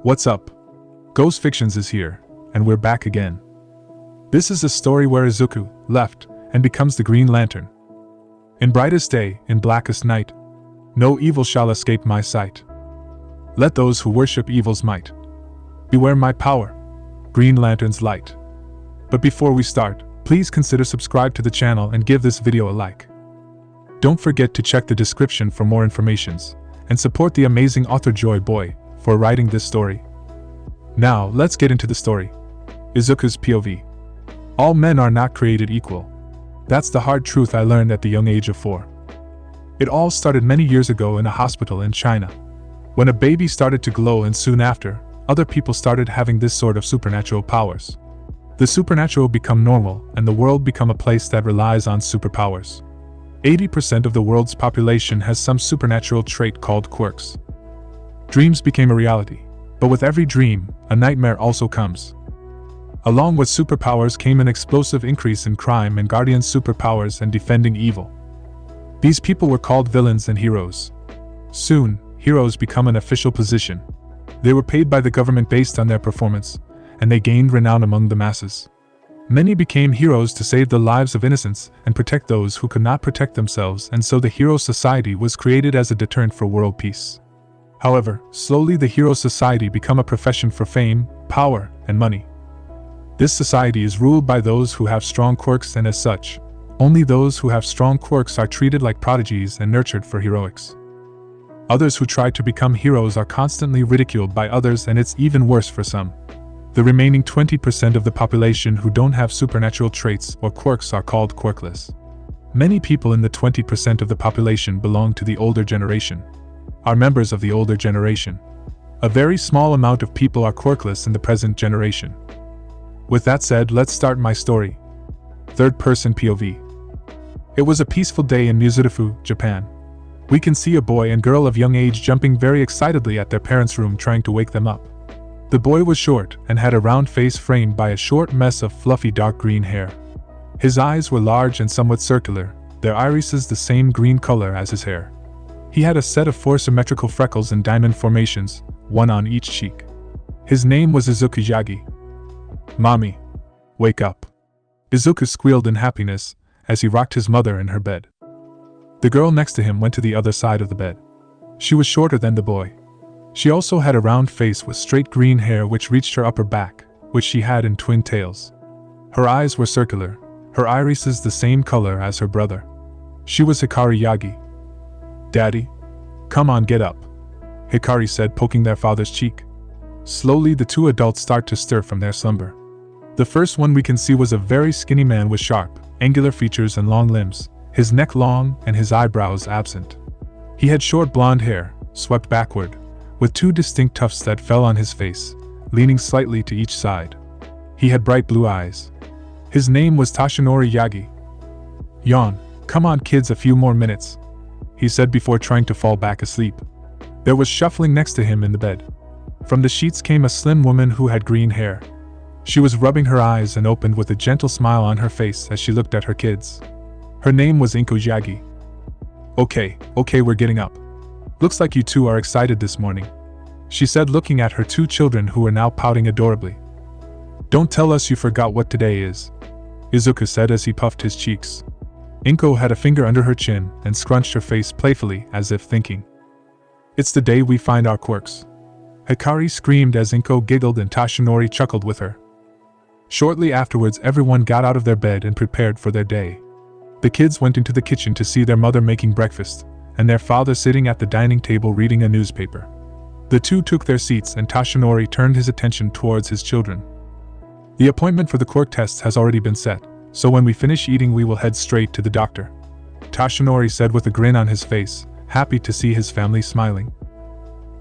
What's up? Ghost Fictions is here, and we're back again. This is a story where Izuku left and becomes the Green Lantern. In brightest day, in blackest night, no evil shall escape my sight. Let those who worship evil's might beware my power, Green Lantern's light. But before we start, please consider subscribe to the channel and give this video a like. Don't forget to check the description for more informations, and support the amazing author Joyyboyy for writing this story. Now, let's get into the story. Izuku's POV. All men are not created equal. That's the hard truth I learned at the young age of 4. It all started many years ago in a hospital in China, when a baby started to glow, and soon after, other people started having this sort of supernatural powers. The supernatural become normal, and the world become a place that relies on superpowers. 80% of the world's population has some supernatural trait called quirks. Dreams became a reality, but with every dream, a nightmare also comes. Along with superpowers came an explosive increase in crime and guardians' superpowers and defending evil. These people were called villains and heroes. Soon, heroes become an official position. They were paid by the government based on their performance, and they gained renown among the masses. Many became heroes to save the lives of innocents and protect those who could not protect themselves, and so the hero society was created as a deterrent for world peace. However, slowly the hero society became a profession for fame, power, and money. This society is ruled by those who have strong quirks, and as such, only those who have strong quirks are treated like prodigies and nurtured for heroics. Others who try to become heroes are constantly ridiculed by others, and it's even worse for some. The remaining 20% of the population who don't have supernatural traits or quirks are called quirkless. Many people in the 20% of the population belong to the older generation, are members of the older generation. A very small amount of people are quirkless in the present generation. With that said, let's start my story. Third-person POV. It was a peaceful day in Izuku, Japan. We can see a boy and girl of young age jumping very excitedly at their parents' room, trying to wake them up. The boy was short and had a round face framed by a short mess of fluffy dark green hair. His eyes were large and somewhat circular, their irises the same green color as his hair. He had a set of 4 symmetrical freckles in diamond formations, one on each cheek. His name was Izuku Yagi. "Mommy, wake up." Izuku squealed in happiness as he rocked his mother in her bed. The girl next to him went to the other side of the bed. She was shorter than the boy. She also had a round face with straight green hair which reached her upper back, which she had in twin tails. Her eyes were circular, her irises the same color as her brother. She was Hikari Yagi. "Daddy, come on, get up," Hikari said, poking their father's cheek. Slowly the two adults start to stir from their slumber. The first one we can see was a very skinny man with sharp, angular features and long limbs, his neck long and his eyebrows absent. He had short blonde hair, swept backward, with 2 distinct tufts that fell on his face, leaning slightly to each side. He had bright blue eyes. His name was Toshinori Yagi. "Yawn, come on kids, a few more minutes," he said before trying to fall back asleep. There was shuffling next to him in the bed. From the sheets came a slim woman who had green hair. She was rubbing her eyes and opened with a gentle smile on her face as she looked at her kids. Her name was Izuku Yagi. Okay, we're getting up. Looks like you two are excited this morning," she said, looking at her 2 children who were now pouting adorably. "Don't tell us you forgot what today is," Izuku said as he puffed his cheeks. Inko had a finger under her chin and scrunched her face playfully as if thinking. "It's the day we find our quirks," Hikari screamed as Inko giggled and Toshinori chuckled with her. Shortly afterwards, everyone got out of their bed and prepared for their day. The kids went into the kitchen to see their mother making breakfast, and their father sitting at the dining table reading a newspaper. The two took their seats and Toshinori turned his attention towards his children. "The appointment for the quirk tests has already been set, so when we finish eating we will head straight to the doctor," Toshinori said with a grin on his face, happy to see his family smiling.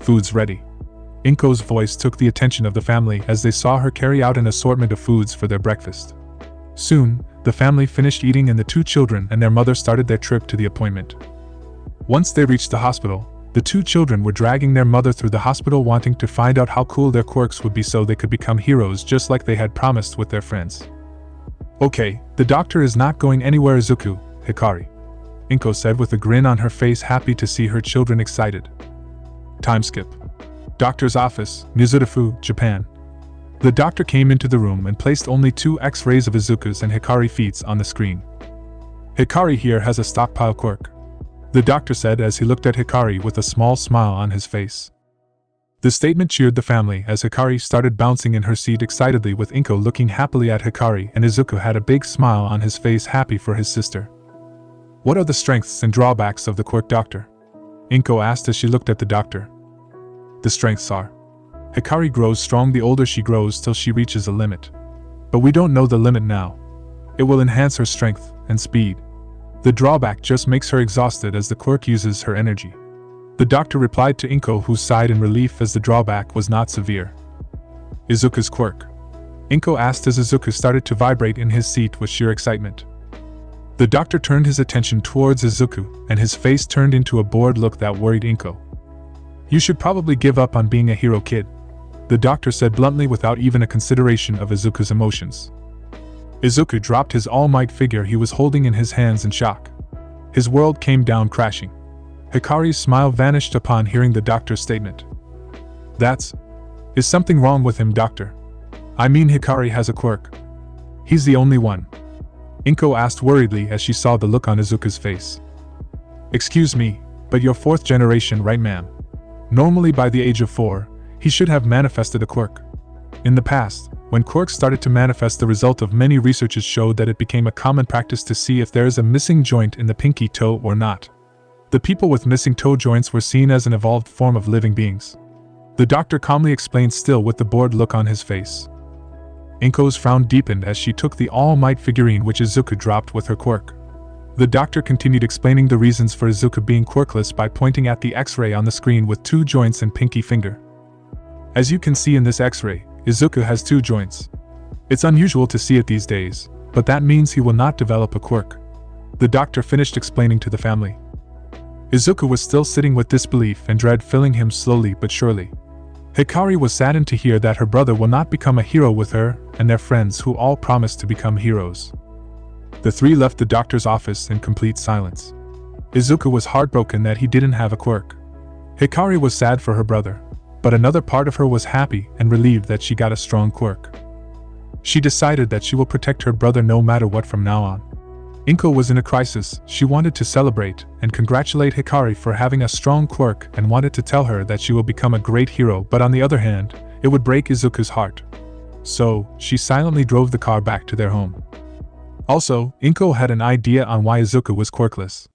"Food's ready." Inko's voice took the attention of the family as they saw her carry out an assortment of foods for their breakfast. Soon, the family finished eating and the 2 children and their mother started their trip to the appointment. Once they reached the hospital, the 2 children were dragging their mother through the hospital, wanting to find out how cool their quirks would be so they could become heroes just like they had promised with their friends. "Okay, the doctor is not going anywhere, Izuku, Hikari," Inko said with a grin on her face, happy to see her children excited. Time skip. Doctor's office, Mizudafu, Japan. The doctor came into the room and placed only 2 X-rays of Izuku's and Hikari feats on the screen. Hikari here has a stockpile quirk, the doctor said as he looked at Hikari with a small smile on his face. The statement cheered the family as Hikari started bouncing in her seat excitedly, with Inko looking happily at Hikari and Izuku had a big smile on his face, happy for his sister. What are the strengths and drawbacks of the quirk, doctor? Inko asked as she looked at the doctor. The strengths are: Hikari grows strong the older she grows till she reaches a limit. But we don't know the limit now. It will enhance her strength and speed. The drawback just makes her exhausted as the quirk uses her energy. The doctor replied to Inko, who sighed in relief as the drawback was not severe. Izuku's quirk? Inko asked as Izuku started to vibrate in his seat with sheer excitement. The doctor turned his attention towards Izuku, and his face turned into a bored look that worried Inko. You should probably give up on being a hero, kid, the doctor said bluntly without even a consideration of Izuku's emotions. Izuku dropped his All Might figure he was holding in his hands in shock. His world came down crashing. Hikari's smile vanished upon hearing the doctor's statement. Is something wrong with him, doctor? I mean, Hikari has a quirk. He's the only one. Inko asked worriedly as she saw the look on Izuku's face. Excuse me, but you're 4th generation, right, ma'am? Normally by the age of 4, he should have manifested a quirk. In the past, when quirks started to manifest, the result of many researches showed that it became a common practice to see if there is a missing joint in the pinky toe or not. The people with missing toe joints were seen as an evolved form of living beings. The doctor calmly explained, still with the bored look on his face. Inko's frown deepened as she took the All Might figurine which Izuku dropped with her quirk. The doctor continued explaining the reasons for Izuku being quirkless by pointing at the X-ray on the screen with 2 joints and pinky finger. As you can see in this X-ray, Izuku has 2 joints. It's unusual to see it these days, but that means he will not develop a quirk. The doctor finished explaining to the family. Izuku was still sitting with disbelief and dread filling him slowly but surely. Hikari was saddened to hear that her brother will not become a hero with her and their friends, who all promised to become heroes. The 3 left the doctor's office in complete silence. Izuku was heartbroken that he didn't have a quirk. Hikari was sad for her brother, but another part of her was happy and relieved that she got a strong quirk. She decided that she will protect her brother no matter what from now on. Inko was in a crisis. She wanted to celebrate and congratulate Hikari for having a strong quirk and wanted to tell her that she will become a great hero, but on the other hand, it would break Izuku's heart. So, she silently drove the car back to their home. Also, Inko had an idea on why Izuku was quirkless.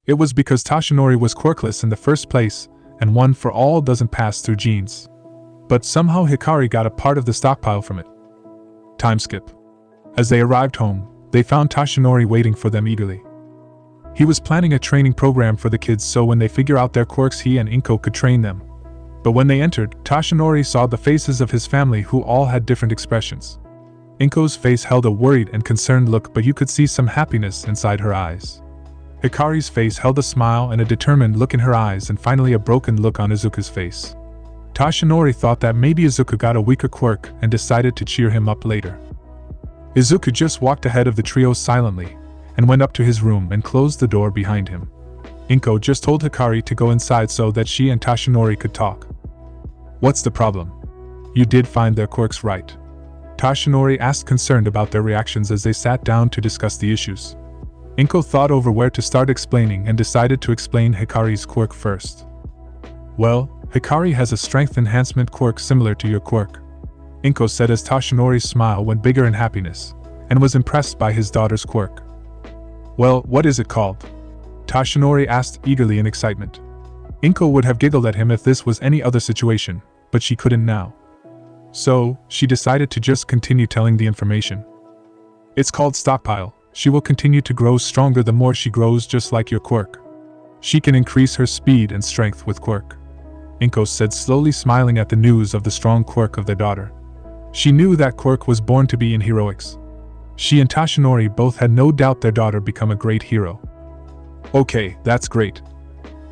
It was because Toshinori was quirkless in the first place, and one for all doesn't pass through genes. But somehow Hikari got a part of the stockpile from it. Time skip. As they arrived home, they found Toshinori waiting for them eagerly. He was planning a training program for the kids so when they figure out their quirks he and Inko could train them. But when they entered, Toshinori saw the faces of his family, who all had different expressions. Inko's face held a worried and concerned look, but you could see some happiness inside her eyes. Hikari's face held a smile and a determined look in her eyes, and finally a broken look on Izuku's face. Toshinori thought that maybe Izuku got a weaker quirk and decided to cheer him up later. Izuku just walked ahead of the trio silently, and went up to his room and closed the door behind him. Inko just told Hikari to go inside so that she and Toshinori could talk. What's the problem? You did find their quirks, right? Toshinori asked, concerned about their reactions as they sat down to discuss the issues. Inko thought over where to start explaining and decided to explain Hikari's quirk first. Well, Hikari has a strength enhancement quirk similar to your quirk, Inko said as Toshinori's smile went bigger in happiness, and was impressed by his daughter's quirk. Well, what is it called? Toshinori asked eagerly in excitement. Inko would have giggled at him if this was any other situation, but she couldn't now. So, she decided to just continue telling the information. It's called stockpile. She will continue to grow stronger the more she grows, just like your quirk. She can increase her speed and strength with quirk, Inko said, slowly smiling at the news of the strong quirk of their daughter. She knew that quirk was born to be in heroics. She and Toshinori both had no doubt their daughter become a great hero. Okay, that's great.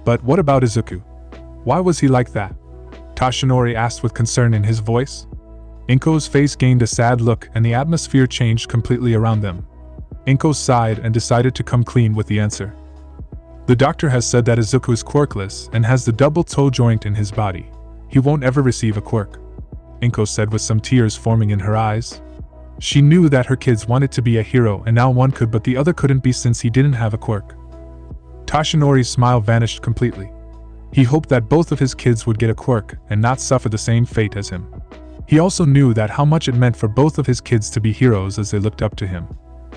But what about Izuku? Why was he like that? Toshinori asked with concern in his voice. Inko's face gained a sad look and the atmosphere changed completely around them. Inko sighed and decided to come clean with the answer. The doctor has said that Izuku is quirkless and has the double toe joint in his body. he won't ever receive a quirk," Inko said with some tears forming in her eyes. She knew that her kids wanted to be a hero and now one could but the other couldn't be since he didn't have a quirk. Toshinori's smile vanished completely. He hoped that both of his kids would get a quirk and not suffer the same fate as him. He also knew that how much it meant for both of his kids to be heroes as they looked up to him.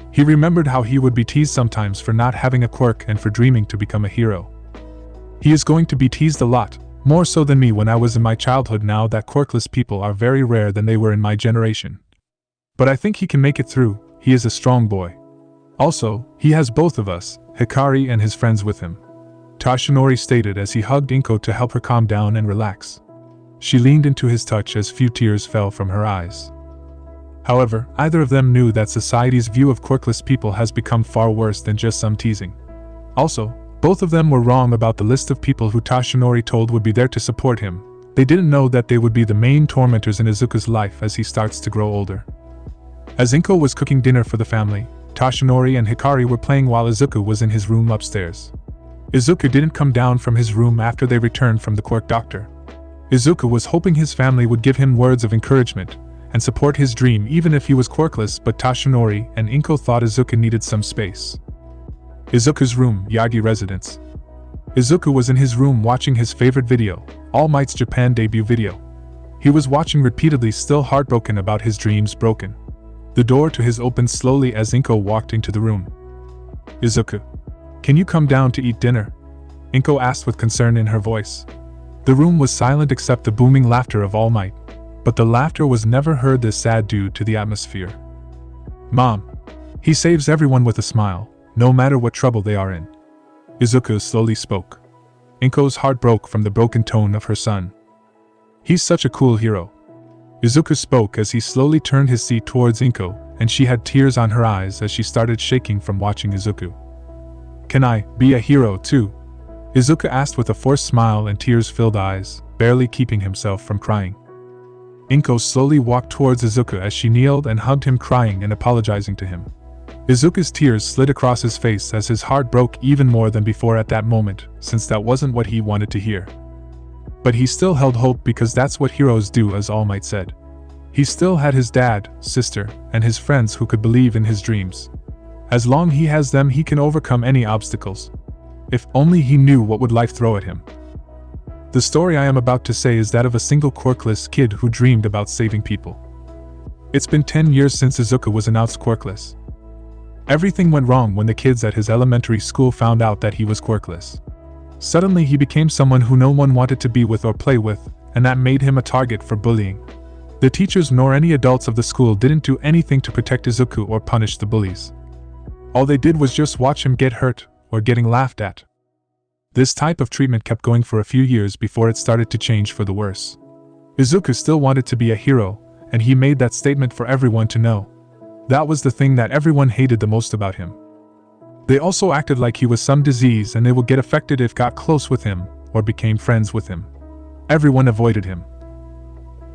He remembered how he would be teased sometimes for not having a quirk and for dreaming to become a hero. He is going to be teased a lot, more so than me when I was in my childhood now that quirkless people are very rare than they were in my generation. But I think he can make it through, he is a strong boy. Also, he has both of us, Hikari and his friends with him," Toshinori stated as he hugged Inko to help her calm down and relax. She leaned into his touch as few tears fell from her eyes. However, either of them knew that society's view of quirkless people has become far worse than just some teasing. Also, both of them were wrong about the list of people who Toshinori told would be there to support him. They didn't know that they would be the main tormentors in Izuku's life as he starts to grow older. As Inko was cooking dinner for the family, Toshinori and Hikari were playing while Izuku was in his room upstairs. Izuku didn't come down from his room after they returned from the quirk doctor. Izuku was hoping his family would give him words of encouragement and support his dream even if he was quirkless, but Toshinori and Inko thought Izuku needed some space. Izuku's room, Yagi residence. Izuku was in his room watching his favorite video, All Might's Japan debut video. He was watching repeatedly, still heartbroken about his dreams broken. The door to his opened slowly as Inko walked into the room. "Izuku, can you come down to eat dinner?" Inko asked with concern in her voice. The room was silent except the booming laughter of All Might, but the laughter was never heard this sad due to the atmosphere. "Mom." He saves everyone with a smile, no matter what trouble they are in. Izuku slowly spoke. Inko's heart broke from the broken tone of her son. "He's such a cool hero." Izuku spoke as he slowly turned his seat towards Inko, and she had tears on her eyes as she started shaking from watching Izuku. "Can I be a hero too?" Izuku asked with a forced smile and tears-filled eyes, barely keeping himself from crying. Inko slowly walked towards Izuku as she kneeled and hugged him, crying and apologizing to him. Izuku's tears slid across his face as his heart broke even more than before at that moment, since that wasn't what he wanted to hear. But he still held hope because that's what heroes do, as All Might said. He still had his dad, sister, and his friends who could believe in his dreams. As long as he has them, he can overcome any obstacles. If only he knew what would life throw at him. The story I am about to say is that of a single quirkless kid who dreamed about saving people. It's been 10 years since Izuku was announced quirkless. Everything went wrong when the kids at his elementary school found out that he was quirkless. Suddenly he became someone who no one wanted to be with or play with, and that made him a target for bullying. The teachers nor any adults of the school didn't do anything to protect Izuku or punish the bullies. All they did was just watch him get hurt, or getting laughed at. This type of treatment kept going for a few years before it started to change for the worse. Izuku still wanted to be a hero, and he made that statement for everyone to know. That was the thing that everyone hated the most about him. They also acted like he was some disease and they would get affected if got close with him, or became friends with him. Everyone avoided him.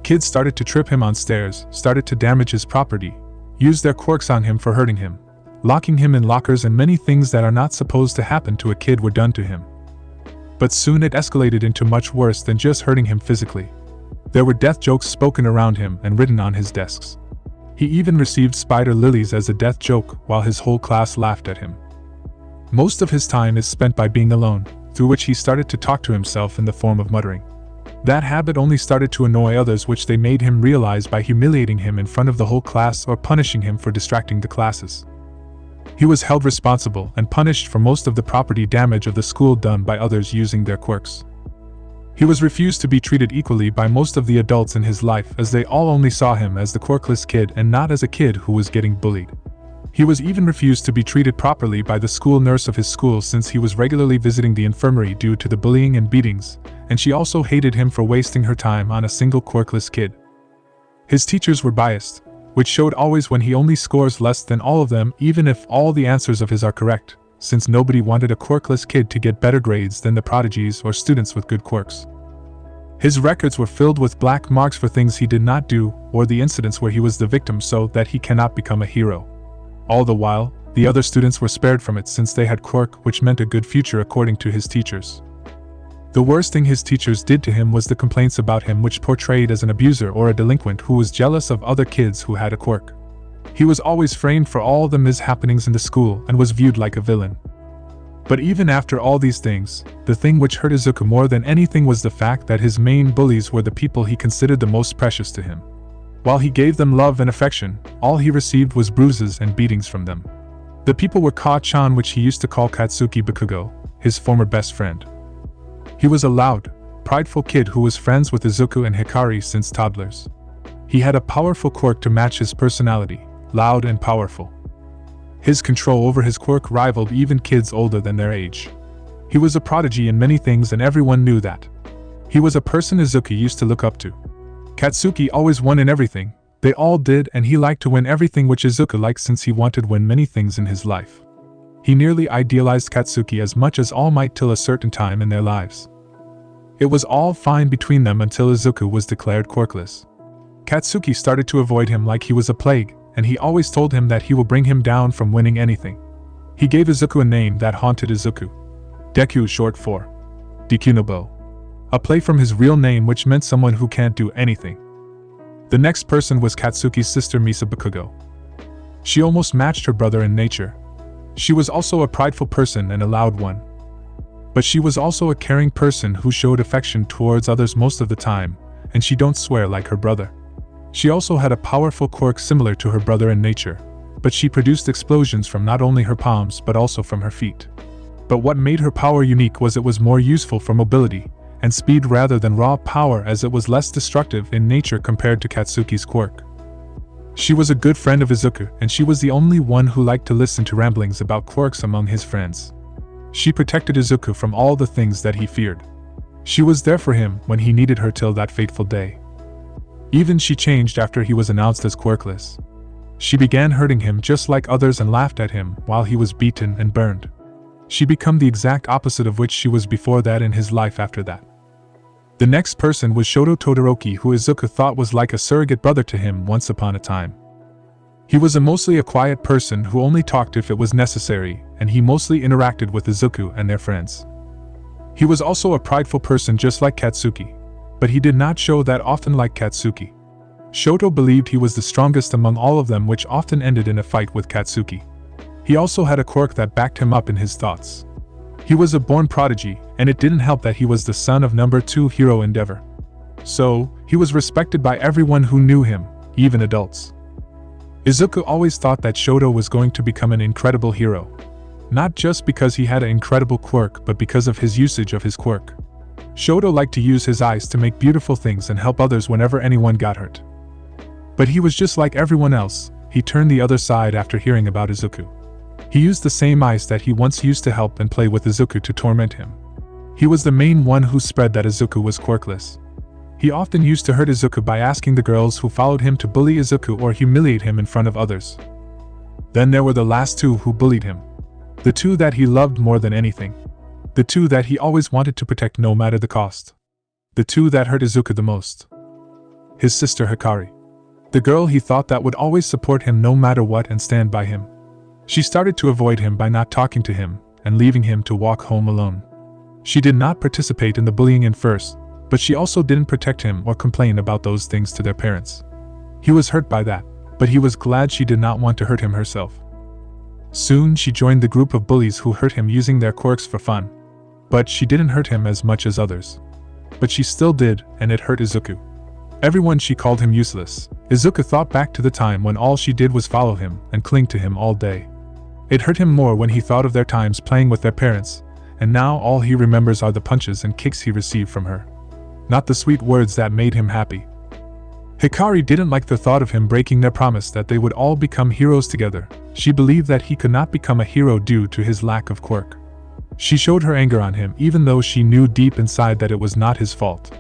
Kids started to trip him on stairs, started to damage his property, used their quirks on him for hurting him, locking him in lockers, and many things that are not supposed to happen to a kid were done to him. But soon it escalated into much worse than just hurting him physically. There were death jokes spoken around him and written on his desks. He even received spider lilies as a death joke while his whole class laughed at him. Most of his time is spent by being alone, through which he started to talk to himself in the form of muttering. That habit only started to annoy others, which they made him realize by humiliating him in front of the whole class or punishing him for distracting the classes. He was held responsible and punished for most of the property damage of the school done by others using their quirks. He was refused to be treated equally by most of the adults in his life, as they all only saw him as the quirkless kid and not as a kid who was getting bullied. He was even refused to be treated properly by the school nurse of his school, since he was regularly visiting the infirmary due to the bullying and beatings, and she also hated him for wasting her time on a single quirkless kid. His teachers were biased, which showed always when he only scores less than all of them, even if all the answers of his are correct, since nobody wanted a quirkless kid to get better grades than the prodigies or students with good quirks. His records were filled with black marks for things he did not do, or the incidents where he was the victim, so that he cannot become a hero. All the while, the other students were spared from it since they had quirk, which meant a good future according to his teachers. The worst thing his teachers did to him was the complaints about him, which portrayed as an abuser or a delinquent who was jealous of other kids who had a quirk. He was always framed for all the mishappenings in the school and was viewed like a villain. But even after all these things, the thing which hurt Izuku more than anything was the fact that his main bullies were the people he considered the most precious to him. While he gave them love and affection, all he received was bruises and beatings from them. The people were Ka-chan, which he used to call Katsuki Bakugo, his former best friend. He was a loud, prideful kid who was friends with Izuku and Hikari since toddlers. He had a powerful quirk to match his personality, loud and powerful. His control over his quirk rivaled even kids older than their age. He was a prodigy in many things and everyone knew that. He was a person Izuku used to look up to. Katsuki always won in everything, they all did, and he liked to win everything which Izuku liked since he wanted to win many things in his life. He nearly idealized Katsuki as much as all might till a certain time in their lives. It was all fine between them until Izuku was declared quirkless. Katsuki started to avoid him like he was a plague, and he always told him that he will bring him down from winning anything. He gave Izuku a name that haunted Izuku. Deku, short for Dekunobo. A play from his real name which meant someone who can't do anything. The next person was Katsuki's sister Misa Bakugo. She almost matched her brother in nature. She was also a prideful person and a loud one. But she was also a caring person who showed affection towards others most of the time, and she don't swear like her brother. She also had a powerful quirk similar to her brother in nature, but she produced explosions from not only her palms but also from her feet. But what made her power unique was it was more useful for mobility and speed rather than raw power, as it was less destructive in nature compared to Katsuki's quirk. She was a good friend of Izuku, and she was the only one who liked to listen to ramblings about quirks among his friends. She protected Izuku from all the things that he feared. She was there for him when he needed her till that fateful day. Even she changed after he was announced as quirkless. She began hurting him just like others and laughed at him while he was beaten and burned. She became the exact opposite of which she was before that in his life after that. The next person was Shoto Todoroki, who Izuku thought was like a surrogate brother to him once upon a time. He was mostly a quiet person who only talked if it was necessary, and he mostly interacted with Izuku and their friends. He was also a prideful person just like Katsuki, but he did not show that often like Katsuki. Shoto believed he was the strongest among all of them, which often ended in a fight with Katsuki. He also had a quirk that backed him up in his thoughts. He was a born prodigy, and it didn't help that he was the son of number 2 hero Endeavor. So, he was respected by everyone who knew him, even adults. Izuku always thought that Shoto was going to become an incredible hero. Not just because he had an incredible quirk, but because of his usage of his quirk. Shoto liked to use his eyes to make beautiful things and help others whenever anyone got hurt. But he was just like everyone else, he turned the other side after hearing about Izuku. He used the same eyes that he once used to help and play with Izuku to torment him. He was the main one who spread that Izuku was quirkless. He often used to hurt Izuku by asking the girls who followed him to bully Izuku or humiliate him in front of others. Then there were the last two who bullied him. The two that he loved more than anything. The two that he always wanted to protect no matter the cost. The two that hurt Izuku the most. His sister Hikari. The girl he thought that would always support him no matter what and stand by him. She started to avoid him by not talking to him and leaving him to walk home alone. She did not participate in the bullying at first, but she also didn't protect him or complain about those things to their parents. He was hurt by that, but he was glad she did not want to hurt him herself. Soon she joined the group of bullies who hurt him using their quirks for fun. But she didn't hurt him as much as others. But she still did, and it hurt Izuku. Everyone she called him useless. Izuku thought back to the time when all she did was follow him and cling to him all day. It hurt him more when he thought of their times playing with their parents, and now all he remembers are the punches and kicks he received from her. Not the sweet words that made him happy. Hikari didn't like the thought of him breaking their promise that they would all become heroes together. She believed that he could not become a hero due to his lack of quirk. She showed her anger on him even though she knew deep inside that it was not his fault.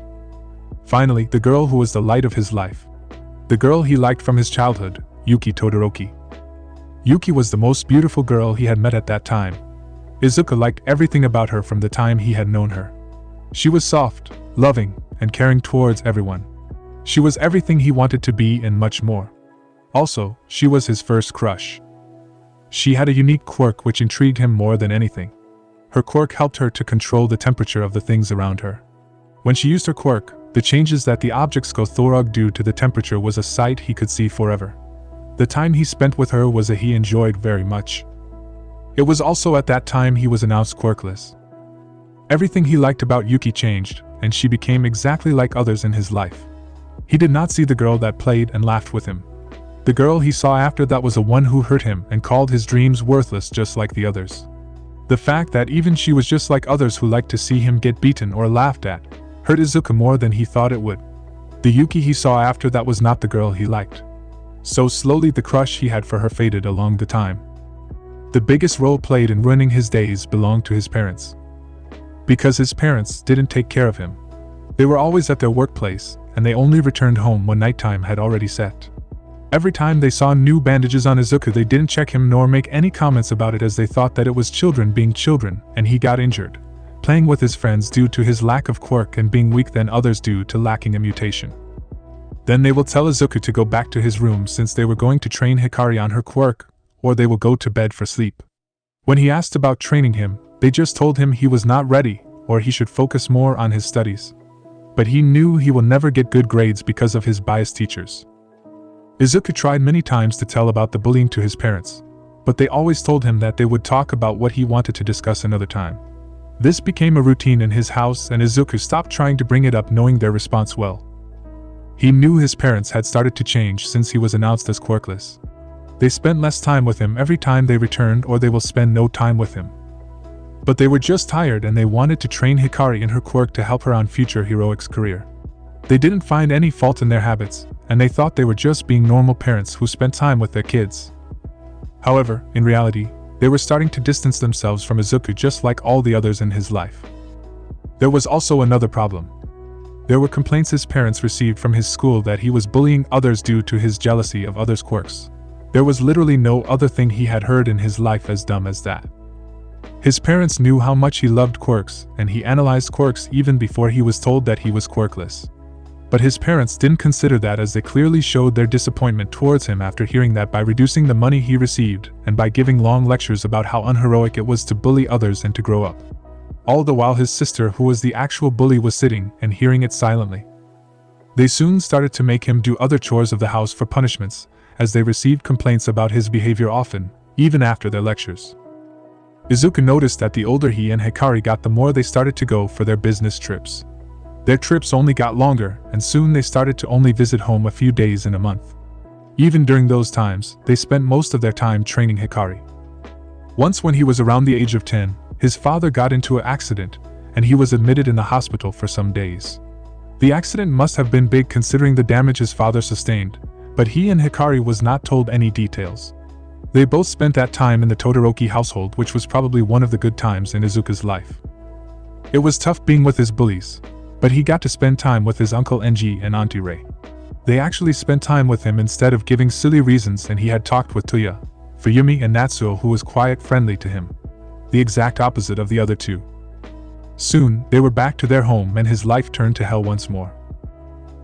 Finally, the girl who was the light of his life. The girl he liked from his childhood, Yuki Todoroki. Yuki was the most beautiful girl he had met at that time. Izuku liked everything about her from the time he had known her. She was soft, loving, and caring towards everyone. She was everything he wanted to be and much more. Also, she was his first crush. She had a unique quirk which intrigued him more than anything. Her quirk helped her to control the temperature of the things around her. When she used her quirk, the changes that the objects go through due to the temperature was a sight he could see forever. The time he spent with her was a he enjoyed very much. It was also at that time he was announced quirkless. Everything he liked about Yuki changed, and she became exactly like others in his life. He did not see the girl that played and laughed with him. The girl he saw after that was the one who hurt him and called his dreams worthless just like the others. The fact that even she was just like others who liked to see him get beaten or laughed at, hurt Izuku more than he thought it would. The Yuki he saw after that was not the girl he liked. So slowly the crush he had for her faded along the time. The biggest role played in ruining his days belonged to his parents. Because his parents didn't take care of him. They were always at their workplace, and they only returned home when nighttime had already set. Every time they saw new bandages on Izuku, they didn't check him nor make any comments about it, as they thought that it was children being children, and he got injured, playing with his friends due to his lack of quirk and being weak than others due to lacking a mutation. Then they will tell Izuku to go back to his room since they were going to train Hikari on her quirk, or they will go to bed for sleep. When he asked about training him, they just told him he was not ready, or he should focus more on his studies. But he knew he will never get good grades because of his biased teachers. Izuku tried many times to tell about the bullying to his parents, but they always told him that they would talk about what he wanted to discuss another time. This became a routine in his house, and Izuku stopped trying to bring it up, knowing their response well. He knew his parents had started to change since he was announced as quirkless. They spent less time with him every time they returned, or they will spend no time with him. But they were just tired and they wanted to train Hikari in her quirk to help her on future heroic's career. They didn't find any fault in their habits, and they thought they were just being normal parents who spent time with their kids. However, in reality, they were starting to distance themselves from Izuku just like all the others in his life. There was also another problem. There were complaints his parents received from his school that he was bullying others due to his jealousy of others' quirks. There was literally no other thing he had heard in his life as dumb as that. His parents knew how much he loved quirks, and he analyzed quirks even before he was told that he was quirkless. But his parents didn't consider that, as they clearly showed their disappointment towards him after hearing that by reducing the money he received and by giving long lectures about how unheroic it was to bully others and to grow up. All the while his sister, who was the actual bully, was sitting and hearing it silently. They soon started to make him do other chores of the house for punishments, as they received complaints about his behavior often, even after their lectures. Izuku noticed that the older he and Hikari got, the more they started to go for their business trips. Their trips only got longer, and soon they started to only visit home a few days in a month. Even during those times, they spent most of their time training Hikari. Once, when he was around the age of 10, his father got into an accident, and he was admitted in the hospital for some days. The accident must have been big considering the damage his father sustained, but he and Hikari was not told any details. They both spent that time in the Todoroki household, which was probably one of the good times in Izuku's life. It was tough being with his bullies, but he got to spend time with his uncle Enji and Auntie Rei. They actually spent time with him instead of giving silly reasons, and he had talked with Tuya, Fuyumi and Natsuo, who was quiet, friendly to him. The exact opposite of the other two. Soon, they were back to their home and his life turned to hell once more.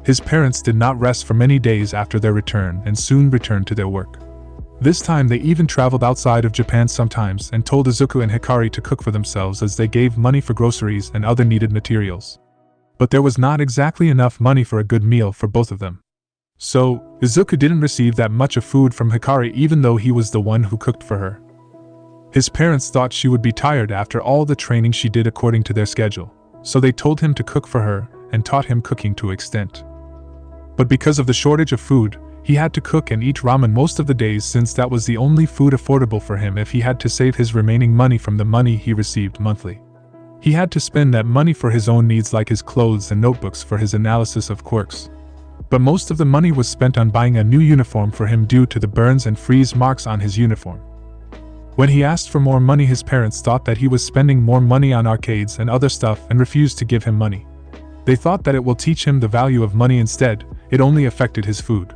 His parents did not rest for many days after their return and soon returned to their work. This time they even traveled outside of Japan sometimes and told Izuku and Hikari to cook for themselves, as they gave money for groceries and other needed materials. But there was not exactly enough money for a good meal for both of them. So, Izuku didn't receive that much of food from Hikari, even though he was the one who cooked for her. His parents thought she would be tired after all the training she did according to their schedule, so they told him to cook for her and taught him cooking to an extent. But because of the shortage of food, he had to cook and eat ramen most of the days, since that was the only food affordable for him if he had to save his remaining money from the money he received monthly. He had to spend that money for his own needs, like his clothes and notebooks for his analysis of quirks. But most of the money was spent on buying a new uniform for him due to the burns and freeze marks on his uniform. When he asked for more money, his parents thought that he was spending more money on arcades and other stuff and refused to give him money. They thought that it will teach him the value of money. Instead, it only affected his food.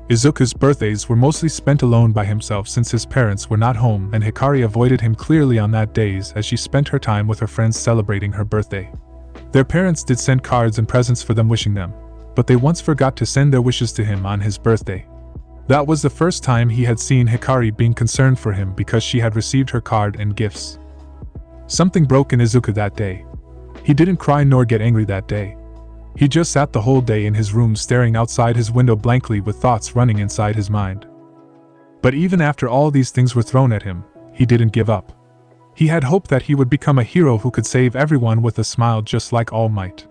Izuku's birthdays were mostly spent alone by himself since his parents were not home, and Hikari avoided him clearly on that days as she spent her time with her friends celebrating her birthday. Their parents did send cards and presents for them wishing them, but they once forgot to send their wishes to him on his birthday. That was the first time he had seen Hikari being concerned for him because she had received her card and gifts. Something broke in Izuku that day. He didn't cry nor get angry that day. He just sat the whole day in his room staring outside his window blankly with thoughts running inside his mind. But even after all these things were thrown at him, he didn't give up. He had hoped that he would become a hero who could save everyone with a smile just like All Might.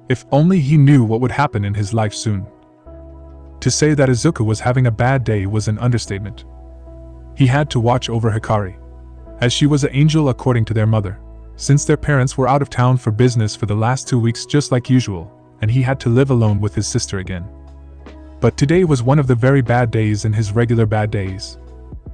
If only he knew what would happen in his life soon. To say that Izuku was having a bad day was an understatement. He had to watch over Hikari, as she was an angel according to their mother, since their parents were out of town for business for the last 2 weeks just like usual, and he had to live alone with his sister again. But today was one of the very bad days in his regular bad days.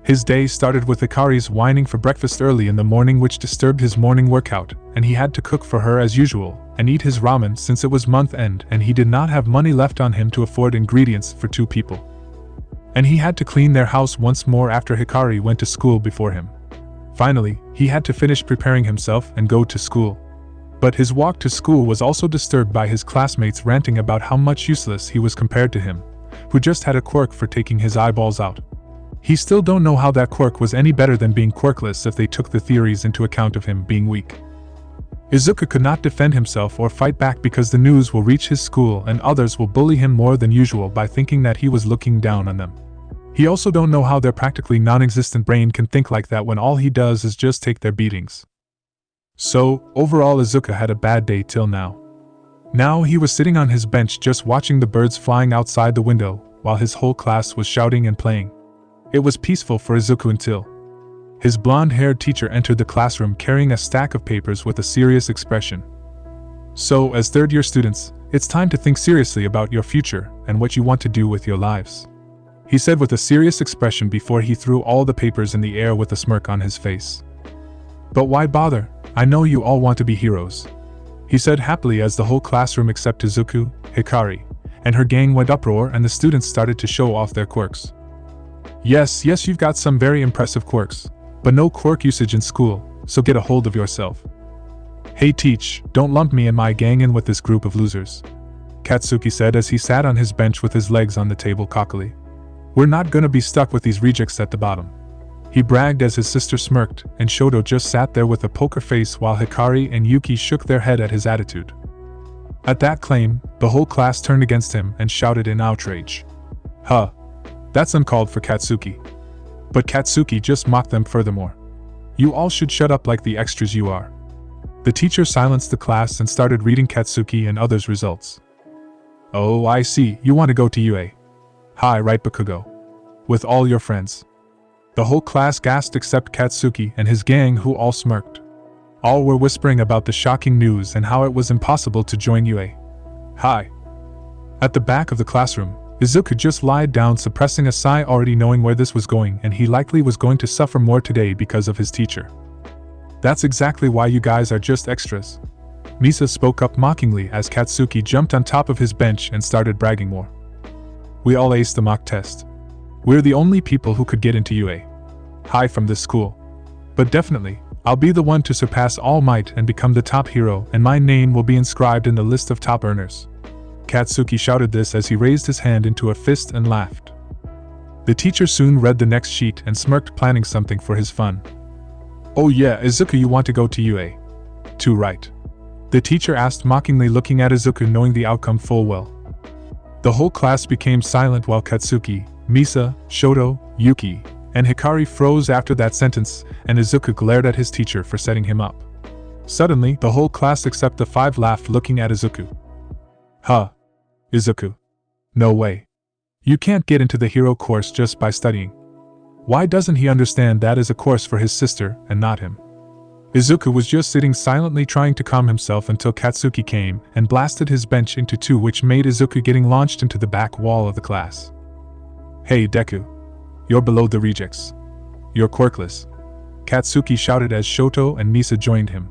His day started with Hikari's whining for breakfast early in the morning, which disturbed his morning workout, and he had to cook for her as usual, and eat his ramen since it was month end and he did not have money left on him to afford ingredients for 2 people. And he had to clean their house once more after Hikari went to school before him. Finally, he had to finish preparing himself and go to school. But his walk to school was also disturbed by his classmates ranting about how much useless he was compared to him, who just had a quirk for taking his eyeballs out. He still don't know how that quirk was any better than being quirkless if they took the theories into account of him being weak. Izuku could not defend himself or fight back because the news will reach his school and others will bully him more than usual by thinking that he was looking down on them. He also don't know how their practically non-existent brain can think like that when all he does is just take their beatings. So, overall Izuku had a bad day till now. Now he was sitting on his bench just watching the birds flying outside the window while his whole class was shouting and playing. It was peaceful for Izuku until his blonde-haired teacher entered the classroom carrying a stack of papers with a serious expression. So, as third-year students, it's time to think seriously about your future and what you want to do with your lives, he said with a serious expression before he threw all the papers in the air with a smirk on his face. But why bother? I know you all want to be heroes, he said happily as the whole classroom except Izuku, Hikari, and her gang went uproar and the students started to show off their quirks. Yes, you've got some very impressive quirks, but no quirk usage in school, so get a hold of yourself. Hey Teach, don't lump me and my gang in with this group of losers, Katsuki said as he sat on his bench with his legs on the table cockily. We're not gonna be stuck with these rejects at the bottom, he bragged as his sister smirked, and Shoto just sat there with a poker face while Hikari and Yuki shook their head at his attitude. At that claim, the whole class turned against him and shouted in outrage. Huh. That's uncalled for, Katsuki. But Katsuki just mocked them furthermore. You all should shut up like the extras you are. The teacher silenced the class and started reading Katsuki and others' results. Oh, I see, you want to go to UA. Hi, right, Bakugo. With all your friends. The whole class gasped except Katsuki and his gang, who all smirked. All were whispering about the shocking news and how it was impossible to join UA. Hi. At the back of the classroom, Izuku just lied down, suppressing a sigh, already knowing where this was going, and he likely was going to suffer more today because of his teacher. That's exactly why you guys are just extras, Misa spoke up mockingly as Katsuki jumped on top of his bench and started bragging more. We all aced the mock test. We're the only people who could get into UA High from this school. But definitely, I'll be the one to surpass All Might and become the top hero, and my name will be inscribed in the list of top earners. Katsuki shouted this as he raised his hand into a fist and laughed. The teacher soon read the next sheet and smirked, planning something for his fun. Oh yeah, Izuku, you want to go to UA? Too right. The teacher asked mockingly, looking at Izuku knowing the outcome full well. The whole class became silent while Katsuki, Misa, Shoto, Yuki, and Hikari froze after that sentence, and Izuku glared at his teacher for setting him up. Suddenly, the whole class except the 5 laughed, looking at Izuku. Huh. Izuku. No way. You can't get into the hero course just by studying. Why doesn't he understand that is a course for his sister and not him? Izuku was just sitting silently trying to calm himself until Katsuki came and blasted his bench into 2, which made Izuku getting launched into the back wall of the class. Hey Deku. You're below the rejects. You're quirkless, Katsuki shouted as Shoto and Misa joined him.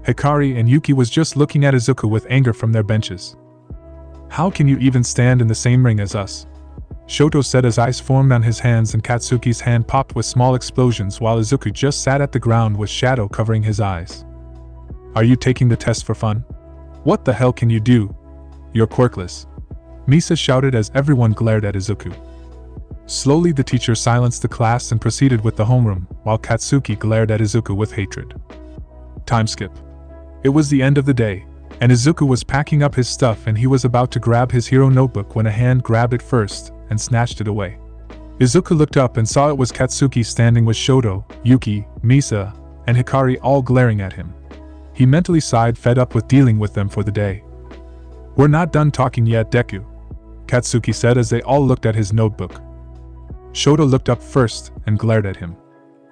Hikari and Yuki was just looking at Izuku with anger from their benches. How can you even stand in the same ring as us? Shoto said as ice formed on his hands and Katsuki's hand popped with small explosions while Izuku just sat at the ground with shadow covering his eyes. Are you taking the test for fun? What the hell can you do? You're quirkless, Misa shouted as everyone glared at Izuku. Slowly the teacher silenced the class and proceeded with the homeroom, while Katsuki glared at Izuku with hatred. Time skip. It was the end of the day, and Izuku was packing up his stuff and he was about to grab his hero notebook when a hand grabbed it first and snatched it away. Izuku looked up and saw it was Katsuki standing with Shoto, Yuki, Misa, and Hikari all glaring at him. He mentally sighed, fed up with dealing with them for the day. "We're not done talking yet, Deku," Katsuki said as they all looked at his notebook. Shoto looked up first and glared at him.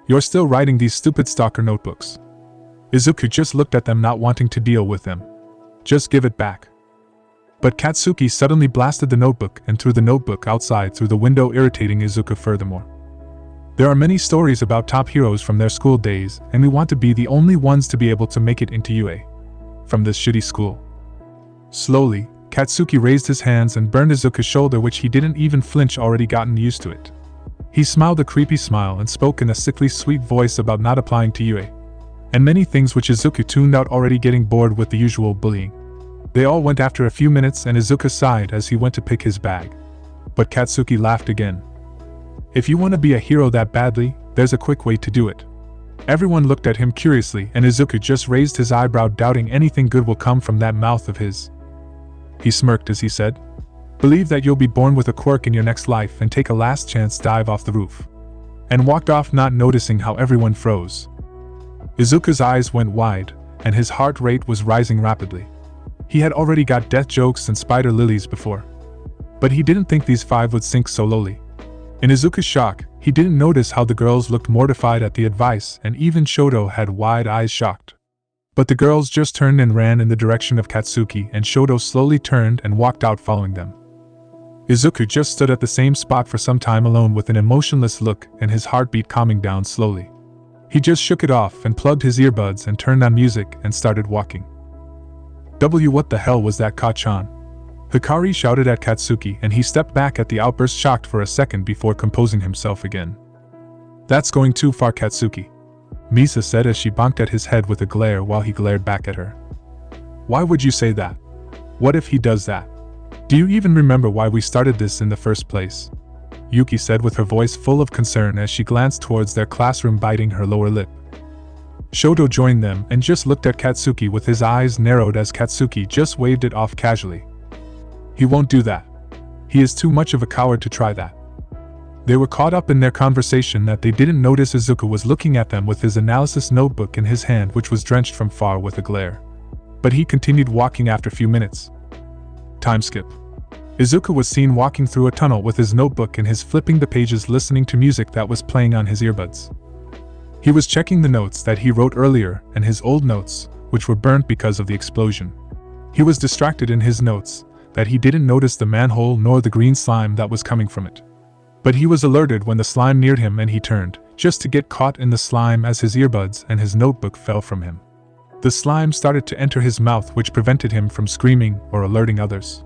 "You're still writing these stupid stalker notebooks." Izuku just looked at them, not wanting to deal with them. "Just give it back." But Katsuki suddenly blasted the notebook and threw the notebook outside through the window, irritating Izuku furthermore. There are many stories about top heroes from their school days, and we want to be the only ones to be able to make it into UA from this shitty school. Slowly, Katsuki raised his hands and burned Izuku's shoulder, which he didn't even flinch, already gotten used to it. He smiled a creepy smile and spoke in a sickly sweet voice about not applying to UA, and many things which Izuku tuned out, already getting bored with the usual bullying. They all went after a few minutes and Izuku sighed as he went to pick his bag. But Katsuki laughed again. "If you want to be a hero that badly, there's a quick way to do it." Everyone looked at him curiously and Izuku just raised his eyebrow, doubting anything good will come from that mouth of his. He smirked as he said, "Believe that you'll be born with a quirk in your next life and take a last chance dive off the roof." And walked off, not noticing how everyone froze. Izuku's eyes went wide, and his heart rate was rising rapidly. He had already got death jokes and spider lilies before, but he didn't think these 5 would sink so lowly. In Izuku's shock, he didn't notice how the girls looked mortified at the advice, and even Shoto had wide eyes, shocked. But the girls just turned and ran in the direction of Katsuki, and Shoto slowly turned and walked out following them. Izuku just stood at the same spot for some time alone with an emotionless look and his heartbeat calming down slowly. He just shook it off and plugged his earbuds and turned on music and started walking. What the hell was that, Ka-chan?" Hikari shouted at Katsuki, and he stepped back at the outburst, shocked for a second before composing himself again. "That's going too far, Katsuki," Misa said as she bonked at his head with a glare while he glared back at her. "Why would you say that? What if he does that? Do you even remember why we started this in the first place?" Yuki said with her voice full of concern as she glanced towards their classroom, biting her lower lip. Shoto joined them and just looked at Katsuki with his eyes narrowed as Katsuki just waved it off casually. "He won't do that. He is too much of a coward to try that." They were caught up in their conversation that they didn't notice Izuku was looking at them with his analysis notebook in his hand, which was drenched from far with a glare. But he continued walking after a few minutes. Time skip. Izuku was seen walking through a tunnel with his notebook in his, flipping the pages, listening to music that was playing on his earbuds. He was checking the notes that he wrote earlier and his old notes, which were burnt because of the explosion. He was distracted in his notes that he didn't notice the manhole nor the green slime that was coming from it. But he was alerted when the slime neared him and he turned, just to get caught in the slime as his earbuds and his notebook fell from him. The slime started to enter his mouth, which prevented him from screaming or alerting others.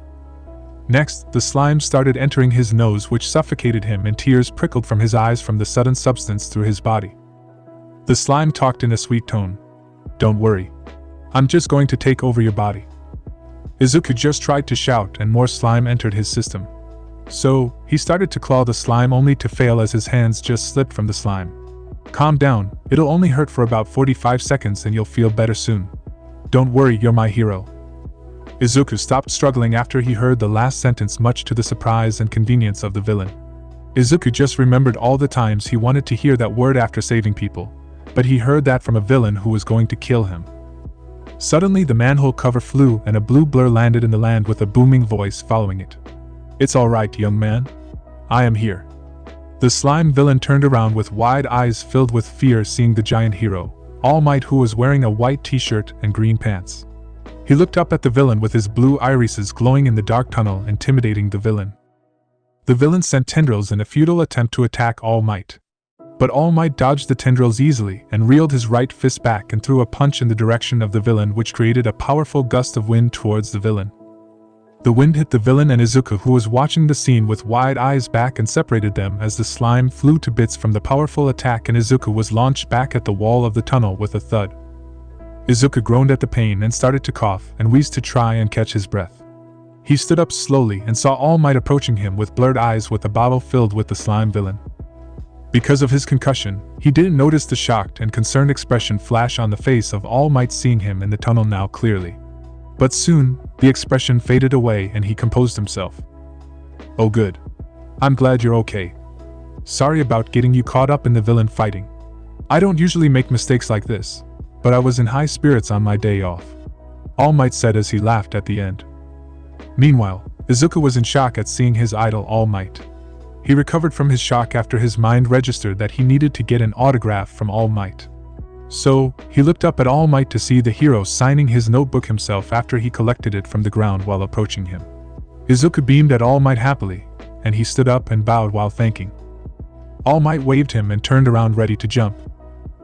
Next, the slime started entering his nose, which suffocated him, and tears prickled from his eyes from the sudden substance through his body. The slime talked in a sweet tone. "Don't worry. I'm just going to take over your body." Izuku just tried to shout and more slime entered his system. So, he started to claw the slime, only to fail as his hands just slipped from the slime. "Calm down, it'll only hurt for about 45 seconds and you'll feel better soon. Don't worry, you're my hero." Izuku stopped struggling after he heard the last sentence, much to the surprise and convenience of the villain. Izuku just remembered all the times he wanted to hear that word after saving people, but he heard that from a villain who was going to kill him. Suddenly the manhole cover flew and a blue blur landed in the land with a booming voice following it. "It's all right, young man. I am here." The slime villain turned around with wide eyes filled with fear, seeing the giant hero, All Might, who was wearing a white t-shirt and green pants. He looked up at the villain with his blue irises glowing in the dark tunnel, intimidating the villain. The villain sent tendrils in a futile attempt to attack All Might. But All Might dodged the tendrils easily and reeled his right fist back and threw a punch in the direction of the villain, which created a powerful gust of wind towards the villain. The wind hit the villain and Izuku, who was watching the scene with wide eyes, back and separated them as the slime flew to bits from the powerful attack, and Izuku was launched back at the wall of the tunnel with a thud. Izuku groaned at the pain and started to cough and wheezed to try and catch his breath. He stood up slowly and saw All Might approaching him with blurred eyes with a bottle filled with the slime villain. Because of his concussion, he didn't notice the shocked and concerned expression flash on the face of All Might seeing him in the tunnel now clearly. But soon, the expression faded away and he composed himself. "Oh good. I'm glad you're okay. Sorry about getting you caught up in the villain fighting. I don't usually make mistakes like this, but I was in high spirits on my day off," All Might said as he laughed at the end. Meanwhile, Izuku was in shock at seeing his idol All Might. He recovered from his shock after his mind registered that he needed to get an autograph from All Might. So, he looked up at All Might to see the hero signing his notebook himself after he collected it from the ground while approaching him. Izuku beamed at All Might happily, and he stood up and bowed while thanking. All Might waved him and turned around ready to jump.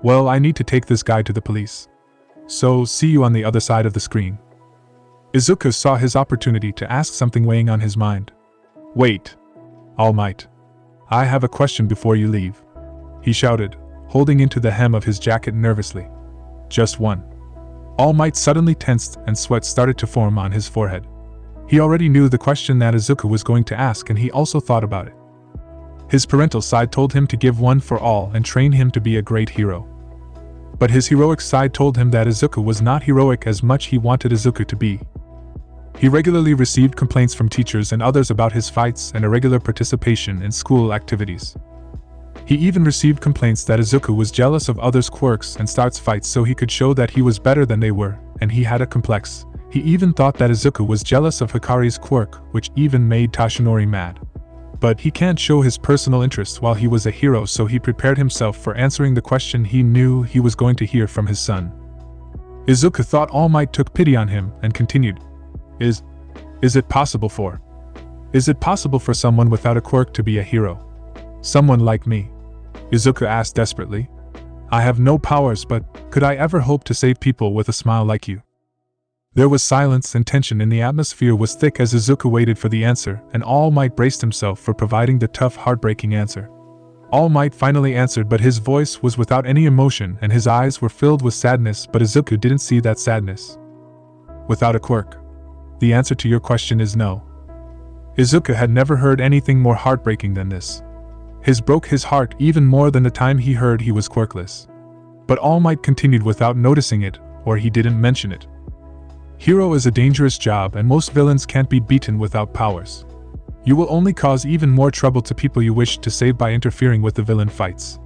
"Well, I need to take this guy to the police. So, see you on the other side of the screen." Izuku saw his opportunity to ask something weighing on his mind. "Wait. All Might. I have a question before you leave," he shouted, holding into the hem of his jacket nervously. "Just one." All Might suddenly tensed and sweat started to form on his forehead. He already knew the question that Izuku was going to ask and he also thought about it. His parental side told him to give one for all and train him to be a great hero. But his heroic side told him that Izuku was not heroic as much he wanted Izuku to be. He regularly received complaints from teachers and others about his fights and irregular participation in school activities. He even received complaints that Izuku was jealous of others' quirks and starts fights so he could show that he was better than they were, and he had a complex. He even thought that Izuku was jealous of Hikari's quirk, which even made Tashinori mad. But he can't show his personal interest while he was a hero, so he prepared himself for answering the question he knew he was going to hear from his son. Izuku thought All Might took pity on him and continued. Is it possible for someone without a quirk to be a hero? Someone like me?" Izuku asked desperately. "I have no powers, but could I ever hope to save people with a smile like you?" There was silence and tension in the atmosphere was thick as Izuku waited for the answer, and All Might braced himself for providing the tough, heartbreaking answer. All Might finally answered, but his voice was without any emotion and his eyes were filled with sadness, but Izuku didn't see that sadness. "Without a quirk. The answer to your question is no." Izuku had never heard anything more heartbreaking than this. His broke his heart even more than the time he heard he was quirkless. But All Might continued without noticing it, or he didn't mention it. "Hero is a dangerous job and most villains can't be beaten without powers. You will only cause even more trouble to people you wish to save by interfering with the villain fights.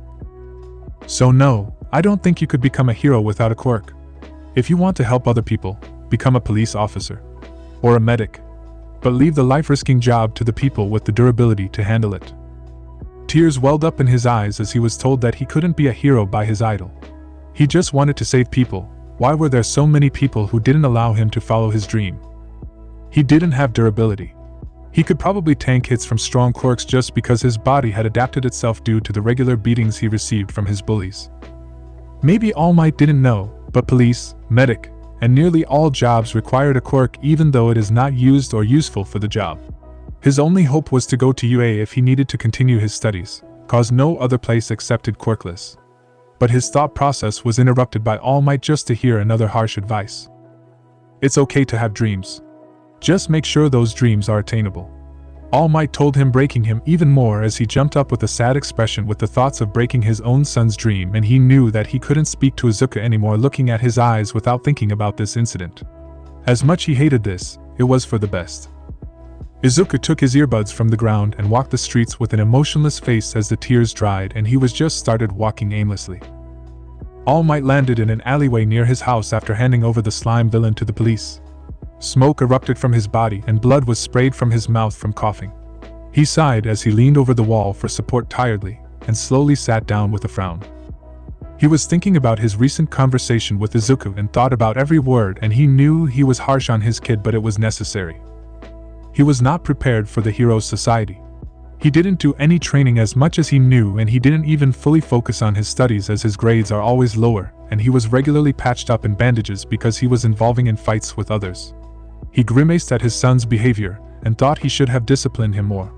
So no, I don't think you could become a hero without a quirk. If you want to help other people, become a police officer. Or a medic. But leave the life-risking job to the people with the durability to handle it." Tears welled up in his eyes as he was told that he couldn't be a hero by his idol. He just wanted to save people. Why were there so many people who didn't allow him to follow his dream? He didn't have durability. He could probably tank hits from strong quirks just because his body had adapted itself due to the regular beatings he received from his bullies. Maybe All Might didn't know, but police, medic, and nearly all jobs required a quirk even though it is not used or useful for the job. His only hope was to go to UA if he needed to continue his studies, cause no other place accepted quirkless. But his thought process was interrupted by All Might just to hear another harsh advice. "It's okay to have dreams. Just make sure those dreams are attainable." All Might told him, breaking him even more as he jumped up with a sad expression with the thoughts of breaking his own son's dream, and he knew that he couldn't speak to Izuku anymore looking at his eyes without thinking about this incident. As much he hated this, it was for the best. Izuku took his earbuds from the ground and walked the streets with an emotionless face as the tears dried and he was just started walking aimlessly. All Might landed in an alleyway near his house after handing over the slime villain to the police. Smoke erupted from his body and blood was sprayed from his mouth from coughing. He sighed as he leaned over the wall for support tiredly, and slowly sat down with a frown. He was thinking about his recent conversation with Izuku and thought about every word, and he knew he was harsh on his kid, but it was necessary. He was not prepared for the hero's society. He didn't do any training as much as he knew, and he didn't even fully focus on his studies as his grades are always lower, and he was regularly patched up in bandages because he was involving in fights with others. He grimaced at his son's behavior and thought he should have disciplined him more.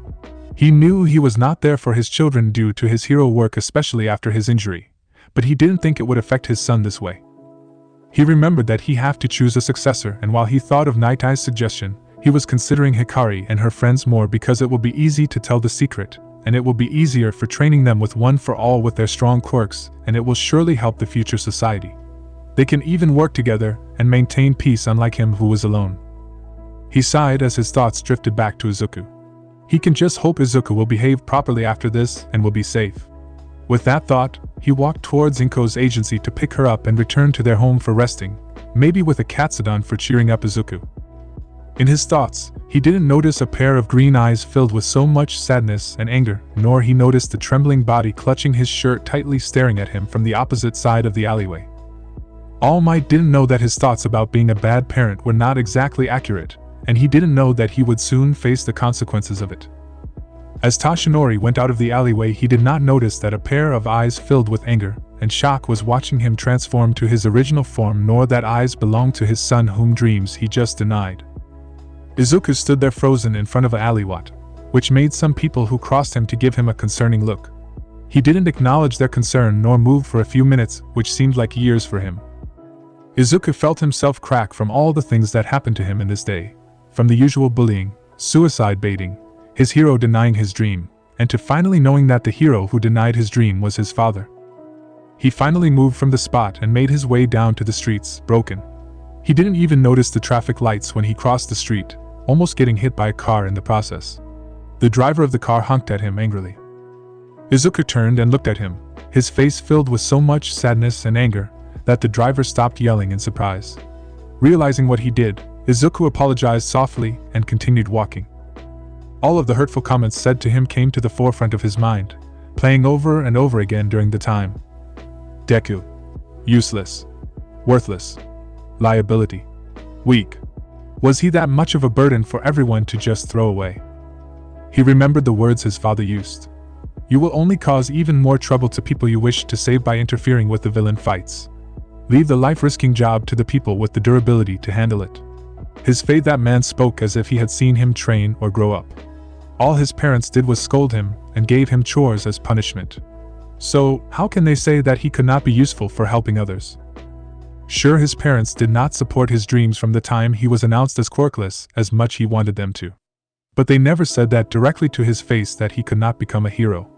He knew he was not there for his children due to his hero work, especially after his injury, but he didn't think it would affect his son this way. He remembered that he had to choose a successor, and while he thought of Night-Eye's suggestion, he was considering Hikari and her friends more because it will be easy to tell the secret, and it will be easier for training them with one for all with their strong quirks, and it will surely help the future society. They can even work together and maintain peace, unlike him who was alone. He sighed as his thoughts drifted back to Izuku. He can just hope Izuku will behave properly after this and will be safe. With that thought, he walked towards Inko's agency to pick her up and return to their home for resting, maybe with a katsudon for cheering up Izuku. In his thoughts, he didn't notice a pair of green eyes filled with so much sadness and anger, nor he noticed the trembling body clutching his shirt tightly staring at him from the opposite side of the alleyway. All Might didn't know that his thoughts about being a bad parent were not exactly accurate, and he didn't know that he would soon face the consequences of it. As Toshinori went out of the alleyway, he did not notice that a pair of eyes filled with anger and shock was watching him transform to his original form, nor that eyes belonged to his son whom dreams he just denied. Izuku stood there frozen in front of an alleyway, which made some people who crossed him to give him a concerning look. He didn't acknowledge their concern nor move for a few minutes, which seemed like years for him. Izuku felt himself crack from all the things that happened to him in this day, from the usual bullying, suicide baiting, his hero denying his dream, and to finally knowing that the hero who denied his dream was his father. He finally moved from the spot and made his way down to the streets, broken. He didn't even notice the traffic lights when he crossed the street, almost getting hit by a car in the process. The driver of the car honked at him angrily. Izuku turned and looked at him, his face filled with so much sadness and anger that the driver stopped yelling in surprise. Realizing what he did, Izuku apologized softly and continued walking. All of the hurtful comments said to him came to the forefront of his mind, playing over and over again during the time. Deku. Useless. Worthless. Liability. Weak. Was he that much of a burden for everyone to just throw away? He remembered the words his father used. You will only cause even more trouble to people you wish to save by interfering with the villain fights. Leave the life-risking job to the people with the durability to handle it. His faith. That man spoke as if he had seen him train or grow up. All his parents did was scold him and gave him chores as punishment. So, how can they say that he could not be useful for helping others? Sure, his parents did not support his dreams from the time he was announced as quirkless as much he wanted them to. But they never said that directly to his face that he could not become a hero.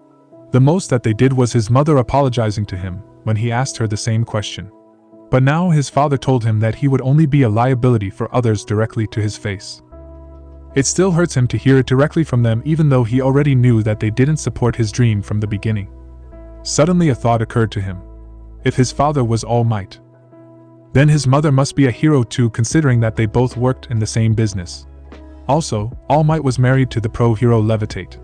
The most that they did was his mother apologizing to him when he asked her the same question. But now his father told him that he would only be a liability for others directly to his face. It still hurts him to hear it directly from them, even though he already knew that they didn't support his dream from the beginning. Suddenly a thought occurred to him. If his father was All Might, then his mother must be a hero too, considering that they both worked in the same business. Also, All Might was married to the pro-hero Levitate.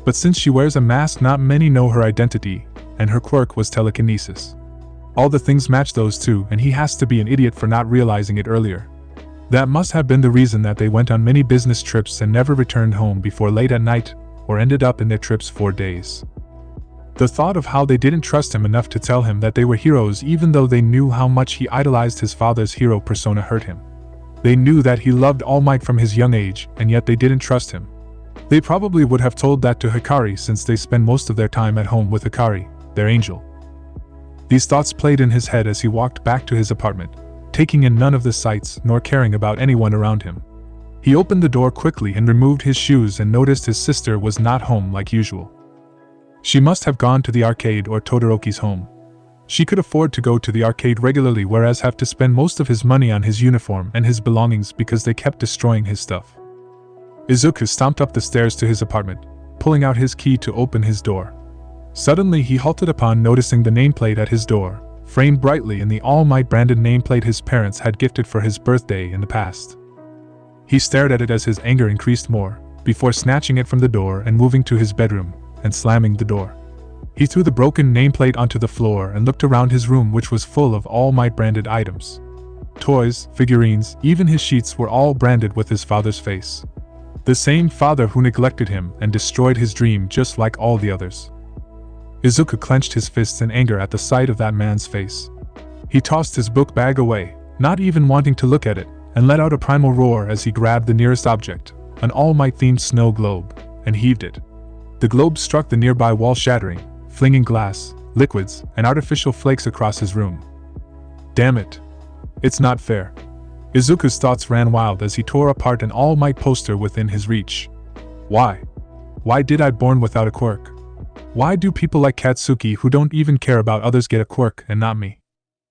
But since she wears a mask, not many know her identity, and her quirk was telekinesis. All the things match those two, and he has to be an idiot for not realizing it earlier. That must have been the reason that they went on many business trips and never returned home before late at night, or ended up in their trips 4 days. The thought of how they didn't trust him enough to tell him that they were heroes, even though they knew how much he idolized his father's hero persona, hurt him. They knew that he loved All Might from his young age, and yet they didn't trust him. They probably would have told that to Hikari, since they spend most of their time at home with Hikari, their angel. These thoughts played in his head as he walked back to his apartment, taking in none of the sights nor caring about anyone around him. He opened the door quickly and removed his shoes and noticed his sister was not home like usual. She must have gone to the arcade or Todoroki's home. She could afford to go to the arcade regularly, whereas have to spend most of his money on his uniform and his belongings because they kept destroying his stuff. Izuku stomped up the stairs to his apartment, pulling out his key to open his door. Suddenly he halted upon noticing the nameplate at his door, framed brightly in the All Might branded nameplate his parents had gifted for his birthday in the past. He stared at it as his anger increased more, before snatching it from the door and moving to his bedroom, and slamming the door. He threw the broken nameplate onto the floor and looked around his room, which was full of All Might branded items. Toys, figurines, even his sheets were all branded with his father's face. The same father who neglected him and destroyed his dream just like all the others. Izuku clenched his fists in anger at the sight of that man's face. He tossed his book bag away, not even wanting to look at it, and let out a primal roar as he grabbed the nearest object, an All Might themed snow globe, and heaved it. The globe struck the nearby wall, shattering, flinging glass, liquids, and artificial flakes across his room. Damn it. It's not fair. Izuku's thoughts ran wild as he tore apart an All Might poster within his reach. Why? Why did I born without a quirk? Why do people like Katsuki who don't even care about others get a quirk and not me?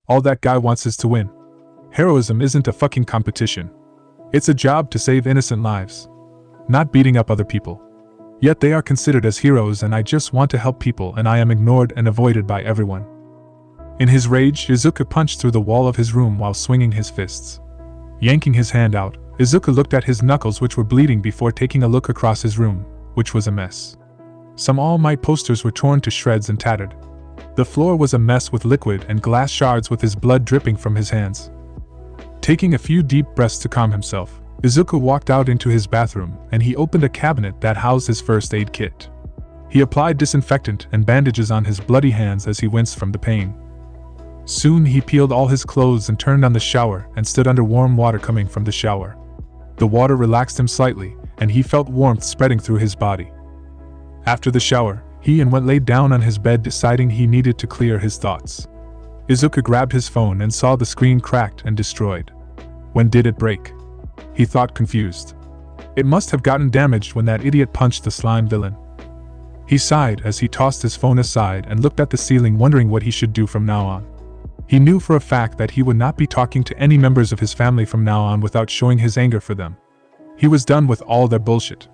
All that guy wants is to win. Heroism isn't a fucking competition. It's a job to save innocent lives. Not beating up other people. Yet they are considered as heroes and I just want to help people and I am ignored and avoided by everyone. In his rage, Izuku punched through the wall of his room while swinging his fists. Yanking his hand out, Izuku looked at his knuckles which were bleeding before taking a look across his room, which was a mess. Some All Might posters were torn to shreds and tattered. The floor was a mess with liquid and glass shards with his blood dripping from his hands. Taking a few deep breaths to calm himself, Izuku walked out into his bathroom and he opened a cabinet that housed his first aid kit. He applied disinfectant and bandages on his bloody hands as he winced from the pain. Soon he peeled all his clothes and turned on the shower and stood under warm water coming from the shower. The water relaxed him slightly, and he felt warmth spreading through his body. After the shower, he went laid down on his bed deciding he needed to clear his thoughts. Izuku grabbed his phone and saw the screen cracked and destroyed. When did it break? He thought confused. It must have gotten damaged when that idiot punched the slime villain. He sighed as he tossed his phone aside and looked at the ceiling wondering what he should do from now on. He knew for a fact that he would not be talking to any members of his family from now on without showing his anger for them. He was done with all their bullshit.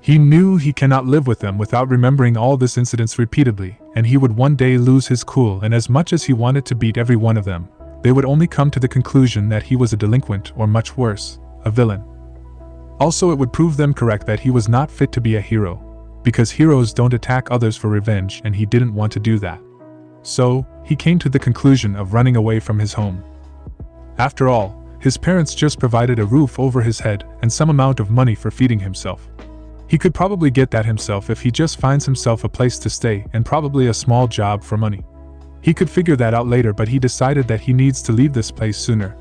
He knew he cannot live with them without remembering all this incidents repeatedly, and he would one day lose his cool, and as much as he wanted to beat every one of them, they would only come to the conclusion that he was a delinquent or much worse, a villain. Also, it would prove them correct that he was not fit to be a hero, because heroes don't attack others for revenge and he didn't want to do that. So, he came to the conclusion of running away from his home. After all, his parents just provided a roof over his head and some amount of money for feeding himself. He could probably get that himself if he just finds himself a place to stay and probably a small job for money. He could figure that out later, but he decided that he needs to leave this place sooner.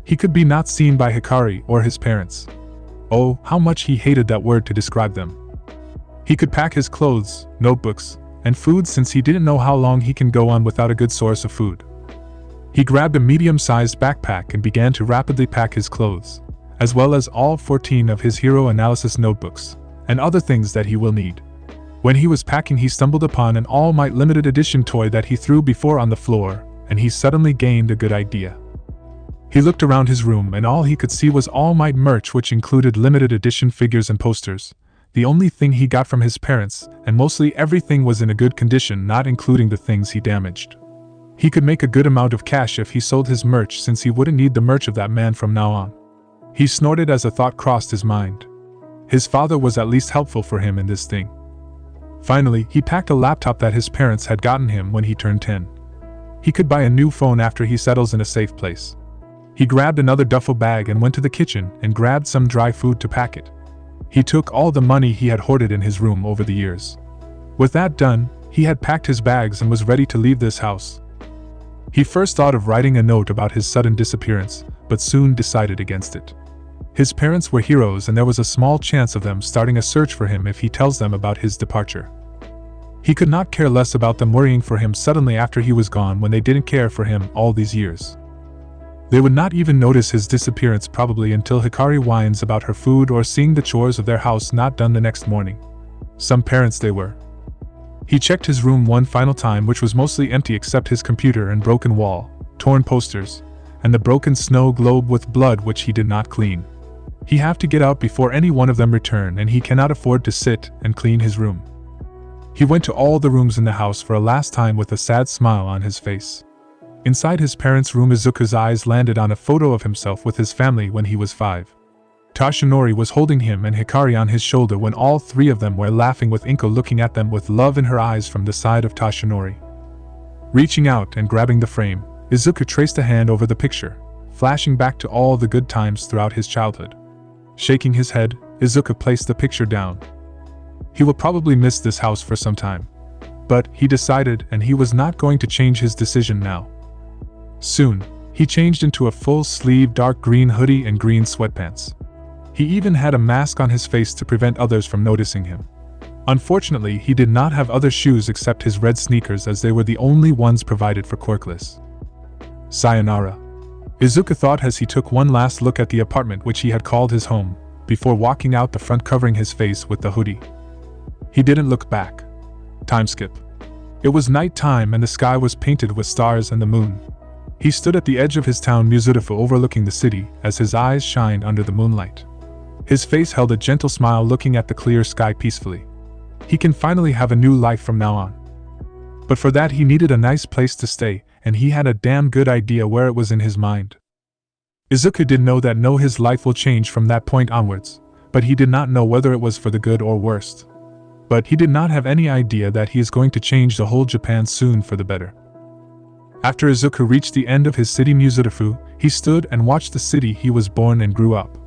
He could be not seen by Hikari or his parents. Oh, how much he hated that word to describe them. He could pack his clothes, notebooks, and food since he didn't know how long he can go on without a good source of food. He grabbed a medium-sized backpack and began to rapidly pack his clothes, as well as all 14 of his hero analysis notebooks, and other things that he will need. When he was packing, he stumbled upon an All Might limited edition toy that he threw before on the floor, and he suddenly gained a good idea. He looked around his room and all he could see was All Might merch, which included limited edition figures and posters, the only thing he got from his parents, and mostly everything was in a good condition, not including the things he damaged. He could make a good amount of cash if he sold his merch, since he wouldn't need the merch of that man from now on. He snorted as a thought crossed his mind. His father was at least helpful for him in this thing. Finally, he packed a laptop that his parents had gotten him when he turned 10. He could buy a new phone after he settles in a safe place. He grabbed another duffel bag and went to the kitchen and grabbed some dry food to pack it. He took all the money he had hoarded in his room over the years. With that done, he had packed his bags and was ready to leave this house. He first thought of writing a note about his sudden disappearance, but soon decided against it. His parents were heroes and there was a small chance of them starting a search for him if he tells them about his departure. He could not care less about them worrying for him suddenly after he was gone when they didn't care for him all these years. They would not even notice his disappearance probably until Hikari whines about her food or seeing the chores of their house not done the next morning. Some parents they were. He checked his room one final time, which was mostly empty except his computer and broken wall, torn posters, and the broken snow globe with blood which he did not clean. He have to get out before any one of them return, and he cannot afford to sit and clean his room. He went to all the rooms in the house for a last time with a sad smile on his face. Inside his parents' room, Izuku's eyes landed on a photo of himself with his family when he was 5. Tashinori was holding him and Hikari on his shoulder when all three of them were laughing, with Inko looking at them with love in her eyes from the side of Tashinori. Reaching out and grabbing the frame, Izuku traced a hand over the picture, flashing back to all the good times throughout his childhood. Shaking his head, Izuku placed the picture down. He will probably miss this house for some time. But, he decided, and he was not going to change his decision now. Soon, he changed into a full-sleeve dark green hoodie and green sweatpants. He even had a mask on his face to prevent others from noticing him. Unfortunately, he did not have other shoes except his red sneakers, as they were the only ones provided for quirkless. Sayonara, Izuku thought as he took one last look at the apartment which he had called his home, before walking out the front covering his face with the hoodie. He didn't look back. Time skip. It was night time and the sky was painted with stars and the moon. He stood at the edge of his town Muzudafu overlooking the city as his eyes shined under the moonlight. His face held a gentle smile looking at the clear sky peacefully. He can finally have a new life from now on. But for that he needed a nice place to stay, and he had a damn good idea where it was in his mind. Izuku did know that his life will change from that point onwards, but he did not know whether it was for the good or worst. But he did not have any idea that he is going to change the whole Japan soon for the better. After Izuku reached the end of his city Muzudafu, he stood and watched the city he was born and grew up.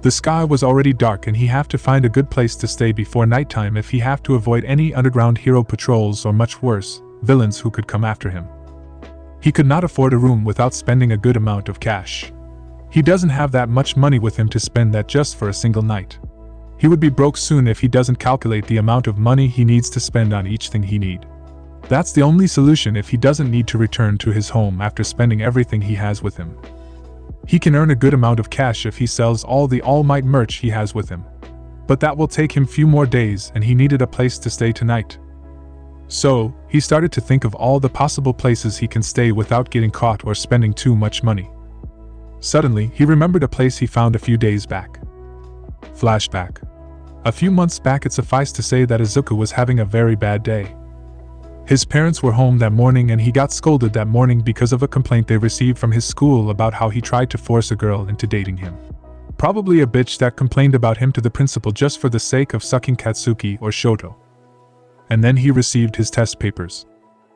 The sky was already dark and he had to find a good place to stay before nighttime if he had to avoid any underground hero patrols or much worse, villains who could come after him. He could not afford a room without spending a good amount of cash. He doesn't have that much money with him to spend that just for a single night. He would be broke soon if he doesn't calculate the amount of money he needs to spend on each thing he needs. That's the only solution if he doesn't need to return to his home after spending everything he has with him. He can earn a good amount of cash if he sells all the All Might merch he has with him. But that will take him few more days and he needed a place to stay tonight. So, he started to think of all the possible places he can stay without getting caught or spending too much money. Suddenly, he remembered a place he found a few days back. Flashback. A few months back, it suffice to say that Izuku was having a very bad day. His parents were home that morning and he got scolded that morning because of a complaint they received from his school about how he tried to force a girl into dating him. Probably a bitch that complained about him to the principal just for the sake of sucking Katsuki or Shoto. And then he received his test papers.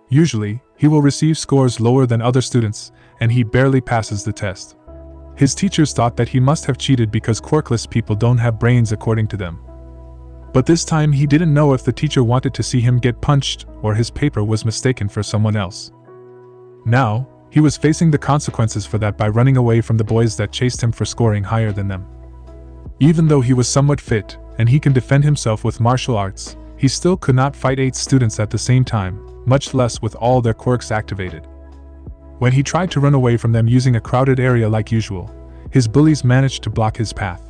Usually, he will receive scores lower than other students, and he barely passes the test. His teachers thought that he must have cheated because quirkless people don't have brains according to them. But this time he didn't know if the teacher wanted to see him get punched or his paper was mistaken for someone else. Now, he was facing the consequences for that by running away from the boys that chased him for scoring higher than them. Even though he was somewhat fit, and he can defend himself with martial arts, he still could not fight 8 students at the same time, much less with all their quirks activated. When he tried to run away from them using a crowded area like usual, his bullies managed to block his path.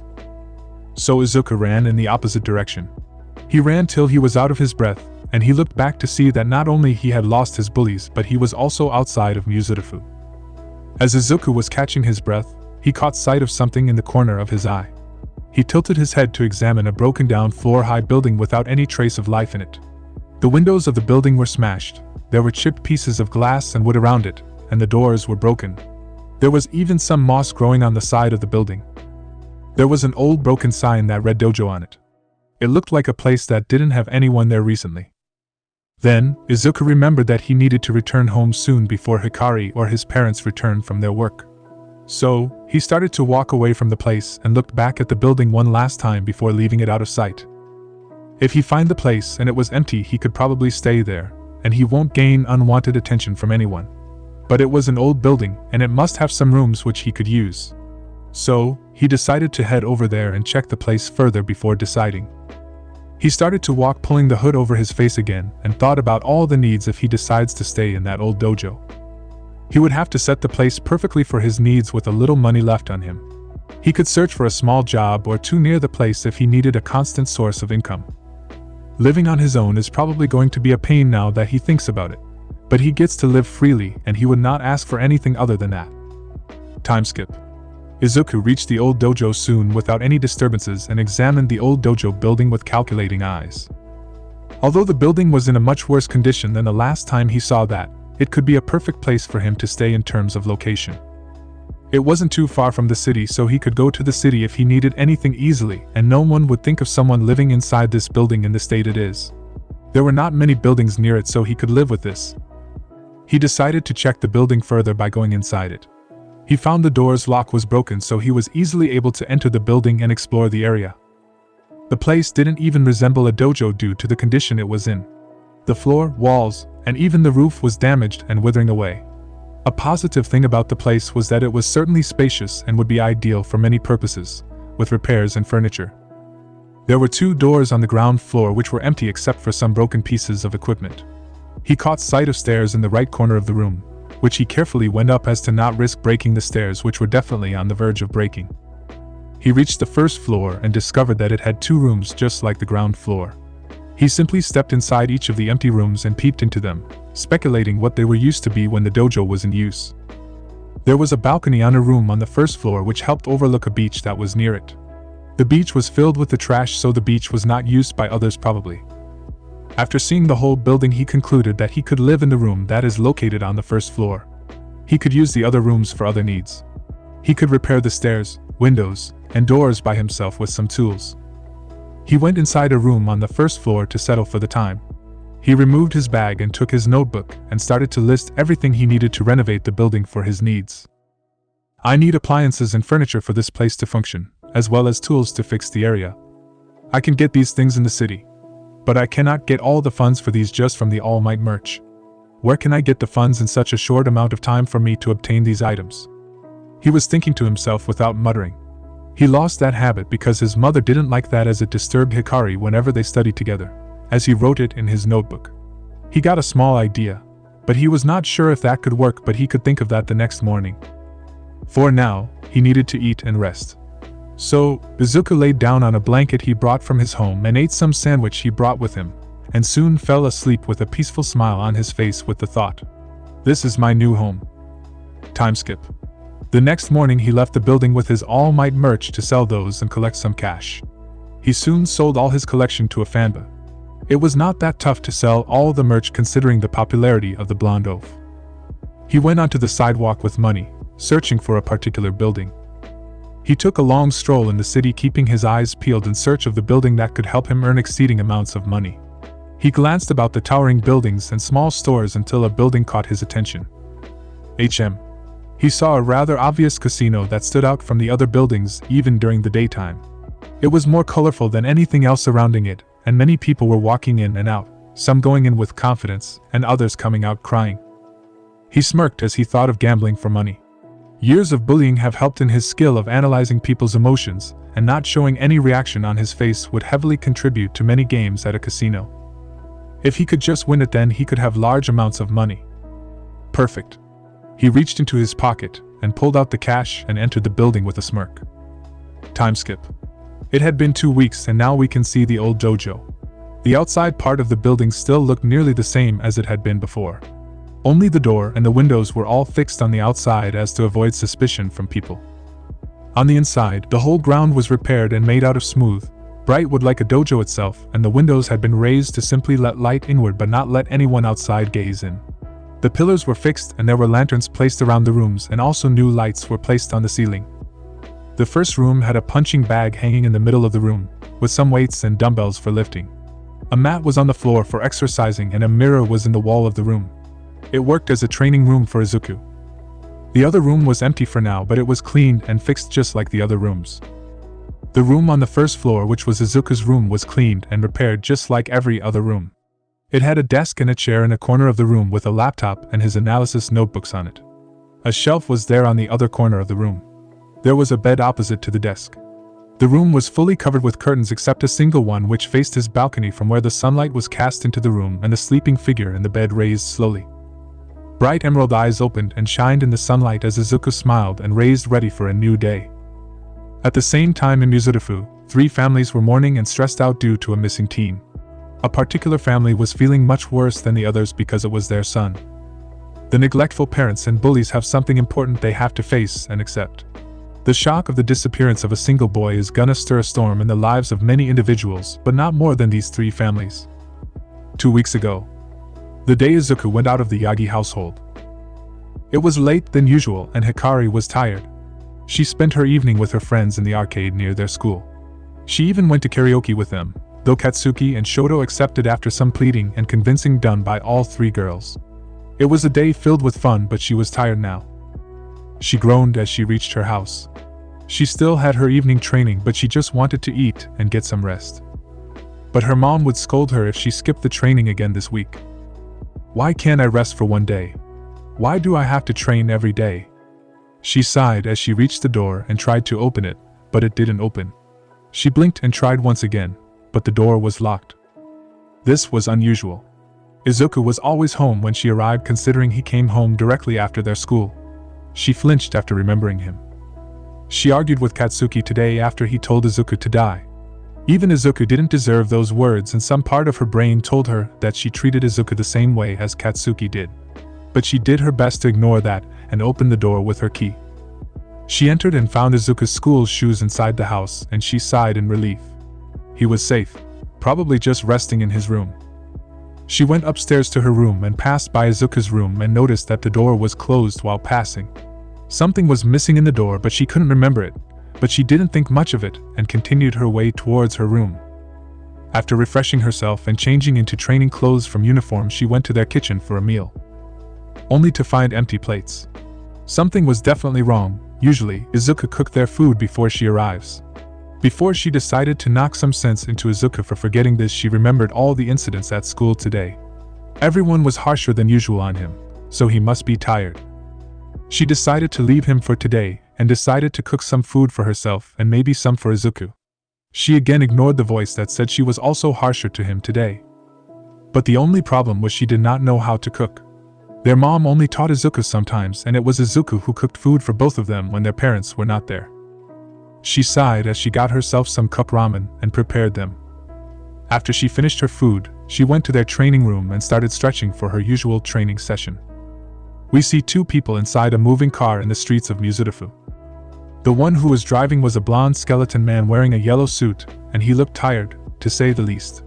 So Izuku ran in the opposite direction. He ran till he was out of his breath, and he looked back to see that not only he had lost his bullies but he was also outside of Muzudafu. As Izuku was catching his breath, he caught sight of something in the corner of his eye. He tilted his head to examine a broken-down floor-high building without any trace of life in it. The windows of the building were smashed, there were chipped pieces of glass and wood around it, and the doors were broken. There was even some moss growing on the side of the building. There was an old broken sign that read Dojo on it. It looked like a place that didn't have anyone there recently. Then, Izuku remembered that he needed to return home soon before Hikari or his parents returned from their work. So, he started to walk away from the place and looked back at the building one last time before leaving it out of sight. If he find the place and it was empty, he could probably stay there, and he won't gain unwanted attention from anyone. But it was an old building, and it must have some rooms which he could use. So, he decided to head over there and check the place further before deciding. He started to walk pulling the hood over his face again and thought about all the needs if he decides to stay in that old dojo. He would have to set the place perfectly for his needs with a little money left on him. He could search for a small job or two near the place if he needed a constant source of income. Living on his own is probably going to be a pain now that he thinks about it, but he gets to live freely and he would not ask for anything other than that. Time skip. Izuku reached the old dojo soon without any disturbances and examined the old dojo building with calculating eyes. Although the building was in a much worse condition than the last time he saw that, it could be a perfect place for him to stay in terms of location. It wasn't too far from the city, so he could go to the city if he needed anything easily, and no one would think of someone living inside this building in the state it is. There were not many buildings near it, so he could live with this. He decided to check the building further by going inside it. He found the door's lock was broken, so he was easily able to enter the building and explore the area. The place didn't even resemble a dojo due to the condition it was in. The floor, walls, and even the roof was damaged and withering away. A positive thing about the place was that it was certainly spacious and would be ideal for many purposes, with repairs and furniture. There were 2 doors on the ground floor which were empty except for some broken pieces of equipment. He caught sight of stairs in the right corner of the room, which he carefully went up as to not risk breaking the stairs, which were definitely on the verge of breaking. He reached the first floor and discovered that it had 2 rooms just like the ground floor. He simply stepped inside each of the empty rooms and peeped into them, speculating what they were used to be when the dojo was in use. There was a balcony on a room on the first floor which helped overlook a beach that was near it. The beach was filled with the trash, so the beach was not used by others probably. After seeing the whole building, he concluded that he could live in the room that is located on the first floor. He could use the other rooms for other needs. He could repair the stairs, windows, and doors by himself with some tools. He went inside a room on the first floor to settle for the time. He removed his bag and took his notebook and started to list everything he needed to renovate the building for his needs. I need appliances and furniture for this place to function, as well as tools to fix the area. I can get these things in the city, but I cannot get all the funds for these just from the All Might merch. Where can I get the funds in such a short amount of time for me to obtain these items? He was thinking to himself without muttering. He lost that habit because his mother didn't like that, as it disturbed Hikari whenever they studied together, as he wrote it in his notebook. He got a small idea, but he was not sure if that could work, but he could think of that the next morning. For now, he needed to eat and rest. So, Izuku laid down on a blanket he brought from his home and ate some sandwich he brought with him, and soon fell asleep with a peaceful smile on his face with the thought, "This is my new home." Time skip. The next morning he left the building with his All Might merch to sell those and collect some cash. He soon sold all his collection to a fanba. It was not that tough to sell all the merch considering the popularity of the blonde oaf. He went onto the sidewalk with money, searching for a particular building. He took a long stroll in the city, keeping his eyes peeled in search of the building that could help him earn exceeding amounts of money. He glanced about the towering buildings and small stores until a building caught his attention. He saw a rather obvious casino that stood out from the other buildings even during the daytime. It was more colorful than anything else surrounding it, and many people were walking in and out, some going in with confidence and others coming out crying. He smirked as he thought of gambling for money. Years of bullying have helped in his skill of analyzing people's emotions, and not showing any reaction on his face would heavily contribute to many games at a casino. If he could just win it, then he could have large amounts of money. Perfect. He reached into his pocket and pulled out the cash and entered the building with a smirk. Time skip. It had been 2 weeks and now we can see the old dojo. The outside part of the building still looked nearly the same as it had been before. Only the door and the windows were all fixed on the outside as to avoid suspicion from people. On the inside, the whole ground was repaired and made out of smooth, bright wood like a dojo itself, and the windows had been raised to simply let light inward but not let anyone outside gaze in. The pillars were fixed and there were lanterns placed around the rooms, and also new lights were placed on the ceiling. The first room had a punching bag hanging in the middle of the room, with some weights and dumbbells for lifting. A mat was on the floor for exercising and a mirror was in the wall of the room. It worked as a training room for Izuku. The other room was empty for now, but it was cleaned and fixed just like the other rooms. The room on the first floor, which was Izuku's room, was cleaned and repaired just like every other room. It had a desk and a chair in a corner of the room with a laptop and his analysis notebooks on it. A shelf was there on the other corner of the room. There was a bed opposite to the desk. The room was fully covered with curtains except a single one which faced his balcony, from where the sunlight was cast into the room and the sleeping figure in the bed raised slowly. Bright emerald eyes opened and shined in the sunlight as Izuku smiled and raised, ready for a new day. At the same time in Muzurifu, 3 families were mourning and stressed out due to a missing teen. A particular family was feeling much worse than the others because it was their son. The neglectful parents and bullies have something important they have to face and accept. The shock of the disappearance of a single boy is gonna stir a storm in the lives of many individuals, but not more than these 3 families. 2 weeks ago, the day Izuku went out of the Yagi household. It was later than usual and Hikari was tired. She spent her evening with her friends in the arcade near their school. She even went to karaoke with them, though Katsuki and Shoto accepted after some pleading and convincing done by all 3 girls. It was a day filled with fun, but she was tired now. She groaned as she reached her house. She still had her evening training, but she just wanted to eat and get some rest. But her mom would scold her if she skipped the training again this week. "Why can't I rest for one day? Why do I have to train every day?" She sighed as she reached the door and tried to open it, but it didn't open. She blinked and tried once again, but the door was locked. This was unusual. Izuku was always home when she arrived, considering he came home directly after their school. She flinched after remembering him. She argued with Katsuki today after he told Izuku to die. Even Izuku didn't deserve those words, and some part of her brain told her that she treated Izuku the same way as Katsuki did. But she did her best to ignore that and opened the door with her key. She entered and found Izuku's school shoes inside the house, and she sighed in relief. He was safe, probably just resting in his room. She went upstairs to her room and passed by Izuku's room and noticed that the door was closed while passing. Something was missing in the door, but she couldn't remember it. But she didn't think much of it and continued her way towards her room. After refreshing herself and changing into training clothes from uniform, she went to their kitchen for a meal, only to find empty plates. Something was definitely wrong. Usually, Izuku cooked their food before she arrives. Before she decided to knock some sense into Izuku for forgetting this, she remembered all the incidents at school today. Everyone was harsher than usual on him, so he must be tired. She decided to leave him for today and decided to cook some food for herself and maybe some for Izuku. She again ignored the voice that said she was also harsher to him today. But the only problem was she did not know how to cook. Their mom only taught Izuku sometimes, and it was Izuku who cooked food for both of them when their parents were not there. She sighed as she got herself some cup ramen and prepared them. After she finished her food, she went to their training room and started stretching for her usual training session. We see two people inside a moving car in the streets of Mizudafu. The one who was driving was a blonde skeleton man wearing a yellow suit, and he looked tired, to say the least.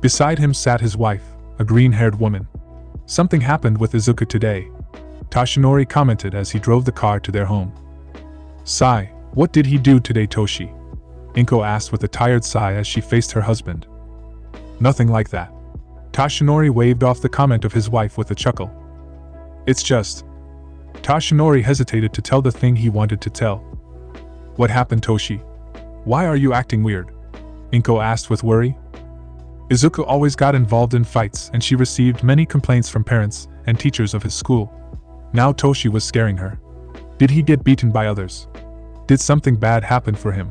Beside him sat his wife, a green-haired woman. Something happened with Izuku today, Toshinori commented as he drove the car to their home. Sigh, what did he do today, Toshi? Inko asked with a tired sigh as she faced her husband. Nothing like that. Toshinori waved off the comment of his wife with a chuckle. It's just... Toshinori hesitated to tell the thing he wanted to tell. What happened, Toshi? Why are you acting weird? Inko asked with worry. Izuku always got involved in fights, and she received many complaints from parents and teachers of his school. Now Toshi was scaring her. Did he get beaten by others? Did something bad happen for him?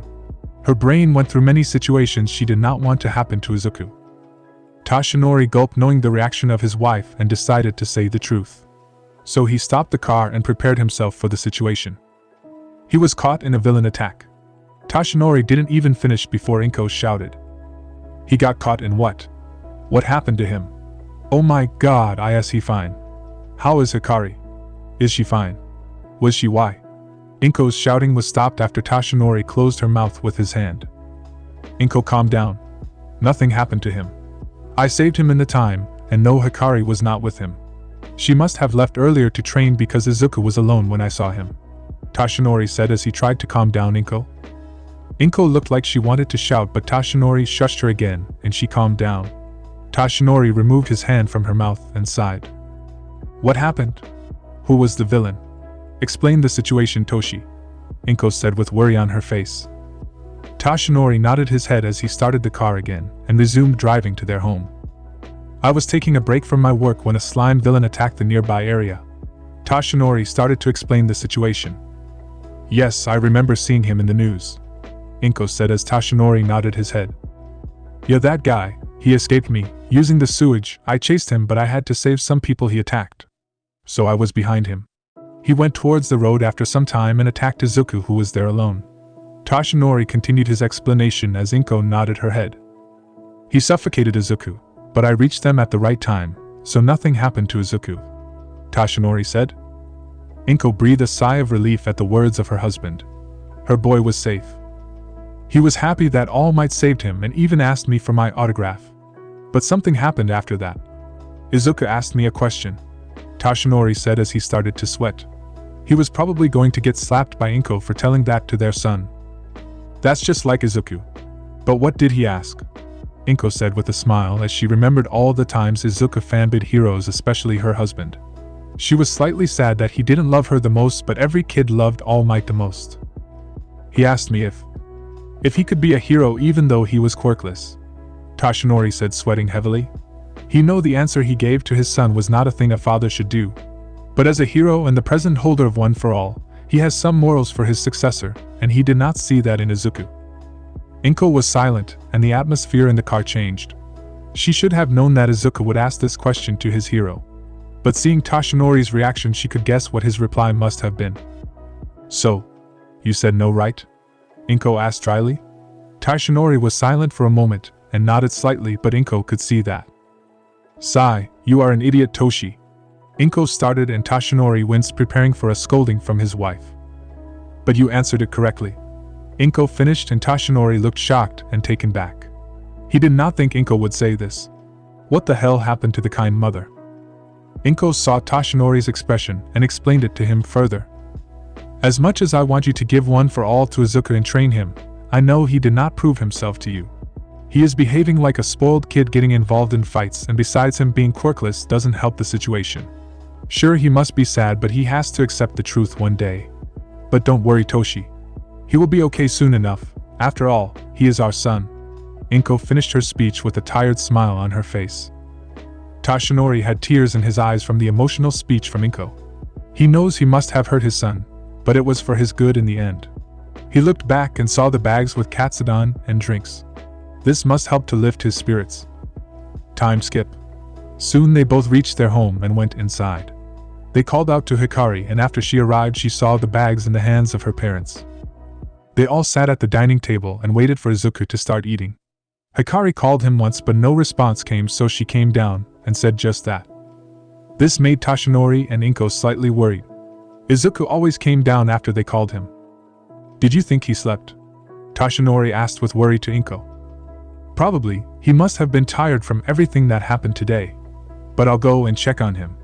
Her brain went through many situations she did not want to happen to Izuku. Toshinori gulped, knowing the reaction of his wife, and decided to say the truth. So he stopped the car and prepared himself for the situation. He was caught in a villain attack. Toshinori didn't even finish before Inko shouted. He got caught in what? What happened to him? Oh my god, is he fine? How is Hikari? Is she fine? Was she why? Inko's shouting was stopped after Toshinori closed her mouth with his hand. Inko, calm down. Nothing happened to him. I saved him in the time, and no, Hikari was not with him. She must have left earlier to train because Izuku was alone when I saw him, Toshinori said as he tried to calm down Inko. Inko looked like she wanted to shout, but Toshinori shushed her again, and she calmed down. Toshinori removed his hand from her mouth and sighed. What happened? Who was the villain? Explain the situation, Toshi, Inko said with worry on her face. Toshinori nodded his head as he started the car again and resumed driving to their home. I was taking a break from my work when a slime villain attacked the nearby area. Toshinori started to explain the situation. Yes, I remember seeing him in the news, Inko said as Toshinori nodded his head. Yeah, that guy, he escaped me, using the sewage. I chased him, but I had to save some people he attacked. So I was behind him. He went towards the road after some time and attacked Izuku, who was there alone. Toshinori continued his explanation as Inko nodded her head. He suffocated Izuku, but I reached them at the right time, so nothing happened to Izuku, Toshinori said. Inko breathed a sigh of relief at the words of her husband. Her boy was safe. He was happy that All Might saved him and even asked me for my autograph. But something happened after that. Izuku asked me a question, Toshinori said as he started to sweat. He was probably going to get slapped by Inko for telling that to their son. That's just like Izuku. But what did he ask? Inko said with a smile as she remembered all the times Izuku fanboyed heroes, especially her husband. She was slightly sad that he didn't love her the most, but every kid loved All Might the most. He asked me if he could be a hero even though he was quirkless, Toshinori said, sweating heavily. He knew the answer he gave to his son was not a thing a father should do. But as a hero and the present holder of One for All, he has some morals for his successor, and he did not see that in Izuku. Inko was silent, and the atmosphere in the car changed. She should have known that Izuku would ask this question to his hero. But seeing Toshinori's reaction, she could guess what his reply must have been. So, you said no, right? Inko asked dryly. Tashinori was silent for a moment and nodded slightly, but Inko could see that. Sigh, you are an idiot, Toshi. Inko started and Tashinori winced, preparing for a scolding from his wife. But you answered it correctly. Inko finished and Tashinori looked shocked and taken back. He did not think Inko would say this. What the hell happened to the kind mother? Inko saw Tashinori's expression and explained it to him further. As much as I want you to give one for all to Izuku and train him, I know he did not prove himself to you. He is behaving like a spoiled kid, getting involved in fights, and besides, him being quirkless doesn't help the situation. Sure, he must be sad, but he has to accept the truth one day. But don't worry, Toshi. He will be okay soon enough. After all, he is our son. Inko finished her speech with a tired smile on her face. Tashinori had tears in his eyes from the emotional speech from Inko. He knows he must have hurt his son, but it was for his good in the end. He looked back and saw the bags with katsudon and drinks. This must help to lift his spirits. Time skip. Soon they both reached their home and went inside. They called out to Hikari, and after she arrived she saw the bags in the hands of her parents. They all sat at the dining table and waited for Izuku to start eating. Hikari called him once but no response came, so she came down and said just that. This made Tashinori and Inko slightly worried. Izuku always came down after they called him. Did you think he slept? Tashinori asked with worry to Inko. Probably, he must have been tired from everything that happened today. But I'll go and check on him.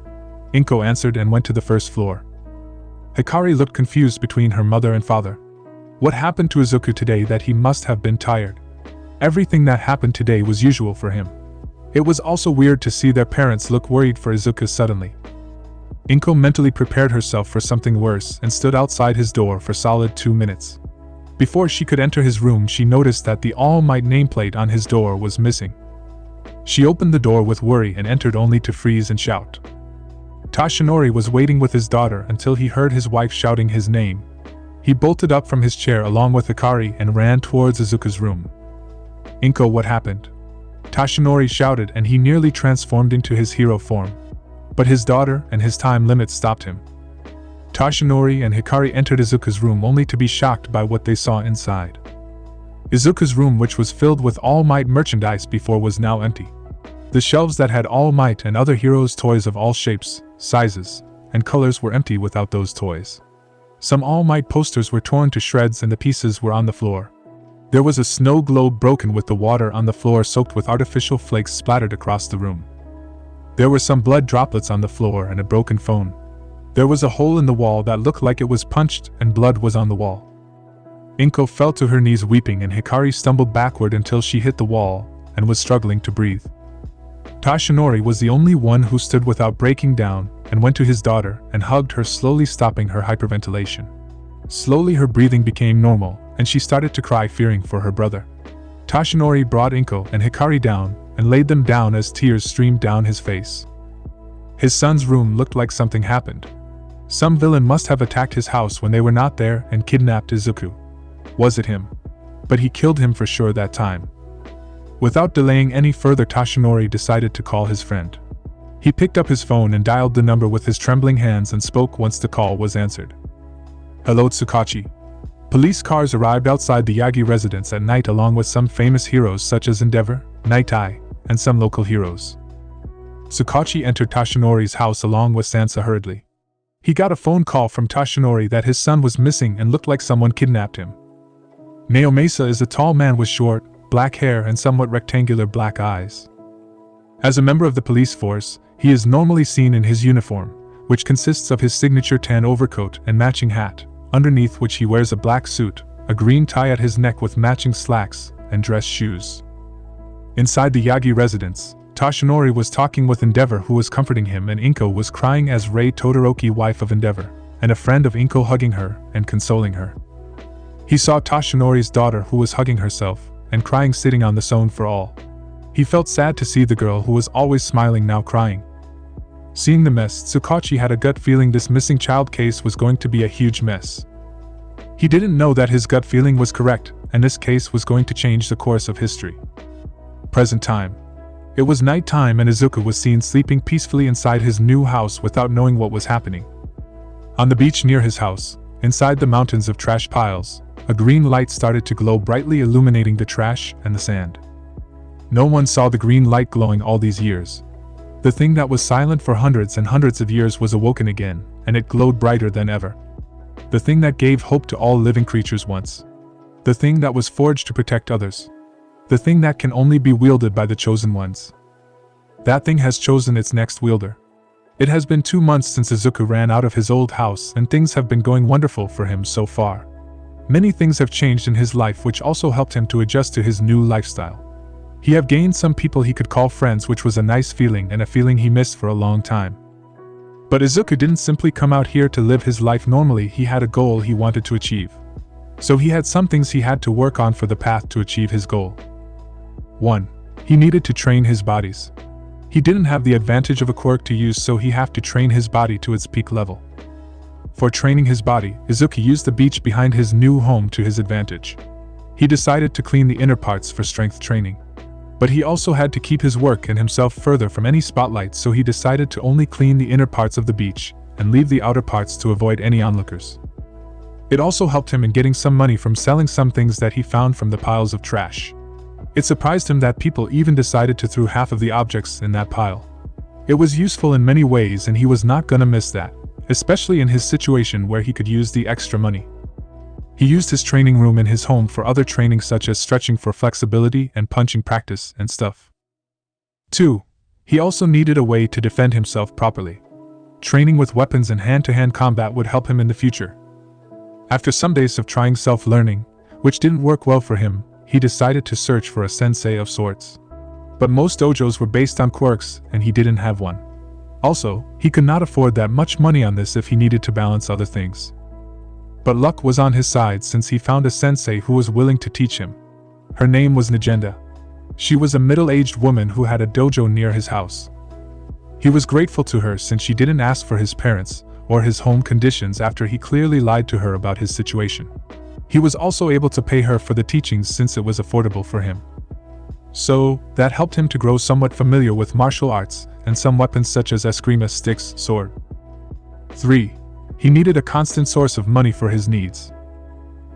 Inko answered and went to the first floor. Hikari looked confused between her mother and father. What happened to Izuku today that he must have been tired? Everything that happened today was usual for him. It was also weird to see their parents look worried for Izuku suddenly. Inko mentally prepared herself for something worse and stood outside his door for solid 2 minutes. Before she could enter his room, she noticed that the All Might nameplate on his door was missing. She opened the door with worry and entered only to freeze and shout. Tashinori was waiting with his daughter until he heard his wife shouting his name. He bolted up from his chair along with Hikari and ran towards Izuku's room. Inko, what happened? Tashinori shouted, and he nearly transformed into his hero form. But his daughter and his time limit stopped him. Tashinori and Hikari entered Izuku's room only to be shocked by what they saw inside. Izuku's room, which was filled with All Might merchandise before, was now empty. The shelves that had All Might and other heroes' toys of all shapes, sizes, and colors were empty without those toys. Some All Might posters were torn to shreds and the pieces were on the floor. There was a snow globe broken with the water on the floor soaked with artificial flakes splattered across the room. There were some blood droplets on the floor and a broken phone. There was a hole in the wall that looked like it was punched and blood was on the wall. Inko fell to her knees weeping and Hikari stumbled backward until she hit the wall and was struggling to breathe. Tashinori was the only one who stood without breaking down and went to his daughter and hugged her, slowly stopping her hyperventilation. Slowly her breathing became normal and she started to cry, fearing for her brother. Tashinori brought Inko and Hikari down and laid them down as tears streamed down his face. His son's room looked like something happened. Some villain must have attacked his house when they were not there and kidnapped Izuku. Was it him? But he killed him for sure that time. Without delaying any further, Tashinori decided to call his friend. He picked up his phone and dialed the number with his trembling hands and spoke once the call was answered. Hello, Tsukachi. Police cars arrived outside the Yagi residence at night along with some famous heroes such as Endeavor, Night Eye, and some local heroes. Tsukachi entered Tashinori's house along with Sansa hurriedly. He got a phone call from Tashinori that his son was missing and looked like someone kidnapped him. Naomasa is a tall man with short, black hair and somewhat rectangular black eyes. As a member of the police force, he is normally seen in his uniform, which consists of his signature tan overcoat and matching hat, underneath which he wears a black suit, a green tie at his neck with matching slacks, and dress shoes. Inside the Yagi residence, Tashinori was talking with Endeavor, who was comforting him, and Inko was crying as Rei Todoroki, wife of Endeavor, and a friend of Inko, hugging her and consoling her. He saw Tashinori's daughter, who was hugging herself and crying, sitting on the sofa for all. He felt sad to see the girl who was always smiling now crying. Seeing the mess, Tsukachi had a gut feeling this missing child case was going to be a huge mess. He didn't know that his gut feeling was correct, and this case was going to change the course of history. Present time. It was night time and Izuku was seen sleeping peacefully inside his new house without knowing what was happening. On the beach near his house, inside the mountains of trash piles, a green light started to glow brightly, illuminating the trash and the sand. No one saw the green light glowing all these years. The thing that was silent for hundreds and hundreds of years was awoken again, and it glowed brighter than ever. The thing that gave hope to all living creatures once. The thing that was forged to protect others. The thing that can only be wielded by the chosen ones. That thing has chosen its next wielder. It has been 2 months since Izuku ran out of his old house, and things have been going wonderful for him so far. Many things have changed in his life, which also helped him to adjust to his new lifestyle. He have gained some people he could call friends, which was a nice feeling and a feeling he missed for a long time. But Izuku didn't simply come out here to live his life normally, he had a goal he wanted to achieve. So he had some things he had to work on for the path to achieve his goal. 1. He needed to train his bodies. He didn't have the advantage of a quirk to use, so he had to train his body to its peak level. For training his body, Izuku used the beach behind his new home to his advantage. He decided to clean the inner parts for strength training. But he also had to keep his work and himself further from any spotlight, so he decided to only clean the inner parts of the beach and leave the outer parts to avoid any onlookers. It also helped him in getting some money from selling some things that he found from the piles of trash. It surprised him that people even decided to throw half of the objects in that pile. It was useful in many ways, and he was not gonna miss that, especially in his situation where he could use the extra money. He used his training room in his home for other training, such as stretching for flexibility and punching practice and stuff. 2. He also needed a way to defend himself properly. Training with weapons and hand-to-hand combat would help him in the future. After some days of trying self-learning, which didn't work well for him, he decided to search for a sensei of sorts. But most dojos were based on quirks, and he didn't have one. Also, he could not afford that much money on this if he needed to balance other things. But luck was on his side, since he found a sensei who was willing to teach him. Her name was Nagenda. She was a middle-aged woman who had a dojo near his house. He was grateful to her since she didn't ask for his parents or his home conditions after he clearly lied to her about his situation. He was also able to pay her for the teachings since it was affordable for him. So, that helped him to grow somewhat familiar with martial arts and some weapons such as eskrima, sticks, sword. 3. He needed a constant source of money for his needs.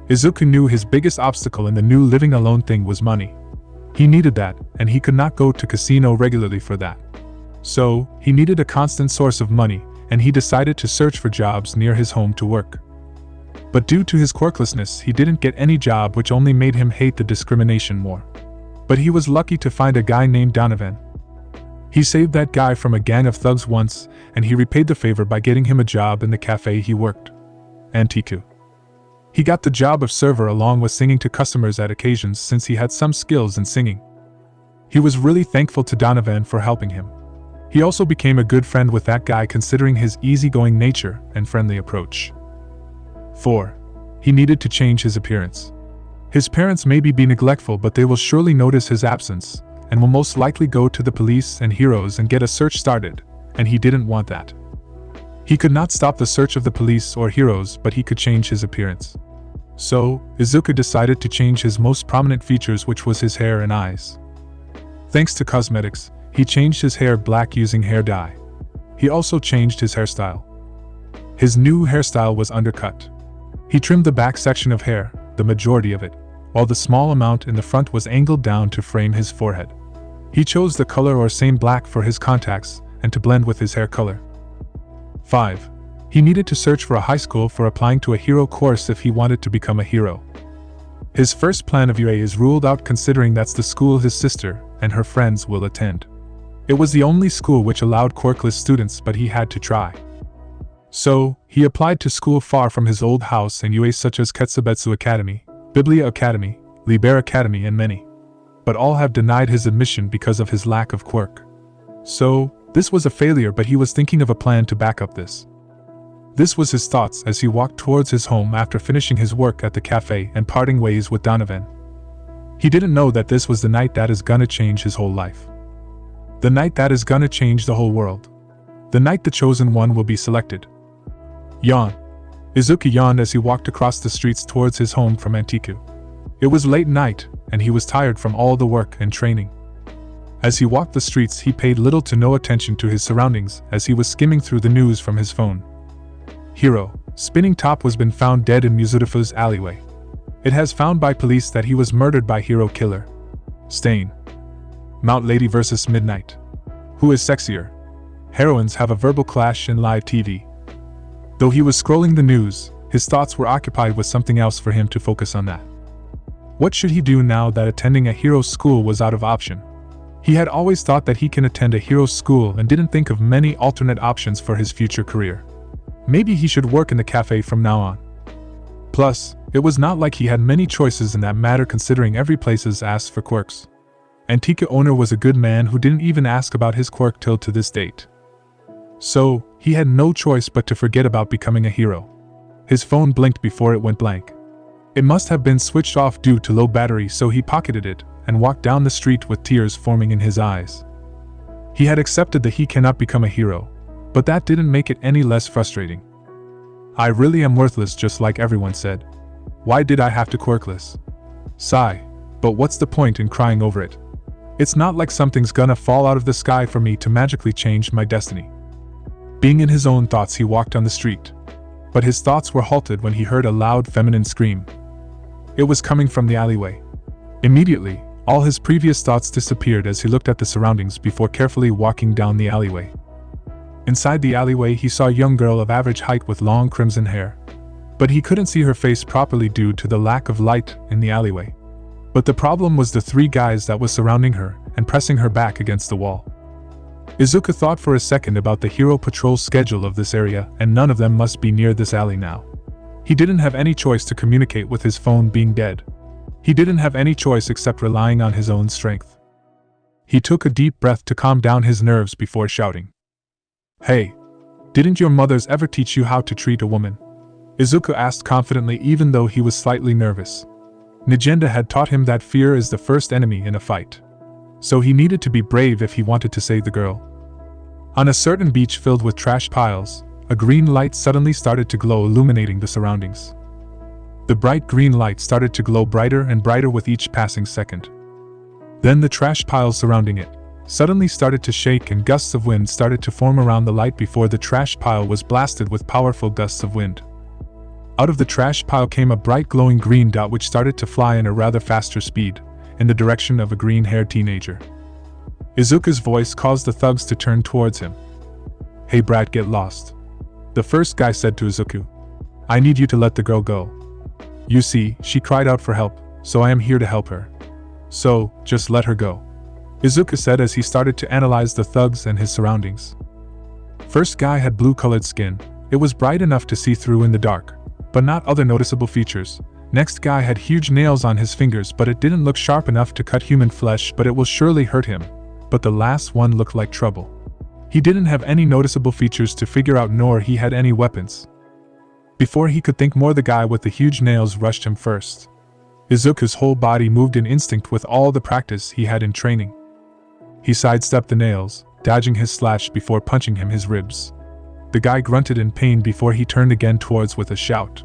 Izuku knew his biggest obstacle in the new living alone thing was money. He needed that, and he could not go to casino regularly for that. So, he needed a constant source of money, and he decided to search for jobs near his home to work. But due to his quirklessness, he didn't get any job, which only made him hate the discrimination more. But he was lucky to find a guy named Donovan. He saved that guy from a gang of thugs once, and he repaid the favor by getting him a job in the cafe he worked. Antiku. He got the job of server along with singing to customers at occasions since he had some skills in singing. He was really thankful to Donovan for helping him. He also became a good friend with that guy considering his easygoing nature and friendly approach. 4. He needed to change his appearance. His parents may be neglectful, but they will surely notice his absence, and will most likely go to the police and heroes and get a search started, and he didn't want that. He could not stop the search of the police or heroes, but he could change his appearance. So, Izuku decided to change his most prominent features, which was his hair and eyes. Thanks to cosmetics, he changed his hair black using hair dye. He also changed his hairstyle. His new hairstyle was undercut. He trimmed the back section of hair, the majority of it, while the small amount in the front was angled down to frame his forehead. He chose the color or same black for his contacts and to blend with his hair color. 5. He needed to search for a high school for applying to a hero course if he wanted to become a hero. His first plan of UA is ruled out considering that's the school his sister and her friends will attend. It was the only school which allowed quirkless students, but he had to try. So, he applied to school far from his old house and UA such as Ketsubetsu Academy, Biblia Academy, Liber Academy and many. But all have denied his admission because of his lack of quirk. So, this was a failure, but he was thinking of a plan to back up this. This was his thoughts as he walked towards his home after finishing his work at the cafe and parting ways with Donovan. He didn't know that this was the night that is gonna change his whole life. The night that is gonna change the whole world. The night the chosen one will be selected. Yawn. Izuku yawned as he walked across the streets towards his home from Antiku. It was late night, and he was tired from all the work and training. As he walked the streets, he paid little to no attention to his surroundings as he was skimming through the news from his phone. Hero, spinning top was been found dead in Mizurufu's alleyway. It has found by police that he was murdered by hero killer. Stain. Mount Lady vs. Midnight. Who is sexier? Heroines have a verbal clash in live TV. Though he was scrolling the news, his thoughts were occupied with something else for him to focus on that. What should he do now that attending a hero school was out of option? He had always thought that he can attend a hero school and didn't think of many alternate options for his future career. Maybe he should work in the cafe from now on. Plus, it was not like he had many choices in that matter considering every place's asked for quirks. Antika owner was a good man who didn't even ask about his quirk till to this date. So, he had no choice but to forget about becoming a hero. His phone blinked before it went blank. It must have been switched off due to low battery, so he pocketed it and walked down the street with tears forming in his eyes. He had accepted that he cannot become a hero, but that didn't make it any less frustrating. I really am worthless, just like everyone said. Why did I have to quirkless? Sigh, but what's the point in crying over it? It's not like something's gonna fall out of the sky for me to magically change my destiny. Being in his own thoughts, he walked down the street. But his thoughts were halted when he heard a loud feminine scream. It was coming from the alleyway. Immediately, all his previous thoughts disappeared as he looked at the surroundings before carefully walking down the alleyway. Inside the alleyway, he saw a young girl of average height with long crimson hair. But he couldn't see her face properly due to the lack of light in the alleyway. But the problem was the three guys that was surrounding her and pressing her back against the wall. Izuku thought for a second about the hero patrol schedule of this area, and none of them must be near this alley now. He didn't have any choice to communicate with his phone being dead. He didn't have any choice except relying on his own strength. He took a deep breath to calm down his nerves before shouting. Hey, didn't your mothers ever teach you how to treat a woman? Izuku asked confidently, even though he was slightly nervous. Nigenda had taught him that fear is the first enemy in a fight. So he needed to be brave if he wanted to save the girl. On a certain beach filled with trash piles, a green light suddenly started to glow, illuminating the surroundings. The bright green light started to glow brighter and brighter with each passing second. Then the trash piles surrounding it suddenly started to shake and gusts of wind started to form around the light before the trash pile was blasted with powerful gusts of wind. Out of the trash pile came a bright glowing green dot which started to fly in a rather faster speed, in the direction of a green-haired teenager. Izuku's voice caused the thugs to turn towards him. Hey brat, get lost. The first guy said to Izuku. I need you to let the girl go. You see, she cried out for help, so I am here to help her. So, just let her go. Izuku said as he started to analyze the thugs and his surroundings. First guy had blue-colored skin. It was bright enough to see through in the dark, but not other noticeable features. Next guy had huge nails on his fingers, but it didn't look sharp enough to cut human flesh, but it will surely hurt him. But the last one looked like trouble. He didn't have any noticeable features to figure out, nor he had any weapons. Before he could think more, the guy with the huge nails rushed him first. Izuku's whole body moved in instinct with all the practice he had in training. He sidestepped the nails, dodging his slash before punching him his ribs. The guy grunted in pain before he turned again towards with a shout.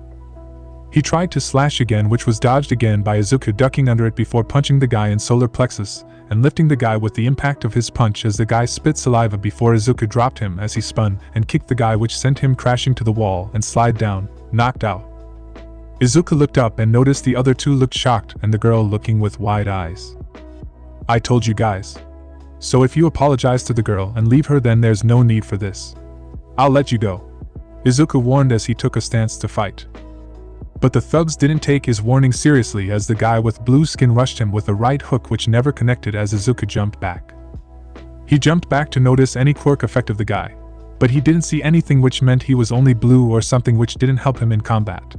He tried to slash again, which was dodged again by Izuku, ducking under it before punching the guy in solar plexus and lifting the guy with the impact of his punch as the guy spit saliva before Izuku dropped him as he spun and kicked the guy, which sent him crashing to the wall and slide down, knocked out. Izuku looked up and noticed the other two looked shocked and the girl looking with wide eyes. I told you guys. So if you apologize to the girl and leave her, then there's no need for this. I'll let you go. Izuku warned as he took a stance to fight. But the thugs didn't take his warning seriously as the guy with blue skin rushed him with a right hook which never connected as Izuku jumped back. He jumped back to notice any quirk effect of the guy, but he didn't see anything, which meant he was only blue or something, which didn't help him in combat.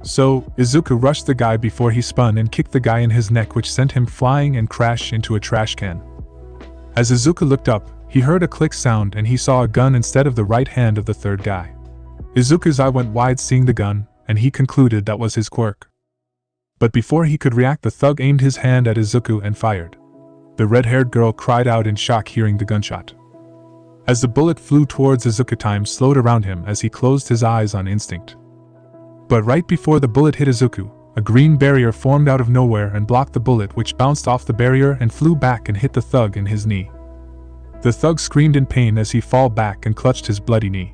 So, Izuku rushed the guy before he spun and kicked the guy in his neck, which sent him flying and crashed into a trash can. As Izuku looked up, he heard a click sound and he saw a gun instead of the right hand of the third guy. Izuku's eye went wide seeing the gun, and he concluded that was his quirk. But before he could react, the thug aimed his hand at Izuku and fired. The red-haired girl cried out in shock hearing the gunshot. As the bullet flew towards Izuku, time slowed around him as he closed his eyes on instinct. But right before the bullet hit Izuku, a green barrier formed out of nowhere and blocked the bullet, which bounced off the barrier and flew back and hit the thug in his knee. The thug screamed in pain as he fell back and clutched his bloody knee.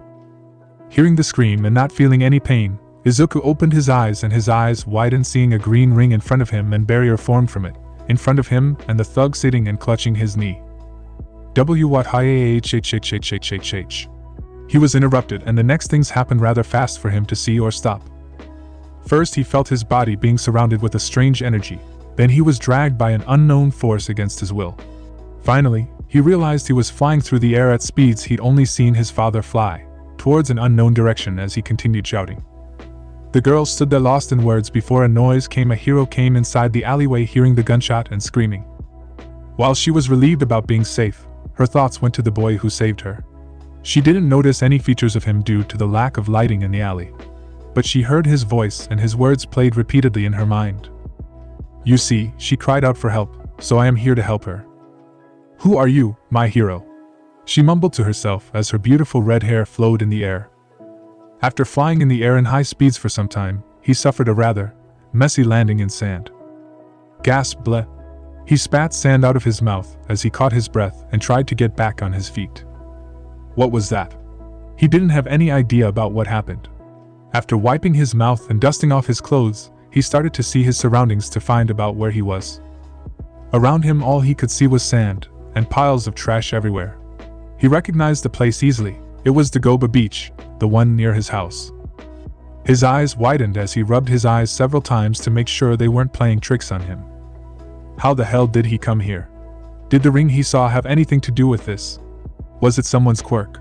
Hearing the scream and not feeling any pain, Izuku opened his eyes and his eyes widened, seeing a green ring in front of him and barrier formed from it, in front of him and the thug sitting and clutching his knee. What He was interrupted, and the next things happened rather fast for him to see or stop. First he felt his body being surrounded with a strange energy, then he was dragged by an unknown force against his will. Finally, he realized he was flying through the air at speeds he'd only seen his father fly, towards an unknown direction as he continued shouting. The girl stood there lost in words before a noise came. A hero came inside the alleyway hearing the gunshot and screaming. While she was relieved about being safe, her thoughts went to the boy who saved her. She didn't notice any features of him due to the lack of lighting in the alley. But she heard his voice and his words played repeatedly in her mind. "You see, she cried out for help, so I am here to help her. Who are you, my hero?" She mumbled to herself as her beautiful red hair flowed in the air. After flying in the air in high speeds for some time, he suffered a rather messy landing in sand. Gasp! Bleh! He spat sand out of his mouth as he caught his breath and tried to get back on his feet. What was that? He didn't have any idea about what happened. After wiping his mouth and dusting off his clothes, he started to see his surroundings to find about where he was. Around him all he could see was sand, and piles of trash everywhere. He recognized the place easily. It was Dagoba Beach, the one near his house. His eyes widened as he rubbed his eyes several times to make sure they weren't playing tricks on him. How the hell did he come here? Did the ring he saw have anything to do with this? Was it someone's quirk?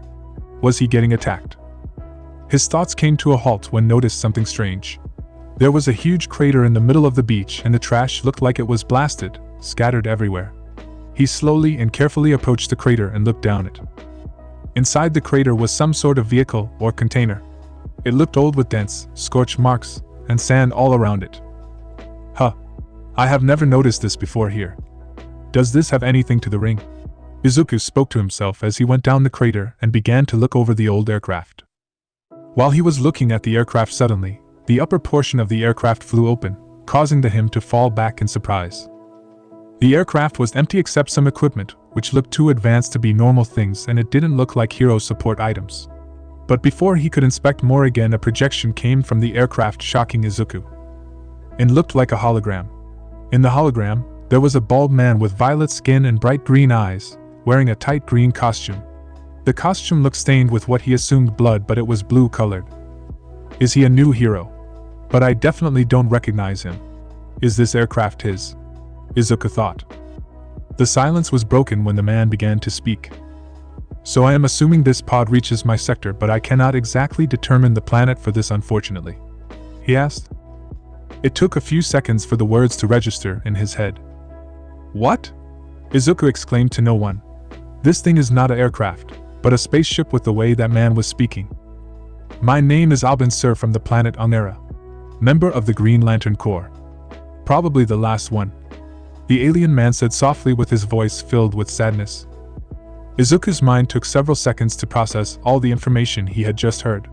Was he getting attacked? His thoughts came to a halt when noticed something strange. There was a huge crater in the middle of the beach and the trash looked like it was blasted, scattered everywhere. He slowly and carefully approached the crater and looked down it. Inside the crater was some sort of vehicle or container. It looked old with dents, scorch marks, and sand all around it. Huh. I have never noticed this before here. Does this have anything to the ring? Izuku spoke to himself as he went down the crater and began to look over the old aircraft. While he was looking at the aircraft suddenly, the upper portion of the aircraft flew open, causing him to fall back in surprise. The aircraft was empty except some equipment, which looked too advanced to be normal things, and it didn't look like hero support items. But before he could inspect more again, a projection came from the aircraft, shocking Izuku. It looked like a hologram. In the hologram, there was a bald man with violet skin and bright green eyes, wearing a tight green costume. The costume looked stained with what he assumed blood, but it was blue-colored. Is he a new hero? But I definitely don't recognize him. Is this aircraft his? Izuku thought. The silence was broken when the man began to speak. So I am assuming this pod reaches my sector, but I cannot exactly determine the planet for this, unfortunately. He asked. It took a few seconds for the words to register in his head. What? Izuku exclaimed to no one. This thing is not an aircraft, but a spaceship. With the way that man was speaking. My name is Albin Sir from the planet Onera. Member of the Green Lantern Corps. Probably the last one. The alien man said softly with his voice filled with sadness. Izuku's mind took several seconds to process all the information he had just heard.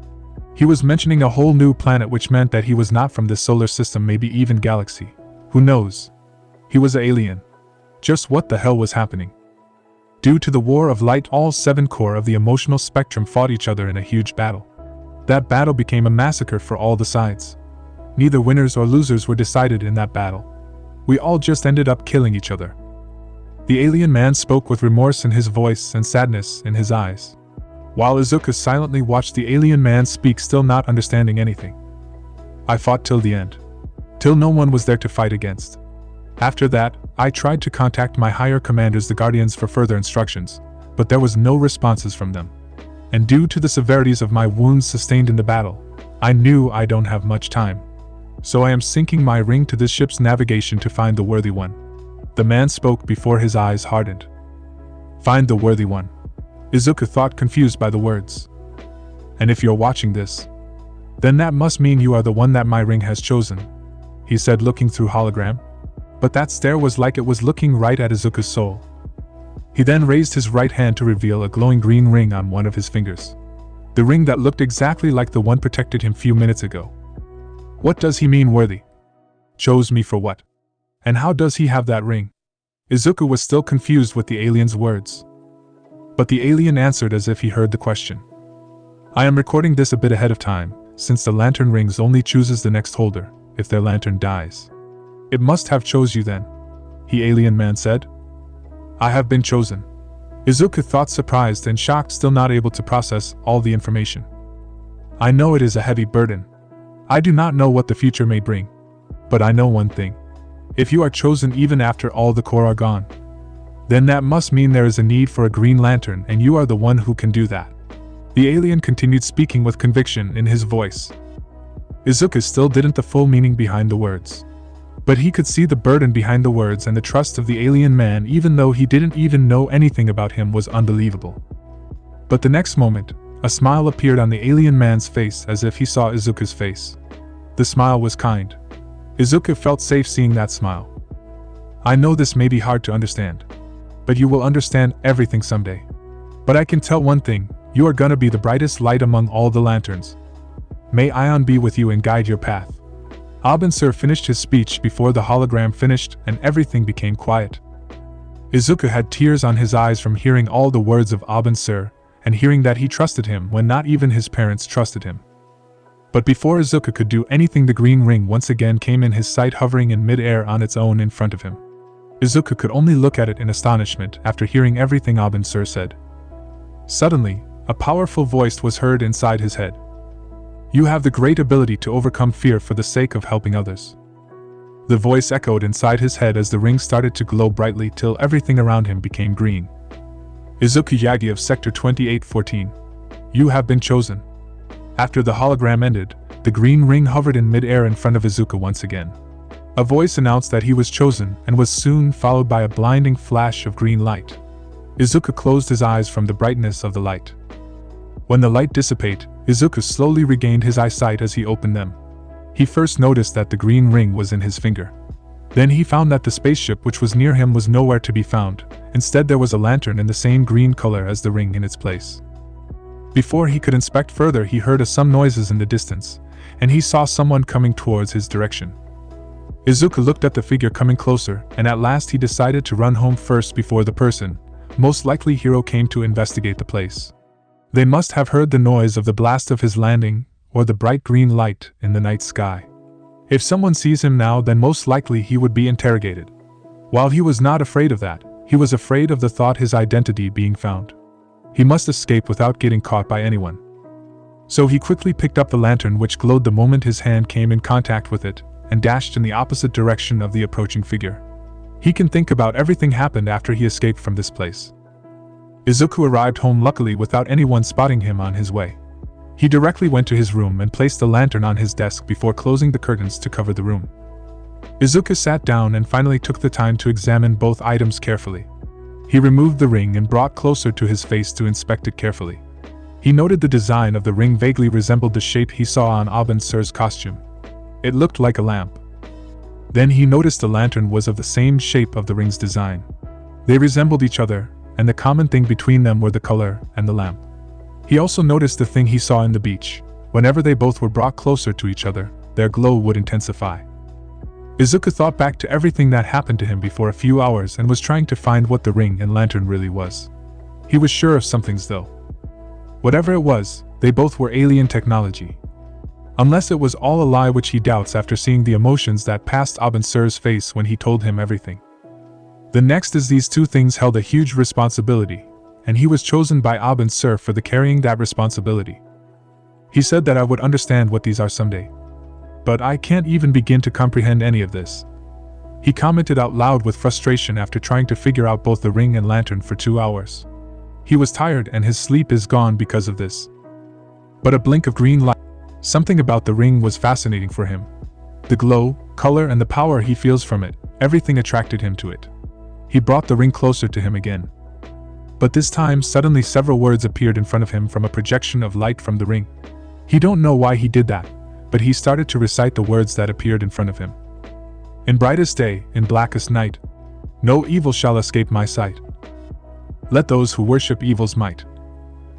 He was mentioning a whole new planet, which meant that he was not from this solar system, maybe even galaxy. Who knows? He was an alien. Just what the hell was happening? Due to the War of Light, all 7 core of the emotional spectrum fought each other in a huge battle. That battle became a massacre for all the sides. Neither winners or losers were decided in that battle. We all just ended up killing each other. The alien man spoke with remorse in his voice and sadness in his eyes. While Izuku silently watched the alien man speak, still not understanding anything. I fought till the end. Till no one was there to fight against. After that, I tried to contact my higher commanders, the Guardians, for further instructions, but there was no responses from them. And due to the severities of my wounds sustained in the battle, I knew I don't have much time. So I am sinking my ring to this ship's navigation to find the worthy one. The man spoke before his eyes hardened. Find the worthy one. Izuku thought, confused by the words. And if you're watching this, then that must mean you are the one that my ring has chosen, he said, looking through hologram. But that stare was like it was looking right at Izuku's soul. He then raised his right hand to reveal a glowing green ring on one of his fingers. The ring that looked exactly like the one protected him few minutes ago. What does he mean, worthy? Chose me for what? And how does he have that ring? Izuku was still confused with the alien's words. But the alien answered as if he heard the question. I am recording this a bit ahead of time, since the lantern rings only chooses the next holder, if their lantern dies. It must have chose you then, the alien man said. I have been chosen. Izuku thought, surprised and shocked, still not able to process all the information. I know it is a heavy burden. I do not know what the future may bring. But I know one thing. If you are chosen even after all the core are gone, then that must mean there is a need for a green lantern, and you are the one who can do that. The alien continued, speaking with conviction in his voice. Izuku still didn't the full meaning behind the words. But he could see the burden behind the words, and the trust of the alien man, even though he didn't even know anything about him, was unbelievable. But the next moment, a smile appeared on the alien man's face, as if he saw Izuku's face. The smile was kind. Izuku felt safe seeing that smile. I know this may be hard to understand, but you will understand everything someday. But I can tell one thing, you are gonna be the brightest light among all the lanterns. May Ion be with you and guide your path. Abin-Sur finished his speech before the hologram finished and everything became quiet. Izuku had tears on his eyes from hearing all the words of Abin-Sur and hearing that he trusted him when not even his parents trusted him. But before Izuku could do anything, the green ring once again came in his sight, hovering in mid-air on its own in front of him. Izuku could only look at it in astonishment after hearing everything Abin-Sur said. Suddenly, a powerful voice was heard inside his head. You have the great ability to overcome fear for the sake of helping others. The voice echoed inside his head as the ring started to glow brightly till everything around him became green. Izuku Yagi of Sector 2814. You have been chosen. After the hologram ended, the green ring hovered in mid-air in front of Izuku once again. A voice announced that he was chosen and was soon followed by a blinding flash of green light. Izuku closed his eyes from the brightness of the light. When the light dissipated, Izuku slowly regained his eyesight as he opened them. He first noticed that the green ring was in his finger. Then he found that the spaceship which was near him was nowhere to be found. Instead, there was a lantern in the same green color as the ring in its place. Before he could inspect further, he heard some noises in the distance, and he saw someone coming towards his direction. Izuku looked at the figure coming closer, and at last he decided to run home first before the person, most likely hero, came to investigate the place. They must have heard the noise of the blast of his landing, or the bright green light in the night sky. If someone sees him now, then most likely he would be interrogated. While he was not afraid of that, he was afraid of the thought his identity being found. He must escape without getting caught by anyone. So he quickly picked up the lantern, which glowed the moment his hand came in contact with it, and dashed in the opposite direction of the approaching figure. He can think about everything happened after he escaped from this place. Izuku arrived home luckily without anyone spotting him on his way. He directly went to his room and placed the lantern on his desk before closing the curtains to cover the room. Izuku sat down and finally took the time to examine both items carefully. He removed the ring and brought closer to his face to inspect it carefully. He noted the design of the ring vaguely resembled the shape he saw on Abin-Sur's costume. It looked like a lamp. Then he noticed the lantern was of the same shape of the ring's design. They resembled each other, and the common thing between them were the color and the lamp. He also noticed the thing he saw in the beach. Whenever they both were brought closer to each other, their glow would intensify. Izuku thought back to everything that happened to him before a few hours and was trying to find what the ring and lantern really was. He was sure of some things though. Whatever it was, they both were alien technology. Unless it was all a lie, which he doubts after seeing the emotions that passed Abin-Sur's face when he told him everything. The next is these two things held a huge responsibility, and he was chosen by Abin-Sur for the carrying that responsibility. He said that I would understand what these are someday. But I can't even begin to comprehend any of this. He commented out loud with frustration after trying to figure out both the ring and lantern for 2 hours. He was tired and his sleep is gone because of this. But a blink of green light, something about the ring was fascinating for him. The glow, color and the power he feels from it, everything attracted him to it. He brought the ring closer to him again. But this time suddenly several words appeared in front of him from a projection of light from the ring. He don't know why he did that, but he started to recite the words that appeared in front of him. In brightest day, in blackest night, no evil shall escape my sight. Let those who worship evil's might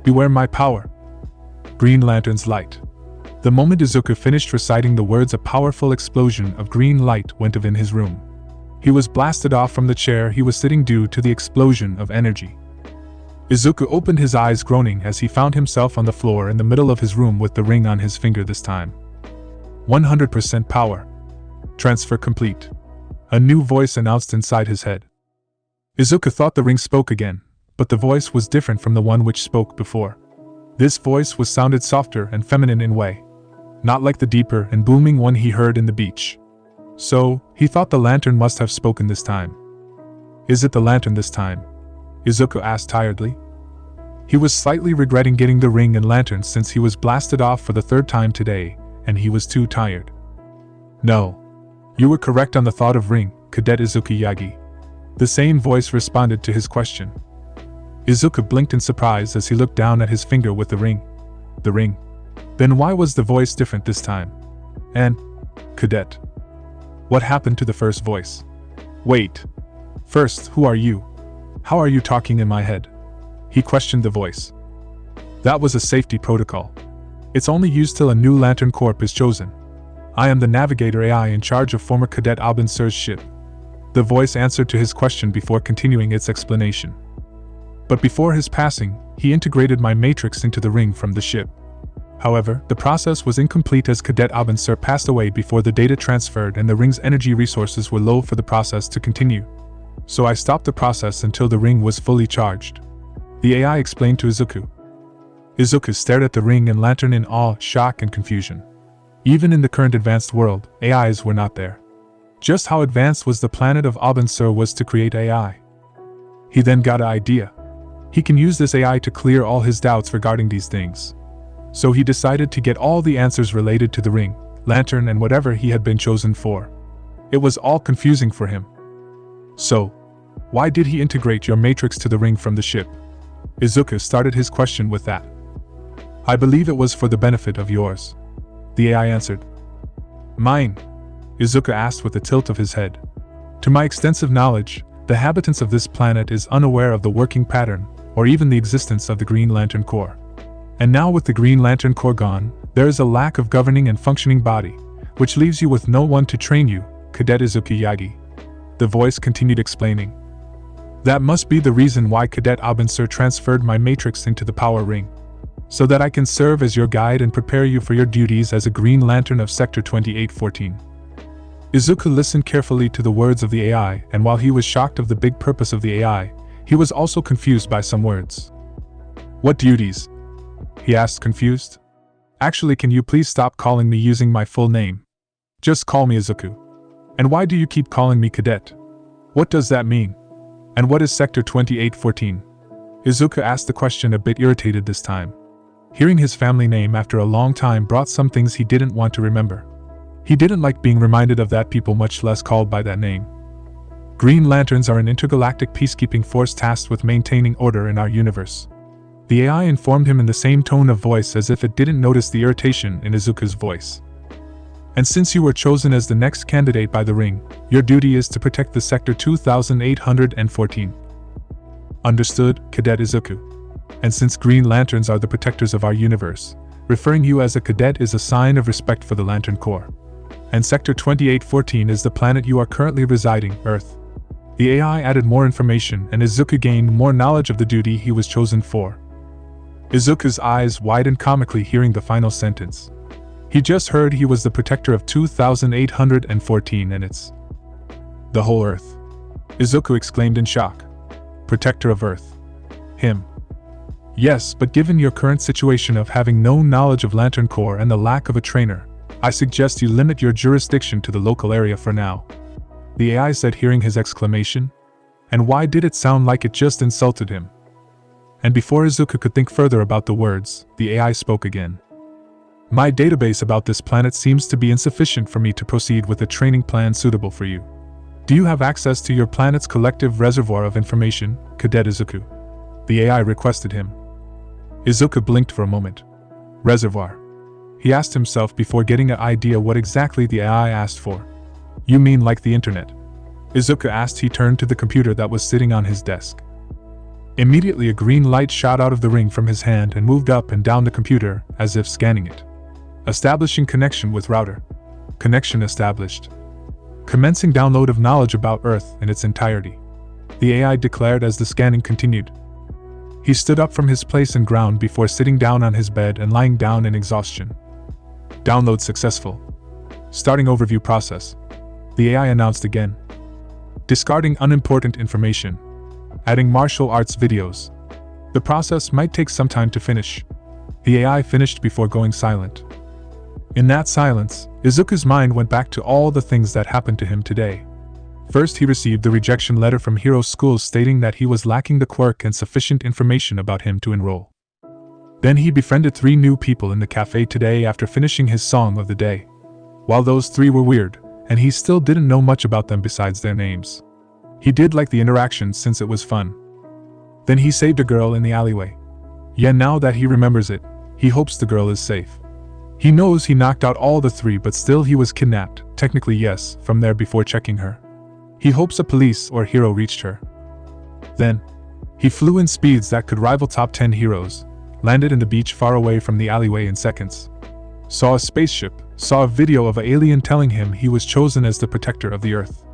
beware my power. Green lantern's light. The moment Izuku finished reciting the words, a powerful explosion of green light went off in his room. He was blasted off from the chair he was sitting due to the explosion of energy. Izuku opened his eyes, groaning as he found himself on the floor in the middle of his room with the ring on his finger this time. 100% power. Transfer complete. A new voice announced inside his head. Izuku thought the ring spoke again, but the voice was different from the one which spoke before. This voice sounded softer and feminine in way, not like the deeper and booming one he heard in the beach. So, he thought the lantern must have spoken this time. Is it the lantern this time? Izuku asked tiredly. He was slightly regretting getting the ring and lantern since he was blasted off for the third time today, and he was too tired. No. You were correct on the thought of ring, Cadet Izuku Yagi. The same voice responded to his question. Izuku blinked in surprise as he looked down at his finger with the ring. The ring. Then why was the voice different this time? And, Cadet. What happened to the first voice? Wait. First, who are you? How are you talking in my head? He questioned the voice. That was a safety protocol. It's only used till a new Lantern Corps is chosen. I am the Navigator AI in charge of former Cadet Albinsur's ship. The voice answered to his question before continuing its explanation. But before his passing, he integrated my matrix into the ring from the ship. However, the process was incomplete as Cadet Albinsur passed away before the data transferred and the ring's energy resources were low for the process to continue. So I stopped the process until the ring was fully charged. The AI explained to Izuku. Izuku stared at the ring and lantern in awe, shock, and confusion. Even in the current advanced world, AIs were not there. Just how advanced was the planet of Albinsur was to create AI? He then got an idea. He can use this AI to clear all his doubts regarding these things. So he decided to get all the answers related to the ring, lantern, and whatever he had been chosen for. It was all confusing for him. So, why did he integrate your matrix to the ring from the ship? Izuku started his question with that. I believe it was for the benefit of yours. The AI answered. Mine? Izuku asked with a tilt of his head. To my extensive knowledge, the inhabitants of this planet is unaware of the working pattern, or even the existence of the Green Lantern Corps. And now with the Green Lantern Corps gone, there is a lack of governing and functioning body, which leaves you with no one to train you, Cadet Izuku Yagi. The voice continued explaining. That must be the reason why Cadet Albinsur transferred my matrix into the power ring. So that I can serve as your guide and prepare you for your duties as a Green Lantern of Sector 2814. Izuku listened carefully to the words of the AI, and while he was shocked of the big purpose of the AI, he was also confused by some words. What duties? He asked, confused. Actually, can you please stop calling me using my full name? Just call me Izuku. And why do you keep calling me Cadet? What does that mean? And what is Sector 2814? Izuku asked the question a bit irritated this time. Hearing his family name after a long time brought some things he didn't want to remember. He didn't like being reminded of that people, much less called by that name. Green Lanterns are an intergalactic peacekeeping force tasked with maintaining order in our universe. The AI informed him in the same tone of voice as if it didn't notice the irritation in Izuku's voice. And since you were chosen as the next candidate by the ring, your duty is to protect the Sector 2814. Understood, Cadet Izuku. And since Green Lanterns are the protectors of our universe, referring you as a cadet is a sign of respect for the Lantern Corps. And Sector 2814 is the planet you are currently residing, Earth. The AI added more information and Izuku gained more knowledge of the duty he was chosen for. Izuku's eyes widened comically hearing the final sentence. He just heard he was the protector of 2814 and it's the whole Earth. Izuku exclaimed in shock. Protector of Earth. Him. Yes, but given your current situation of having no knowledge of Lantern Corps and the lack of a trainer, I suggest you limit your jurisdiction to the local area for now. The AI said, hearing his exclamation. And why did it sound like it just insulted him? And before Izuku could think further about the words, the AI spoke again. My database about this planet seems to be insufficient for me to proceed with a training plan suitable for you. Do you have access to your planet's collective reservoir of information, Cadet Izuku? The AI requested him. Izuku blinked for a moment. Reservoir? He asked himself before getting an idea what exactly the AI asked for. You mean like the internet? Izuku asked. He turned to the computer that was sitting on his desk. Immediately a green light shot out of the ring from his hand and moved up and down the computer, as if scanning it. Establishing connection with router. Connection established. Commencing download of knowledge about Earth in its entirety. The AI declared as the scanning continued. He stood up from his place and ground before sitting down on his bed and lying down in exhaustion. Download successful. Starting overview process. The AI announced again. Discarding unimportant information. Adding martial arts videos. The process might take some time to finish. The AI finished before going silent. In that silence, Izuku's mind went back to all the things that happened to him today. First, he received the rejection letter from Hero School stating that he was lacking the quirk and sufficient information about him to enroll. Then he befriended 3 new people in the cafe today after finishing his song of the day. While those 3 were weird, and he still didn't know much about them besides their names. He did like the interaction since it was fun. Then he saved a girl in the alleyway. Yeah, now that he remembers it, he hopes the girl is safe. He knows he knocked out all the 3, but still he was kidnapped, technically yes, from there before checking her. He hopes a police or hero reached her. Then, he flew in speeds that could rival top 10 heroes, landed in the beach far away from the alleyway in seconds. Saw a spaceship, saw a video of an alien telling him he was chosen as the protector of the Earth.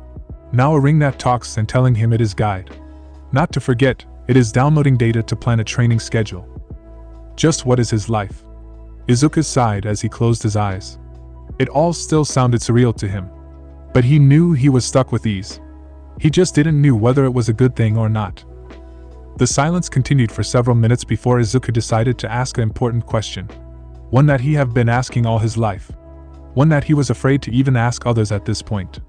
Now a ring that talks and telling him it is guide. Not to forget, it is downloading data to plan a training schedule. Just what is his life? Izuku sighed as he closed his eyes. It all still sounded surreal to him. But he knew he was stuck with these. He just didn't know whether it was a good thing or not. The silence continued for several minutes before Izuku decided to ask an important question. One that he had been asking all his life. One that he was afraid to even ask others at this point.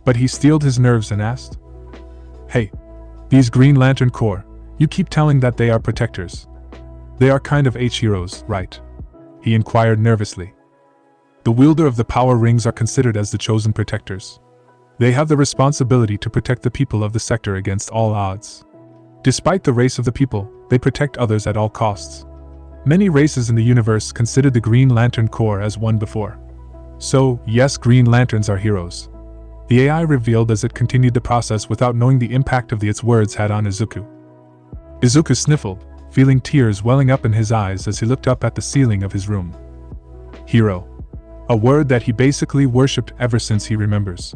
But he steeled his nerves and asked, "Hey, these Green Lantern Corps, you keep telling that they are protectors. They are kind of H-heroes, right?" He inquired nervously. The wielder of the power rings are considered as the chosen protectors. They have the responsibility to protect the people of the sector against all odds. Despite the race of the people, they protect others at all costs. Many races in the universe considered the Green Lantern Corps as one before. So, yes, Green Lanterns are heroes. The AI revealed as it continued the process without knowing the impact of its words had on Izuku. Izuku sniffled, feeling tears welling up in his eyes as he looked up at the ceiling of his room. Hero. A word that he basically worshipped ever since he remembers.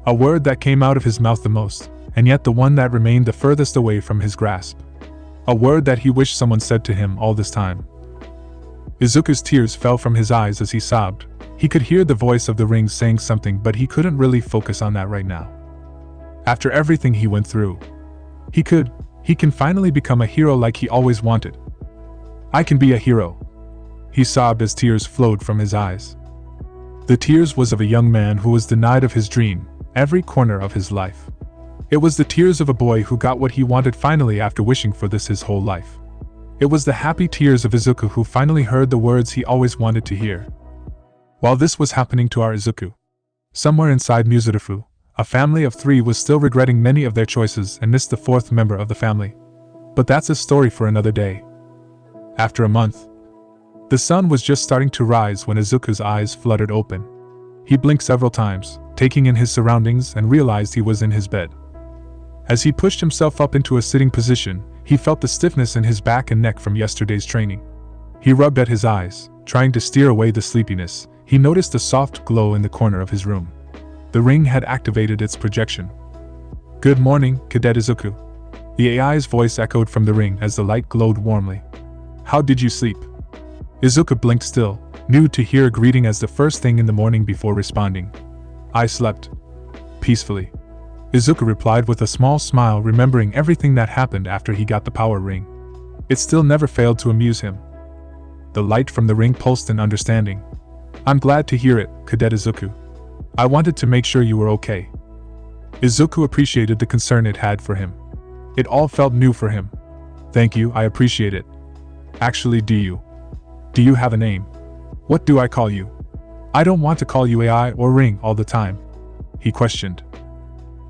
A word that came out of his mouth the most, and yet the one that remained the furthest away from his grasp. A word that he wished someone said to him all this time. Izuku's tears fell from his eyes as he sobbed. He could hear the voice of the rings saying something, but he couldn't really focus on that right now. After everything he went through, he can finally become a hero like he always wanted. I can be a hero. He sobbed as tears flowed from his eyes. The tears was of a young man who was denied of his dream, every corner of his life. It was the tears of a boy who got what he wanted finally after wishing for this his whole life. It was the happy tears of Izuku who finally heard the words he always wanted to hear. While this was happening to our Izuku, somewhere inside Muzurifu, a family of 3 was still regretting many of their choices and missed the 4th member of the family. But that's a story for another day. After a month, the sun was just starting to rise when Izuku's eyes fluttered open. He blinked several times, taking in his surroundings, and realized he was in his bed. As he pushed himself up into a sitting position, he felt the stiffness in his back and neck from yesterday's training. He rubbed at his eyes, trying to steer away the sleepiness. He noticed a soft glow in the corner of his room. The ring had activated its projection. "Good morning, Cadet Izuku." The AI's voice echoed from the ring as the light glowed warmly. "How did you sleep?" Izuku blinked still, new to hear a greeting as the first thing in the morning before responding. "I slept peacefully," Izuku replied with a small smile, remembering everything that happened after he got the power ring. It still never failed to amuse him. The light from the ring pulsed in understanding. "I'm glad to hear it, Cadet Izuku. I wanted to make sure you were okay." Izuku appreciated the concern it had for him. It all felt new for him. "Thank you, I appreciate it. Actually, do you have a name? What do I call you? I don't want to call you AI or Ring all the time," he questioned.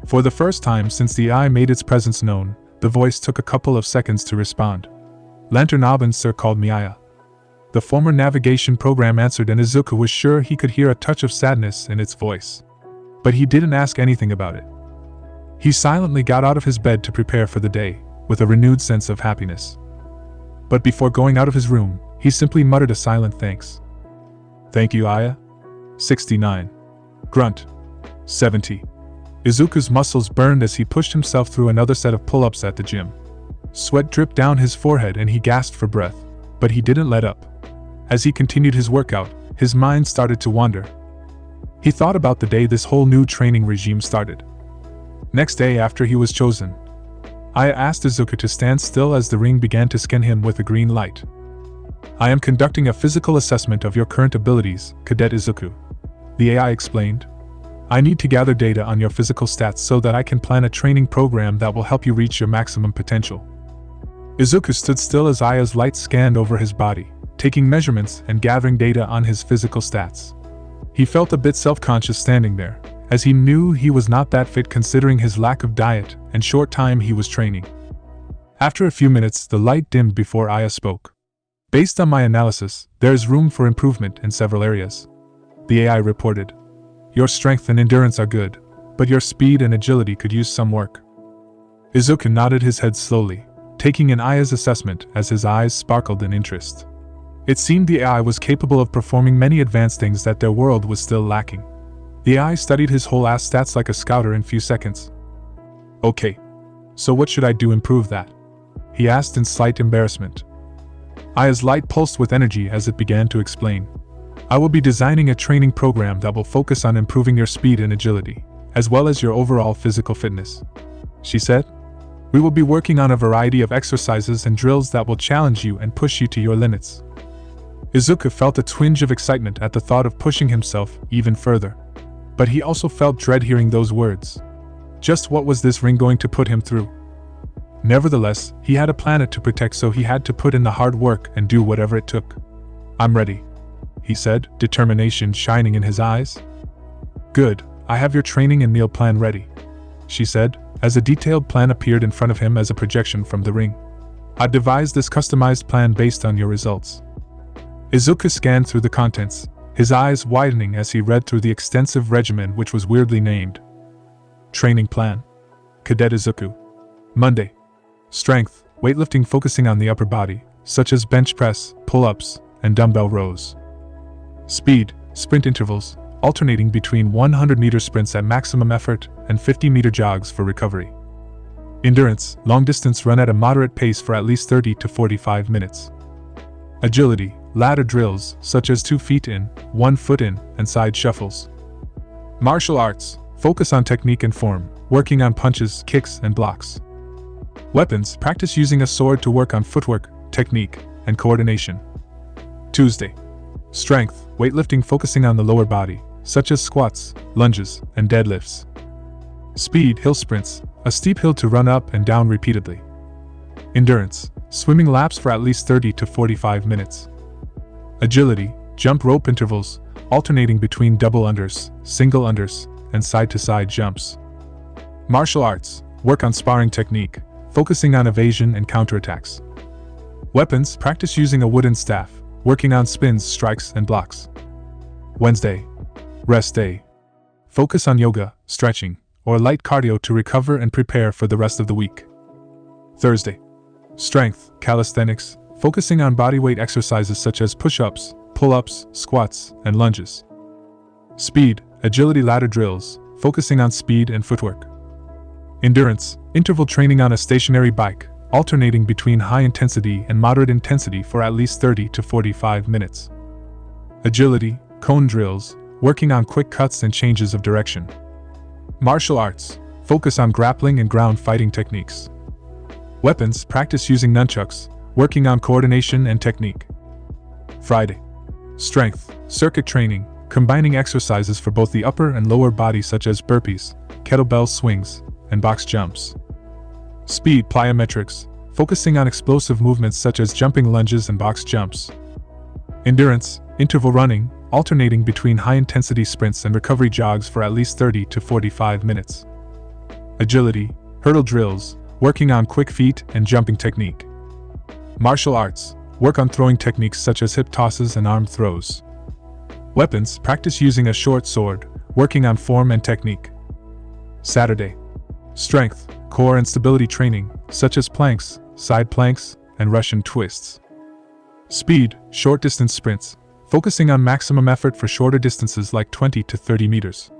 For the first time since the AI made its presence known, the voice took a couple of seconds to respond. "Lantern Abin sir called me Aya." The former navigation program answered, and Izuku was sure he could hear a touch of sadness in its voice. But he didn't ask anything about it. He silently got out of his bed to prepare for the day, with a renewed sense of happiness. But before going out of his room, he simply muttered a silent thanks. "Thank you, Aya." 69. Grunt. 70. Izuku's muscles burned as he pushed himself through another set of pull-ups at the gym. Sweat dripped down his forehead and he gasped for breath, but he didn't let up. As he continued his workout, his mind started to wander. He thought about the day this whole new training regime started. Next day after he was chosen, Aya asked Izuku to stand still as the ring began to scan him with a green light. "I am conducting a physical assessment of your current abilities, Cadet Izuku," the AI explained. "I need to gather data on your physical stats so that I can plan a training program that will help you reach your maximum potential." Izuku stood still as Aya's light scanned over his body, taking measurements and gathering data on his physical stats. He felt a bit self-conscious standing there, as he knew he was not that fit considering his lack of diet and short time he was training. After a few minutes, the light dimmed before Aya spoke. "Based on my analysis, there is room for improvement in several areas," the AI reported. "Your strength and endurance are good, but your speed and agility could use some work." Izuku nodded his head slowly, taking in Aya's assessment as his eyes sparkled in interest. It seemed the AI was capable of performing many advanced things that their world was still lacking. The AI studied his whole ass stats like a scouter in few seconds. "Okay. So what should I do to improve that?" he asked in slight embarrassment. Aya's light pulsed with energy as it began to explain. "I will be designing a training program that will focus on improving your speed and agility, as well as your overall physical fitness," she said. "We will be working on a variety of exercises and drills that will challenge you and push you to your limits." Izuku felt a twinge of excitement at the thought of pushing himself even further. But he also felt dread hearing those words. Just what was this ring going to put him through? Nevertheless, he had a planet to protect, so he had to put in the hard work and do whatever it took. "I'm ready," he said, determination shining in his eyes. "Good, I have your training and meal plan ready," she said, as a detailed plan appeared in front of him as a projection from the ring. "I've devised this customized plan based on your results." Izuku scanned through the contents, his eyes widening as he read through the extensive regimen which was weirdly named. Training Plan. Cadet Izuku. Monday. Strength, weightlifting focusing on the upper body, such as bench press, pull-ups, and dumbbell rows. Speed, sprint intervals, alternating between 100-meter sprints at maximum effort and 50-meter jogs for recovery. Endurance, long-distance run at a moderate pace for at least 30 to 45 minutes. Agility, ladder drills, such as 2 feet in, 1 foot in, and side shuffles. Martial arts, focus on technique and form, working on punches, kicks, and blocks. Weapons, practice using a sword to work on footwork, technique, and coordination. Tuesday. Strength, weightlifting focusing on the lower body, such as squats, lunges, and deadlifts. Speed, hill sprints, a steep hill to run up and down repeatedly. Endurance, swimming laps for at least 30 to 45 minutes. Agility, jump rope intervals, alternating between double unders, single unders, and side-to-side jumps. Martial arts, work on sparring technique, focusing on evasion and counterattacks. Weapons, practice using a wooden staff, working on spins, strikes, and blocks. Wednesday. Rest day. Focus on yoga, stretching, or light cardio to recover and prepare for the rest of the week. Thursday. Strength, calisthenics, focusing on bodyweight exercises such as push-ups, pull-ups, squats, and lunges. Speed, agility ladder drills, focusing on speed and footwork. Endurance, interval training on a stationary bike, alternating between high intensity and moderate intensity for at least 30 to 45 minutes. Agility, cone drills, working on quick cuts and changes of direction. Martial arts, focus on grappling and ground fighting techniques. Weapons, practice using nunchucks, working on coordination and technique. Friday. Strength, circuit training, combining exercises for both the upper and lower body such as burpees, kettlebell swings, and box jumps. Speed, plyometrics, focusing on explosive movements such as jumping lunges and box jumps. Endurance, interval running, alternating between high-intensity sprints and recovery jogs for at least 30 to 45 minutes. Agility, hurdle drills, working on quick feet and jumping technique. Martial arts, work on throwing techniques such as hip tosses and arm throws. Weapons, practice using a short sword, working on form and technique. Saturday. Strength, core and stability training, such as planks, side planks, and Russian twists. Speed, short-distance sprints, focusing on maximum effort for shorter distances like 20 to 30 meters.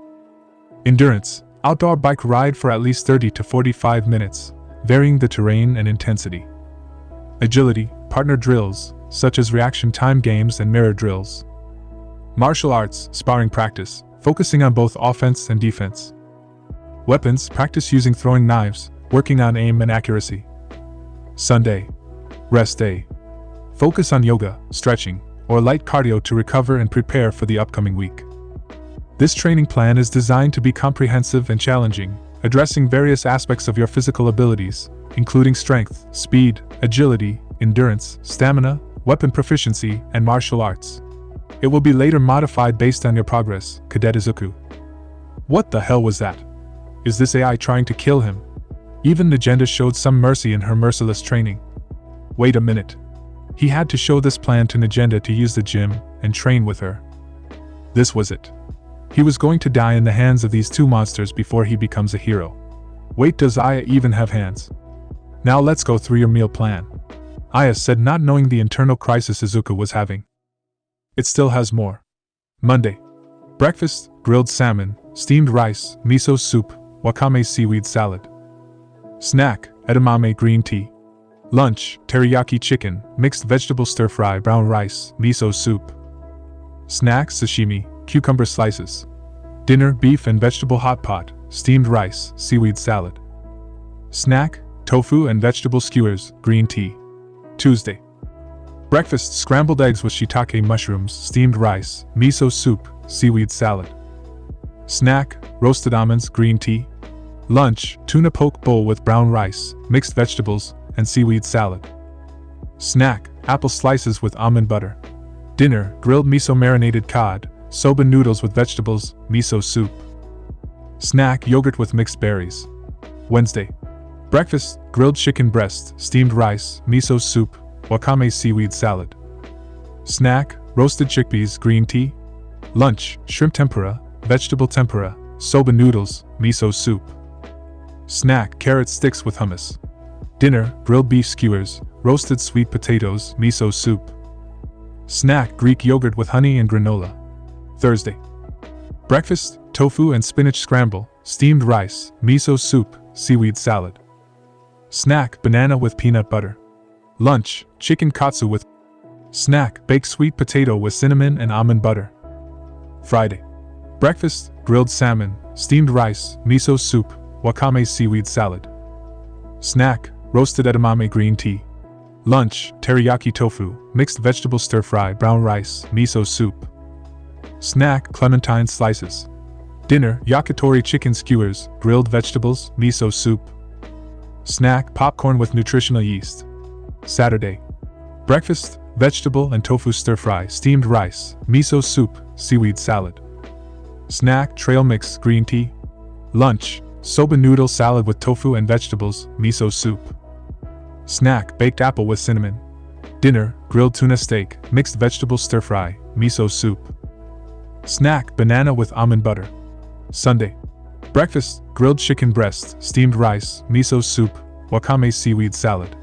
Endurance, outdoor bike ride for at least 30 to 45 minutes, varying the terrain and intensity. Agility, partner drills, such as reaction time games and mirror drills. Martial arts, sparring practice, focusing on both offense and defense. Weapons, practice using throwing knives, working on aim and accuracy. Sunday, rest day. Focus on yoga, stretching, or light cardio to recover and prepare for the upcoming week. This training plan is designed to be comprehensive and challenging, addressing various aspects of your physical abilities, including strength, speed, agility, endurance, stamina, weapon proficiency, and martial arts. It will be later modified based on your progress, Cadet Izuku. What the hell was that? Is this AI trying to kill him? Even Negenda showed some mercy in her merciless training. Wait a minute. He had to show this plan to Negenda to use the gym and train with her. This was it. He was going to die in the hands of these two monsters before he becomes a hero. Wait, does Aya even have hands? Now let's go through your meal plan. Aya said, not knowing the internal crisis Izuku was having. It still has more. Monday. Breakfast, grilled salmon, steamed rice, miso soup, wakame seaweed salad. Snack, edamame green tea. Lunch, teriyaki chicken, mixed vegetable stir-fry, brown rice, miso soup. Snack, sashimi, cucumber slices. Dinner, beef and vegetable hot pot, steamed rice, seaweed salad. Snack, tofu and vegetable skewers, green tea. Tuesday. Breakfast, scrambled eggs with shiitake mushrooms, steamed rice, miso soup, seaweed salad. Snack, roasted almonds, green tea. Lunch, tuna poke bowl with brown rice, mixed vegetables, and seaweed salad. Snack, apple slices with almond butter. Dinner, grilled miso marinated cod, soba noodles with vegetables, miso soup. Snack, yogurt with mixed berries. Wednesday. Breakfast, grilled chicken breast, steamed rice, miso soup, wakame seaweed salad. Snack, roasted chickpeas, green tea. Lunch, shrimp tempura, vegetable tempura, soba noodles, miso soup. Snack, carrot sticks with hummus. Dinner, grilled beef skewers, roasted sweet potatoes, miso soup. Snack, Greek yogurt with honey and granola. Thursday. Breakfast, tofu and spinach scramble, steamed rice, miso soup, seaweed salad. Snack, banana with peanut butter. Lunch, chicken katsu with. Snack, baked sweet potato with cinnamon and almond butter. Friday. Breakfast, grilled salmon, steamed rice, miso soup, wakame seaweed salad. Snack, roasted edamame green tea. Lunch, teriyaki tofu, mixed vegetable stir-fry, brown rice, miso soup. Snack, clementine slices. Dinner, yakitori chicken skewers, grilled vegetables, miso soup. Snack, popcorn with nutritional yeast. Saturday. Breakfast, vegetable and tofu stir-fry, steamed rice, miso soup, seaweed salad. Snack, trail mix, green tea. Lunch, soba noodle salad with tofu and vegetables, miso soup. Snack, baked apple with cinnamon. Dinner, grilled tuna steak, mixed vegetable stir-fry, miso soup. Snack, banana with almond butter. Sunday. Breakfast, grilled chicken breast, steamed rice, miso soup, wakame seaweed salad.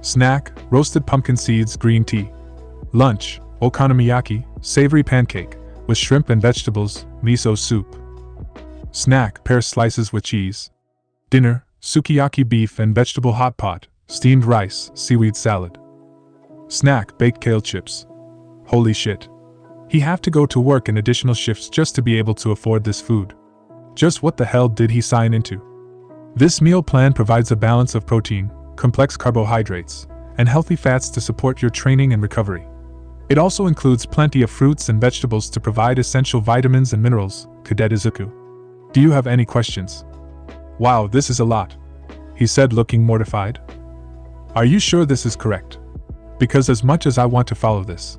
Snack, roasted pumpkin seeds, green tea. Lunch, okonomiyaki, savory pancake, with shrimp and vegetables, miso soup. Snack, pear slices with cheese. Dinner, sukiyaki beef and vegetable hot pot, steamed rice, seaweed salad. Snack, baked kale chips. Holy shit. He have to go to work in additional shifts just to be able to afford this food. Just what the hell did he sign into? This meal plan provides a balance of protein, complex carbohydrates, and healthy fats to support your training and recovery. It also includes plenty of fruits and vegetables to provide essential vitamins and minerals, Cadet Izuku. Do you have any questions? Wow, this is a lot, he said, looking mortified. Are you sure this is correct? Because as much as I want to follow this,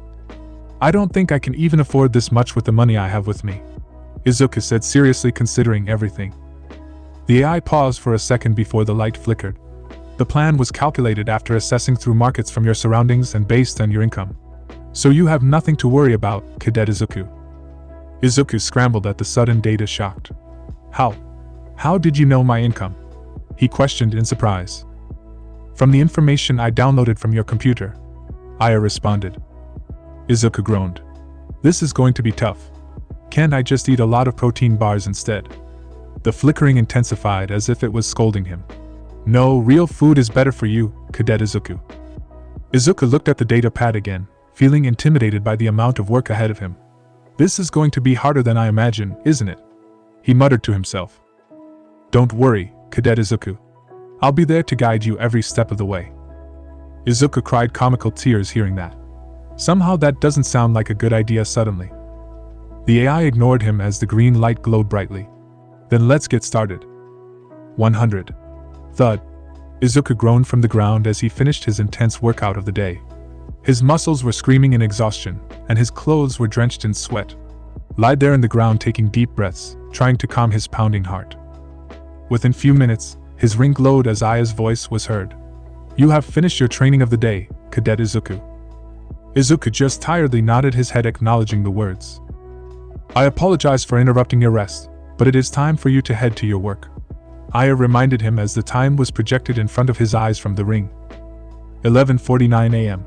I don't think I can even afford this much with the money I have with me, Izuku said, seriously considering everything. The AI paused for a second before the light flickered. The plan was calculated after assessing through markets from your surroundings and based on your income. So you have nothing to worry about, Cadet Izuku. Izuku scrambled at the sudden data, shocked. How did you know my income? He questioned in surprise. From the information I downloaded from your computer, Aya responded. Izuku groaned. This is going to be tough. Can't I just eat a lot of protein bars instead? The flickering intensified as if it was scolding him. No, real food is better for you, Cadet Izuku. Izuku looked at the data pad again, feeling intimidated by the amount of work ahead of him. This is going to be harder than I imagine, isn't it? He muttered to himself. Don't worry, Cadet Izuku. I'll be there to guide you every step of the way. Izuku cried comical tears hearing that. Somehow that doesn't sound like a good idea suddenly. The AI ignored him as the green light glowed brightly. Then let's get started. 100. Thud. Izuku groaned from the ground as he finished his intense workout of the day. His muscles were screaming in exhaustion, and his clothes were drenched in sweat. Lied there in the ground taking deep breaths, trying to calm his pounding heart. Within few minutes, his ring glowed as Aya's voice was heard. You have finished your training of the day, Cadet Izuku. Izuku just tiredly nodded his head acknowledging the words. I apologize for interrupting your rest, but it is time for you to head to your work. Aya reminded him as the time was projected in front of his eyes from the ring. 11:49 a.m.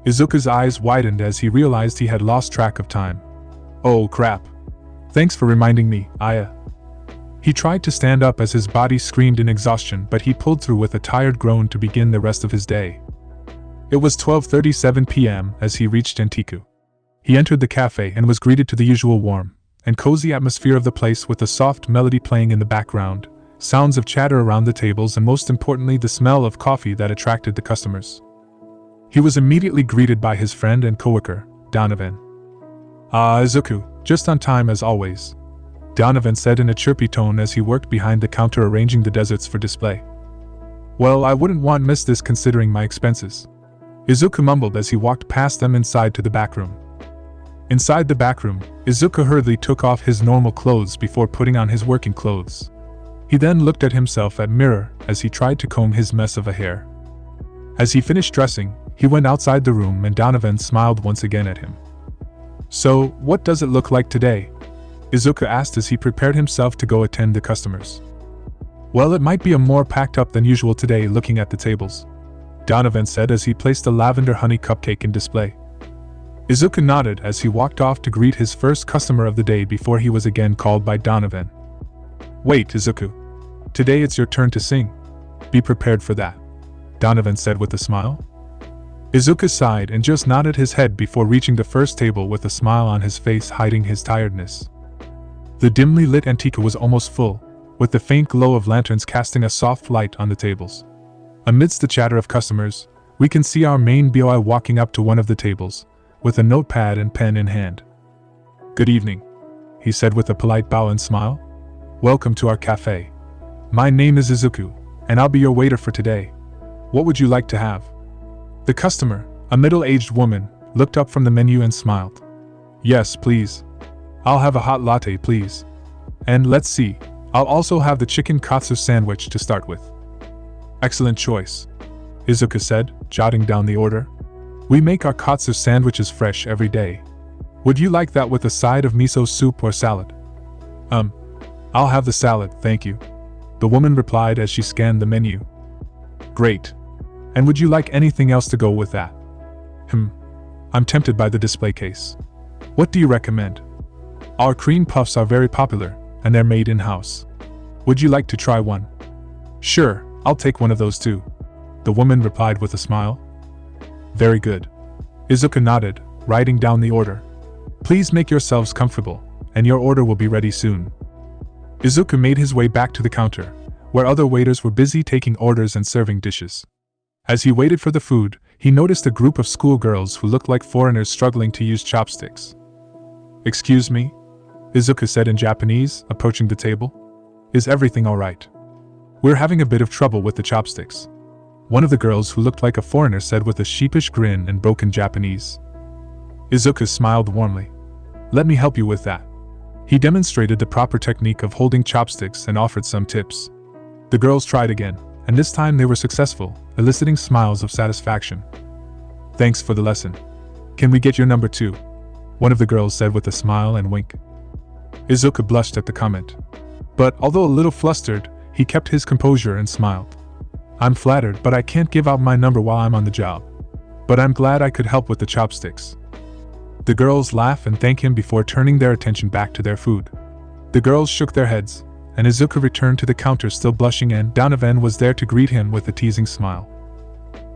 Izuku's eyes widened as he realized he had lost track of time. Oh crap. Thanks for reminding me, Aya. He tried to stand up as his body screamed in exhaustion, but he pulled through with a tired groan to begin the rest of his day. It was 12:37 p.m. as he reached Antiku. He entered the cafe and was greeted to the usual warm and cozy atmosphere of the place with a soft melody playing in the background, sounds of chatter around the tables, and most importantly the smell of coffee that attracted the customers. He was immediately greeted by his friend and coworker, Donovan. Ah, Izuku, just on time as always, Donovan said in a chirpy tone as he worked behind the counter arranging the desserts for display. Well, I wouldn't want to miss this considering my expenses, Izuku mumbled as he walked past them inside to the back room. Inside the back room, Izuku hurriedly took off his normal clothes before putting on his working clothes. He then looked at himself at mirror as he tried to comb his mess of a hair. As he finished dressing, he went outside the room and Donovan smiled once again at him. So, what does it look like today? Izuku asked as he prepared himself to go attend the customers. Well, it might be a more packed up than usual today looking at the tables, Donovan said as he placed a lavender honey cupcake in display. Izuku nodded as he walked off to greet his first customer of the day before he was again called by Donovan. Wait, Izuku. Today it's your turn to sing. Be prepared for that, Donovan said with a smile. Izuku sighed and just nodded his head before reaching the first table with a smile on his face hiding his tiredness. The dimly lit Antiku was almost full, with the faint glow of lanterns casting a soft light on the tables. Amidst the chatter of customers, we can see our main BOI walking up to one of the tables, with a notepad and pen in hand. Good evening, he said with a polite bow and smile. Welcome to our cafe. My name is Izuku, and I'll be your waiter for today. What would you like to have? The customer, a middle-aged woman, looked up from the menu and smiled. Yes, please. I'll have a hot latte, please. And let's see, I'll also have the chicken katsu sandwich to start with. Excellent choice, Izuku said, jotting down the order. We make our katsu sandwiches fresh every day. Would you like that with a side of miso soup or salad? I'll have the salad, thank you, the woman replied as she scanned the menu. Great. And would you like anything else to go with that? I'm tempted by the display case. What do you recommend? Our cream puffs are very popular, and they're made in-house. Would you like to try one? Sure, I'll take one of those too, the woman replied with a smile. Very good. Izuku nodded, writing down the order. Please make yourselves comfortable, and your order will be ready soon. Izuku made his way back to the counter, where other waiters were busy taking orders and serving dishes. As he waited for the food, he noticed a group of schoolgirls who looked like foreigners struggling to use chopsticks. Excuse me? Izuku said in Japanese, approaching the table. Is everything alright? We're having a bit of trouble with the chopsticks, one of the girls who looked like a foreigner said with a sheepish grin and broken Japanese. Izuku smiled warmly. Let me help you with that. He demonstrated the proper technique of holding chopsticks and offered some tips. The girls tried again, and this time they were successful, eliciting smiles of satisfaction. Thanks for the lesson. Can we get your number 2? One of the girls said with a smile and wink. Izuku blushed at the comment. But although a little flustered, he kept his composure and smiled. I'm flattered, but I can't give out my number while I'm on the job. But I'm glad I could help with the chopsticks. The girls laugh and thank him before turning their attention back to their food. The girls shook their heads, and Izuku returned to the counter still blushing, and Donovan was there to greet him with a teasing smile.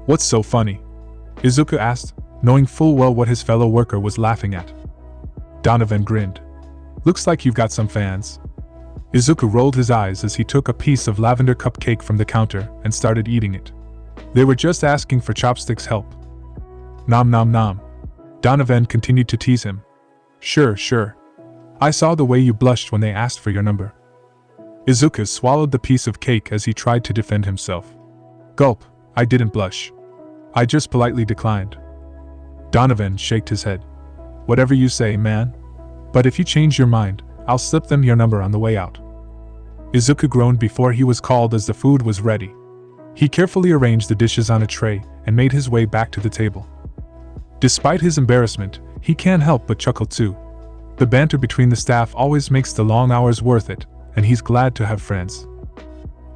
"What's so funny?" Izuku asked, knowing full well what his fellow worker was laughing at. Donovan grinned. "Looks like you've got some fans." Izuku rolled his eyes as he took a piece of lavender cupcake from the counter and started eating it. "They were just asking for chopsticks help." "Nom nom nom." Donovan continued to tease him. Sure. I saw the way you blushed when they asked for your number." Izuku swallowed the piece of cake as he tried to defend himself. "Gulp, I didn't blush. I just politely declined." Donovan shook his head. "Whatever you say, man. But if you change your mind, I'll slip them your number on the way out." Izuku groaned before he was called as the food was ready. He carefully arranged the dishes on a tray and made his way back to the table. Despite his embarrassment, he can't help but chuckle too. The banter between the staff always makes the long hours worth it, and he's glad to have friends.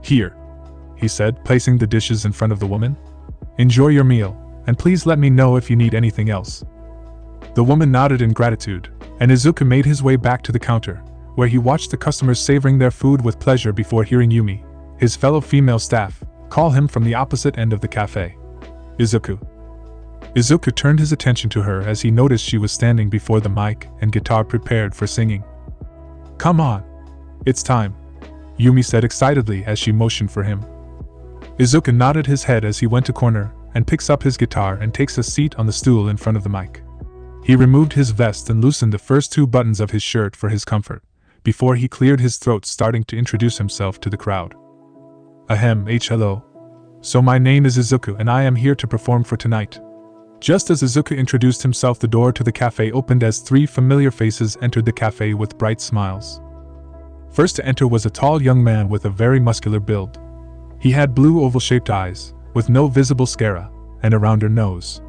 "Here," he said, placing the dishes in front of the woman. "Enjoy your meal, and please let me know if you need anything else." The woman nodded in gratitude, and Izuku made his way back to the counter, where he watched the customers savoring their food with pleasure before hearing Yumi, his fellow female staff, call him from the opposite end of the cafe. "Izuku." Izuku turned his attention to her as he noticed she was standing before the mic and guitar prepared for singing. "Come on. It's time," Yumi said excitedly as she motioned for him. Izuku nodded his head as he went to corner and picks up his guitar and takes a seat on the stool in front of the mic. He removed his vest and loosened the first 2 buttons of his shirt for his comfort, before he cleared his throat, starting to introduce himself to the crowd. Hello. So my name is Izuku and I am here to perform for tonight." Just as Izuku introduced himself, the door to the cafe opened as 3 familiar faces entered the cafe with bright smiles. First to enter was a tall young man with a very muscular build. He had blue oval-shaped eyes, with no visible sclera, and a rounder nose.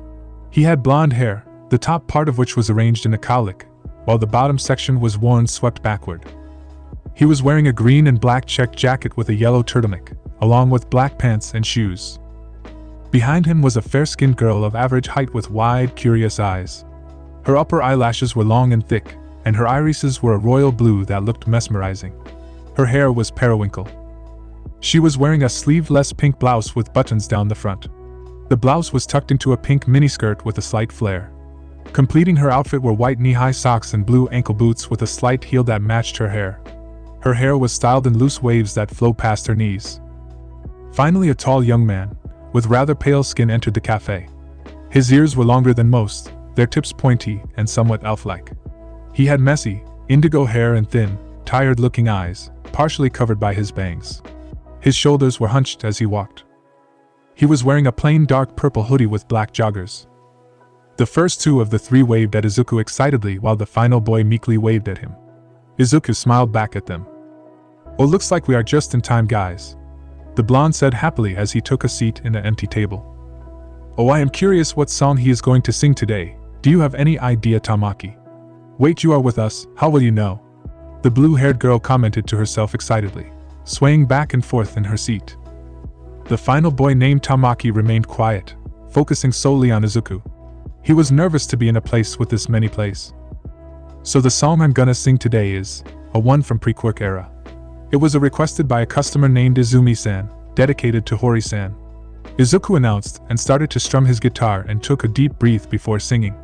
He had blonde hair, the top part of which was arranged in a cowlick, while the bottom section was worn swept backward. He was wearing a green and black checked jacket with a yellow turtleneck, along with black pants and shoes. Behind him was a fair-skinned girl of average height with wide, curious eyes. Her upper eyelashes were long and thick, and her irises were a royal blue that looked mesmerizing. Her hair was periwinkle. She was wearing a sleeveless pink blouse with buttons down the front. The blouse was tucked into a pink miniskirt with a slight flare. Completing her outfit were white knee-high socks and blue ankle boots with a slight heel that matched her hair. Her hair was styled in loose waves that flowed past her knees. Finally, a tall young man, with rather pale skin, entered the cafe. His ears were longer than most, their tips pointy and somewhat elf-like. He had messy, indigo hair and thin, tired-looking eyes, partially covered by his bangs. His shoulders were hunched as he walked. He was wearing a plain dark purple hoodie with black joggers. The first 2 of the 3 waved at Izuku excitedly while the final boy meekly waved at him. Izuku smiled back at them. "Oh, looks like we are just in time, guys," the blonde said happily as he took a seat in an empty table. "Oh, I am curious what song he is going to sing today. Do you have any idea, Tamaki?" "Wait, you are with us, how will you know?" the blue-haired girl commented to herself excitedly, swaying back and forth in her seat. The final boy named Tamaki remained quiet, focusing solely on Izuku. He was nervous to be in a place with this many plays. "So the song I'm gonna sing today is a one from pre-quirk era. It was requested by a customer named Izumi-san, dedicated to Hori-san," Izuku announced and started to strum his guitar and took a deep breath before singing.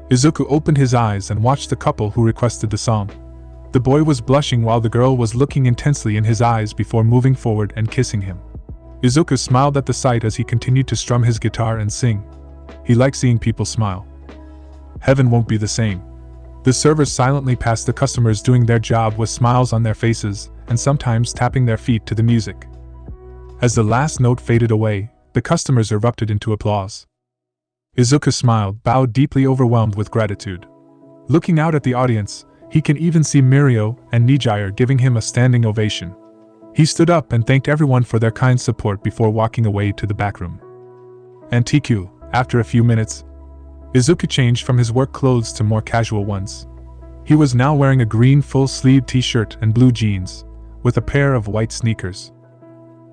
Izuku opened his eyes and watched the couple who requested the song. The boy was blushing while the girl was looking intensely in his eyes before moving forward and kissing him. Izuku smiled at the sight as he continued to strum his guitar and sing. He liked seeing people smile. Heaven won't be the same. The servers silently passed the customers doing their job with smiles on their faces and sometimes tapping their feet to the music. As the last note faded away, the customers erupted into applause. Izuku smiled, bowed deeply, overwhelmed with gratitude. Looking out at the audience, he can even see Mirio and Nijire giving him a standing ovation. He stood up and thanked everyone for their kind support before walking away to the back room. And TQ, after a few minutes, Izuku changed from his work clothes to more casual ones. He was now wearing a green full-sleeved t-shirt and blue jeans, with a pair of white sneakers.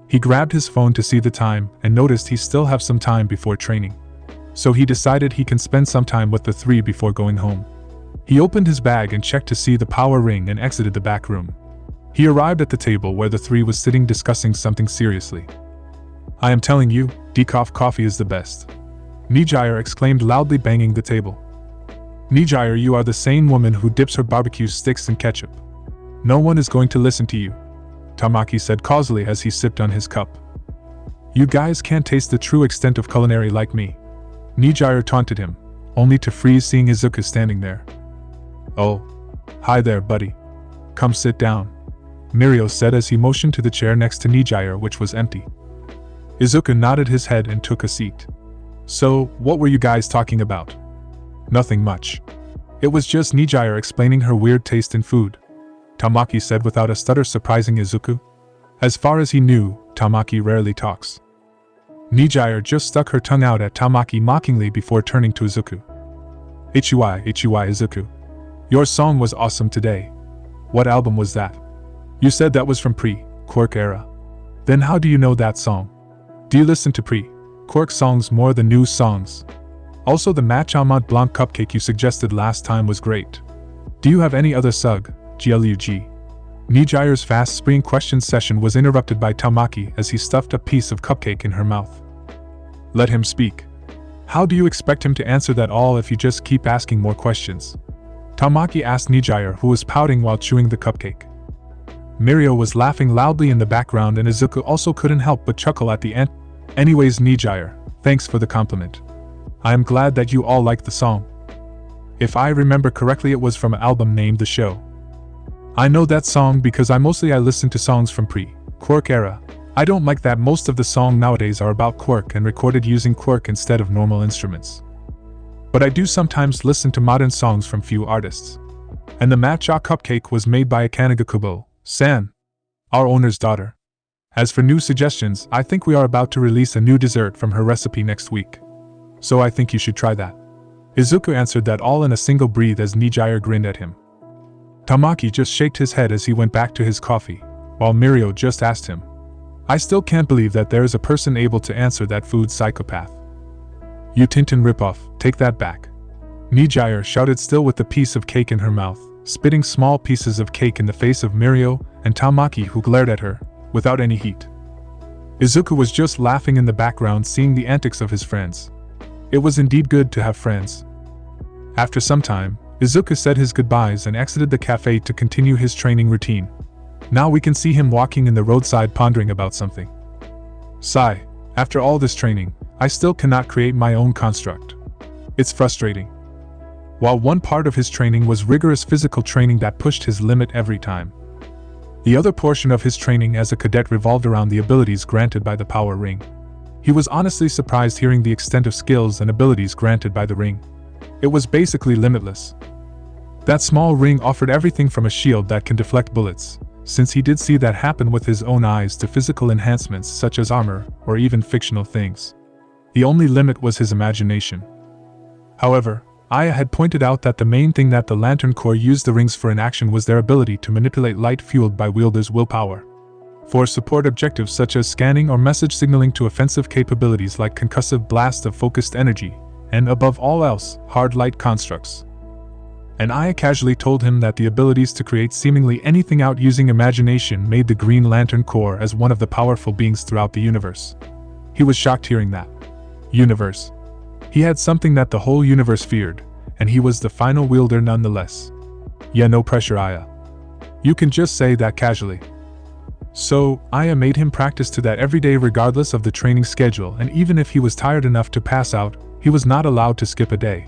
He grabbed his phone to see the time and noticed he still have some time before training. So he decided he can spend some time with the 3 before going home. He opened his bag and checked to see the power ring and exited the back room. He arrived at the table where the three was sitting discussing something seriously. I am telling you, decaf coffee is the best. Nijire exclaimed loudly, banging the table. Nijire, you are the same woman who dips her barbecue sticks in ketchup. No one is going to listen to you, Tamaki said causally as he sipped on his cup. You guys can't taste the true extent of culinary like me, Nijire taunted him, only to freeze seeing Izuku standing there. Oh, hi there, buddy. Come sit down, Mirio said as he motioned to the chair next to Nijire, which was empty. Izuku nodded his head and took a seat. So, what were you guys talking about? Nothing much. It was just Nijire explaining her weird taste in food, Tamaki said without a stutter, surprising Izuku. As far as he knew, Tamaki rarely talks. Nijire just stuck her tongue out at Tamaki mockingly before turning to Izuku. Ichiwai Izuku. Your song was awesome today. What album was that? You said that was from pre-Quirk era. Then how do you know that song? Do you listen to pre-Quirk songs more than new songs? Also, the matcha Mont Blanc cupcake you suggested last time was great. Do you have any other sug, glug? Nijire's fast-spring question session was interrupted by Tamaki as he stuffed a piece of cupcake in her mouth. Let him speak. How do you expect him to answer that all if you just keep asking more questions? Tamaki asked Nijire, who was pouting while chewing the cupcake. Mirio was laughing loudly in the background and Izuku also couldn't help but chuckle at the end. Anyways, Nijire, thanks for the compliment. I am glad that you all liked the song. If I remember correctly, it was from an album named The Show. I know that song because I listen to songs from pre-Quirk era. I don't like that most of the songs nowadays are about Quirk and recorded using Quirk instead of normal instruments. But I do sometimes listen to modern songs from few artists. And the matcha cupcake was made by Akane Kubo-san, our owner's daughter. As for new suggestions, I think we are about to release a new dessert from her recipe next week. So I think you should try that. Izuku answered that all in a single breath as Nijire grinned at him. Tamaki just shook his head as he went back to his coffee, while Mirio just asked him, I still can't believe that there is a person able to answer that, food psychopath. You Tintin ripoff, take that back. Nijire shouted, still with the piece of cake in her mouth, spitting small pieces of cake in the face of Mirio and Tamaki, who glared at her, without any heat. Izuku was just laughing in the background, seeing the antics of his friends. It was indeed good to have friends. After some time, Izuku said his goodbyes and exited the cafe to continue his training routine. Now we can see him walking in the roadside pondering about something. Sigh, after all this training, I still cannot create my own construct. It's frustrating. While one part of his training was rigorous physical training that pushed his limit every time, the other portion of his training as a cadet revolved around the abilities granted by the power ring. He was honestly surprised hearing the extent of skills and abilities granted by the ring. It was basically limitless. That small ring offered everything from a shield that can deflect bullets, since he did see that happen with his own eyes, to physical enhancements such as armor or even fictional things. The only limit was his imagination. However, Aya had pointed out that the main thing that the Lantern Corps used the rings for in action was their ability to manipulate light fueled by wielders' willpower. For support objectives such as scanning or message signaling, to offensive capabilities like concussive blast of focused energy, and above all else, hard light constructs. And Aya casually told him that the abilities to create seemingly anything out using imagination made the Green Lantern Corps as one of the powerful beings throughout the universe. He was shocked hearing that. Universe. He had something that the whole universe feared, and he was the final wielder nonetheless. Yeah, no pressure, Aya. You can just say that casually. So, Aya made him practice to that every day regardless of the training schedule, and even if he was tired enough to pass out, he was not allowed to skip a day.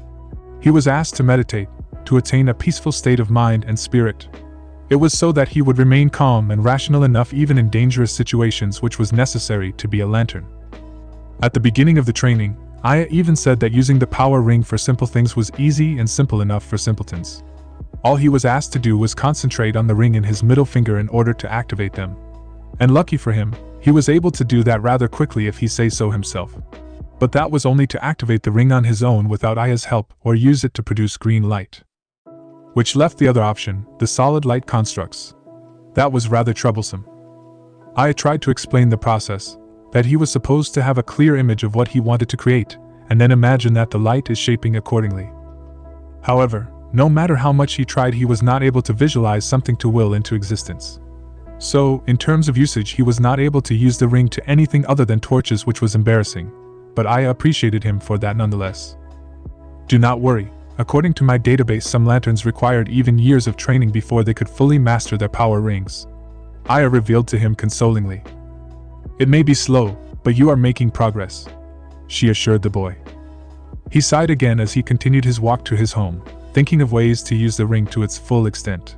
He was asked to meditate, to attain a peaceful state of mind and spirit. It was so that he would remain calm and rational enough even in dangerous situations, which was necessary to be a lantern. At the beginning of the training, Aya even said that using the power ring for simple things was easy and simple enough for simpletons. All he was asked to do was concentrate on the ring in his middle finger in order to activate them. And lucky for him, he was able to do that rather quickly if he says so himself. But that was only to activate the ring on his own without Aya's help, or use it to produce green light. Which left the other option, the solid light constructs. That was rather troublesome. Aya tried to explain the process, that he was supposed to have a clear image of what he wanted to create, and then imagine that the light is shaping accordingly. However, no matter how much he tried, he was not able to visualize something to will into existence. So, in terms of usage, he was not able to use the ring to anything other than torches, which was embarrassing, but I appreciated him for that nonetheless. Do not worry, according to my database, some lanterns required even years of training before they could fully master their power rings. Aya revealed to him consolingly. It may be slow, but you are making progress, she assured the boy. He sighed again as he continued his walk to his home, thinking of ways to use the ring to its full extent.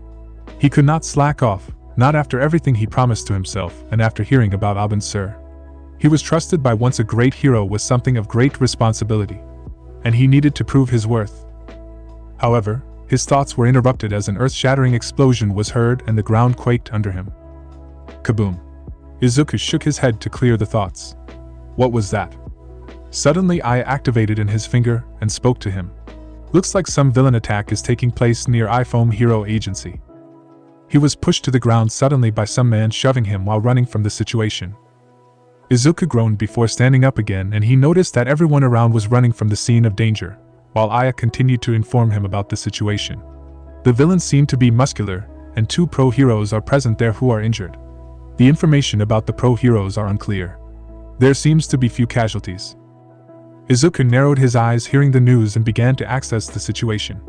He could not slack off, not after everything he promised to himself and after hearing about Abin Sur. He was trusted by once a great hero with something of great responsibility, and he needed to prove his worth. However, his thoughts were interrupted as an earth-shattering explosion was heard and the ground quaked under him. Kaboom! Izuku shook his head to clear the thoughts. What was that? Suddenly Aya activated in his finger and spoke to him. Looks like some villain attack is taking place near iFoam Hero Agency. He was pushed to the ground suddenly by some man shoving him while running from the situation. Izuku groaned before standing up again, and he noticed that everyone around was running from the scene of danger, while Aya continued to inform him about the situation. The villain seemed to be muscular, and 2 pro heroes are present there who are injured. The information about the pro heroes are unclear. There seems to be few casualties. Izuku narrowed his eyes hearing the news and began to assess the situation.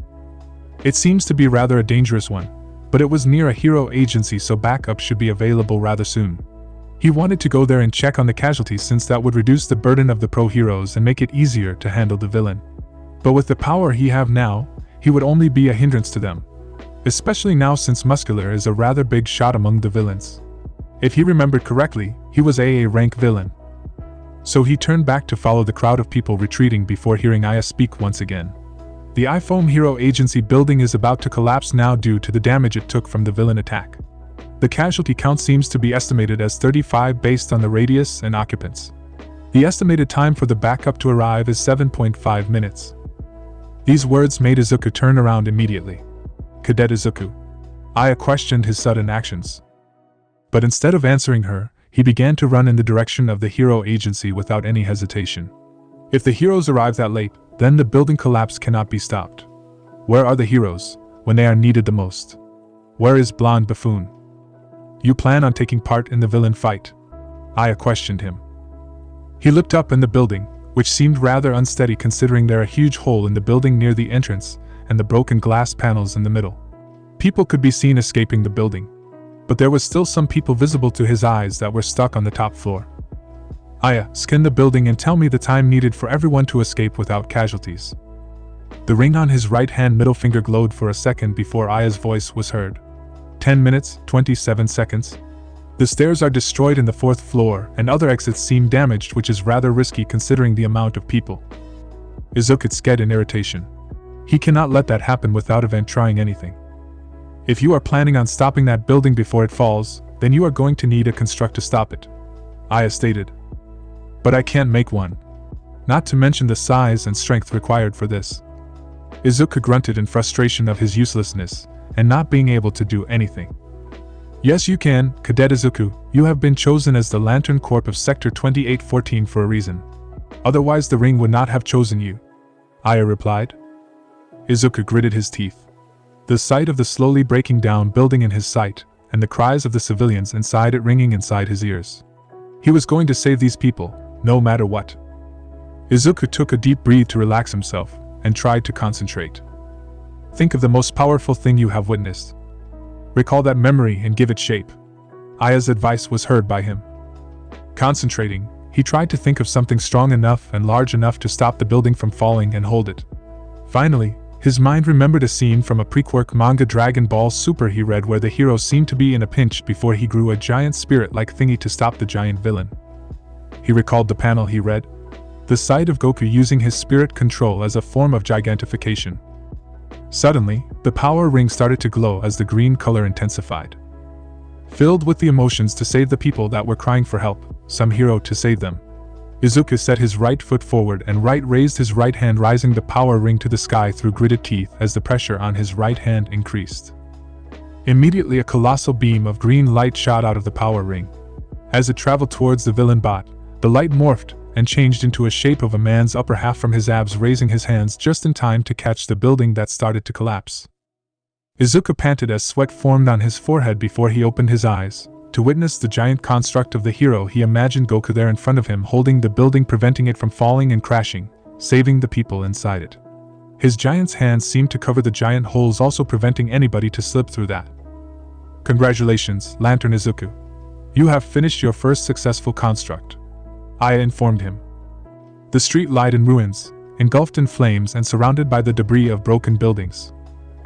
It seems to be rather a dangerous one, but it was near a hero agency, so backup should be available rather soon. He wanted to go there and check on the casualties, since that would reduce the burden of the pro heroes and make it easier to handle the villain. But with the power he have now, he would only be a hindrance to them. Especially now, since Muscular is a rather big shot among the villains. If he remembered correctly, he was a rank villain. So he turned back to follow the crowd of people retreating before hearing Aya speak once again. The iFoam Hero Agency building is about to collapse now due to the damage it took from the villain attack. The casualty count seems to be estimated as 35 based on the radius and occupants. The estimated time for the backup to arrive is 7.5 minutes. These words made Izuku turn around immediately. Cadet Izuku. Aya questioned his sudden actions. But instead of answering her, he began to run in the direction of the Hero Agency without any hesitation. If the heroes arrive that late, then the building collapse cannot be stopped. Where are the heroes, when they are needed the most? Where is Blonde Buffoon? You plan on taking part in the villain fight? Aya questioned him. He looked up in the building, which seemed rather unsteady considering there a huge hole in the building near the entrance, and the broken glass panels in the middle. People could be seen escaping the building, but there was still some people visible to his eyes that were stuck on the top floor. Aya, scan the building and tell me the time needed for everyone to escape without casualties. The ring on his right-hand middle finger glowed for a second before Aya's voice was heard. 10 minutes, 27 seconds. The stairs are destroyed in the 4th floor, and other exits seem damaged, which is rather risky considering the amount of people. Izuku sked in irritation. He cannot let that happen without Event trying anything. If you are planning on stopping that building before it falls, then you are going to need a construct to stop it, Aya stated. But I can't make one. Not to mention the size and strength required for this. Izuku grunted in frustration of his uselessness, and not being able to do anything. Yes, you can, Cadet Izuku. You have been chosen as the Lantern Corp of Sector 2814 for a reason. Otherwise the ring would not have chosen you, Aya replied. Izuku gritted his teeth. The sight of the slowly breaking down building in his sight, and the cries of the civilians inside it ringing inside his ears. He was going to save these people, no matter what. Izuku took a deep breath to relax himself, and tried to concentrate. Think of the most powerful thing you have witnessed. Recall that memory and give it shape. Aya's advice was heard by him. Concentrating, he tried to think of something strong enough and large enough to stop the building from falling and hold it. Finally, his mind remembered a scene from a pre-quirk manga Dragon Ball Super he read where the hero seemed to be in a pinch before he grew a giant spirit-like thingy to stop the giant villain. He recalled the panel he read. The sight of Goku using his spirit control as a form of gigantification. Suddenly, the power ring started to glow as the green color intensified. Filled with the emotions to save the people that were crying for help, some hero to save them. Izuku set his right foot forward and raised his right hand, rising the power ring to the sky through gritted teeth as the pressure on his right hand increased. Immediately a colossal beam of green light shot out of the power ring. As it traveled towards the villain bot, the light morphed and changed into a shape of a man's upper half from his abs, raising his hands just in time to catch the building that started to collapse. Izuku panted as sweat formed on his forehead before he opened his eyes, to witness the giant construct of the hero. He imagined Goku there in front of him, holding the building, preventing it from falling and crashing, saving the people inside it. His giant's hands seemed to cover the giant holes, also preventing anybody to slip through that. Congratulations, Lantern Izuku. You have finished your first successful construct, Aya informed him. The street lied in ruins, engulfed in flames and surrounded by the debris of broken buildings.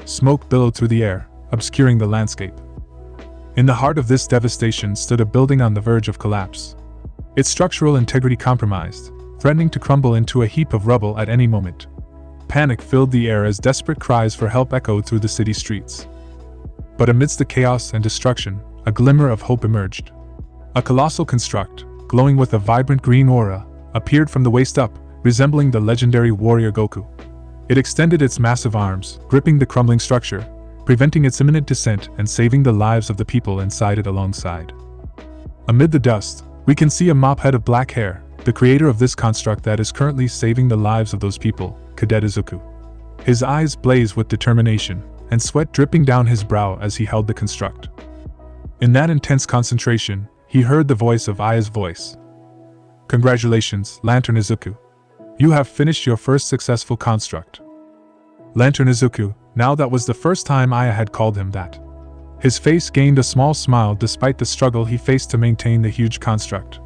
Smoke billowed through the air, obscuring the landscape. In the heart of this devastation stood a building on the verge of collapse. Its structural integrity compromised, threatening to crumble into a heap of rubble at any moment. Panic filled the air as desperate cries for help echoed through the city streets. But amidst the chaos and destruction, a glimmer of hope emerged. A colossal construct, glowing with a vibrant green aura, appeared from the waist up, resembling the legendary warrior Goku. It extended its massive arms, gripping the crumbling structure, preventing its imminent descent and saving the lives of the people inside it alongside. Amid the dust, we can see a mop head of black hair, the creator of this construct that is currently saving the lives of those people, Cadet Izuku. His eyes blaze with determination, and sweat dripping down his brow as he held the construct. In that intense concentration, he heard the voice of Aya's voice. Congratulations, Lantern Izuku. You have finished your first successful construct. Lantern Izuku, now that was the first time Aya had called him that. His face gained a small smile despite the struggle he faced to maintain the huge construct.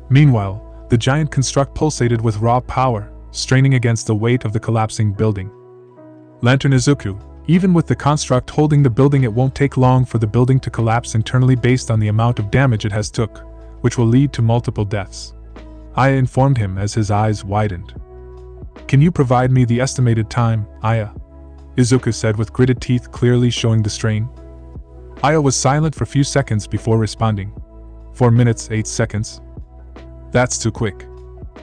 Meanwhile, the giant construct pulsated with raw power, straining against the weight of the collapsing building. Lantern Izuku, even with the construct holding the building, it won't take long for the building to collapse internally based on the amount of damage it has took, which will lead to multiple deaths. Aya informed him as his eyes widened. Can you provide me the estimated time, Aya? Izuku said with gritted teeth clearly showing the strain. Aya was silent for a few seconds before responding. 4 minutes, 8 seconds. That's too quick.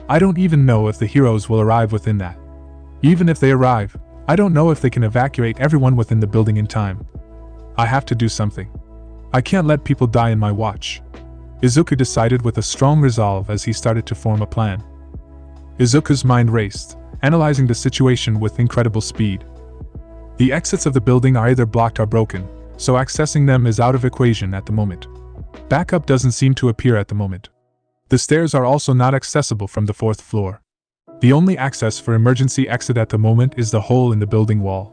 I don't even know if the heroes will arrive within that. Even if they arrive, I don't know if they can evacuate everyone within the building in time. I have to do something. I can't let people die in my watch. Izuku decided with a strong resolve as he started to form a plan. Izuku's mind raced, analyzing the situation with incredible speed. The exits of the building are either blocked or broken, so accessing them is out of equation at the moment. Backup doesn't seem to appear at the moment. The stairs are also not accessible from the 4th floor. The only access for emergency exit at the moment is the hole in the building wall.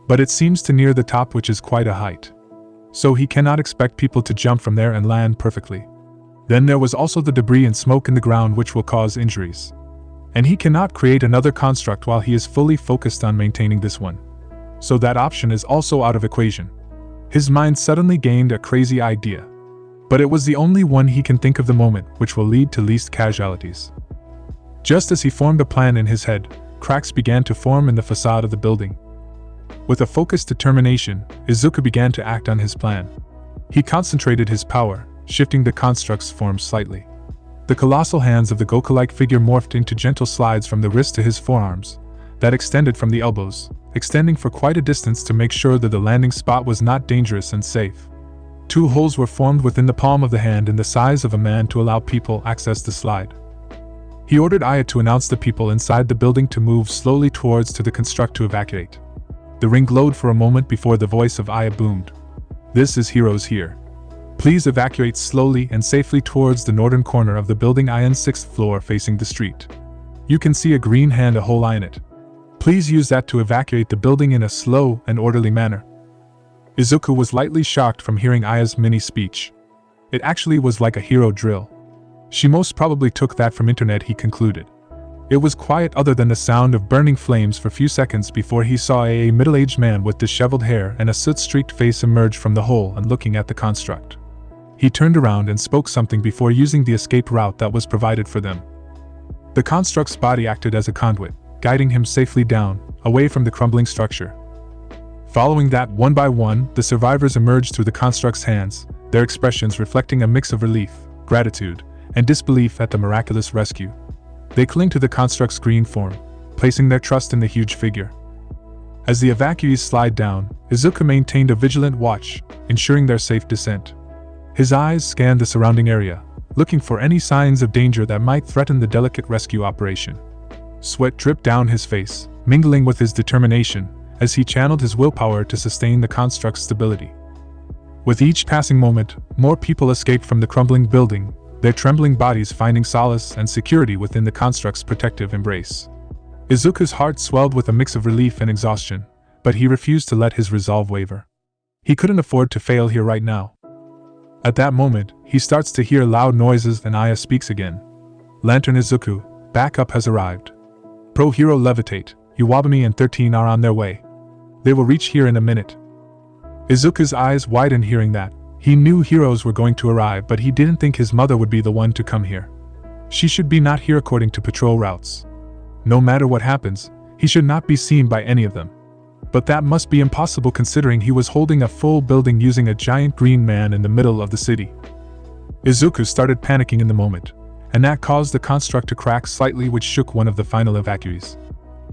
But it seems to near the top, which is quite a height. So he cannot expect people to jump from there and land perfectly. Then there was also the debris and smoke in the ground which will cause injuries. And he cannot create another construct while he is fully focused on maintaining this one. So that option is also out of equation. His mind suddenly gained a crazy idea. But it was the only one he can think of the moment, which will lead to least casualties. Just as he formed a plan in his head, cracks began to form in the facade of the building. With a focused determination, Izuku began to act on his plan. He concentrated his power, shifting the construct's form slightly. The colossal hands of the Goku-like figure morphed into gentle slides from the wrist to his forearms, that extended from the elbows, extending for quite a distance to make sure that the landing spot was not dangerous and safe. 2 holes were formed within the palm of the hand in the size of a man to allow people access the slide. He ordered Aya to announce the people inside the building to move slowly towards to the construct to evacuate. The ring glowed for a moment before the voice of Aya boomed. This is heroes here. Please evacuate slowly and safely towards the northern corner of the building on 6th floor facing the street. You can see a green hand, a whole eye in it. Please use that to evacuate the building in a slow and orderly manner. Izuku was lightly shocked from hearing Aya's mini speech. It actually was like a hero drill. She most probably took that from internet, he concluded. It was quiet other than the sound of burning flames for a few seconds before he saw a middle-aged man with disheveled hair and a soot-streaked face emerge from the hole and looking at the construct. He turned around and spoke something before using the escape route that was provided for them. The construct's body acted as a conduit, guiding him safely down, away from the crumbling structure. Following that, one by one, the survivors emerged through the construct's hands, their expressions reflecting a mix of relief, gratitude, and disbelief at the miraculous rescue. They cling to the construct's green form, placing their trust in the huge figure. As the evacuees slide down, Izuku maintained a vigilant watch, ensuring their safe descent. His eyes scanned the surrounding area, looking for any signs of danger that might threaten the delicate rescue operation. Sweat dripped down his face, mingling with his determination, as he channeled his willpower to sustain the construct's stability. With each passing moment, more people escaped from the crumbling building, their trembling bodies finding solace and security within the construct's protective embrace. Izuku's heart swelled with a mix of relief and exhaustion, but he refused to let his resolve waver. He couldn't afford to fail here right now. At that moment, he starts to hear loud noises and Aya speaks again. Lantern Izuku, backup has arrived. Pro Hero Levitate, Iwabami and 13 are on their way. They will reach here in a minute. Izuku's eyes widened hearing that. He knew heroes were going to arrive, but he didn't think his mother would be the one to come here. She should be not here according to patrol routes. No matter what happens, he should not be seen by any of them. But that must be impossible considering he was holding a full building using a giant green man in the middle of the city. Izuku started panicking in the moment, and that caused the construct to crack slightly, which shook one of the final evacuees.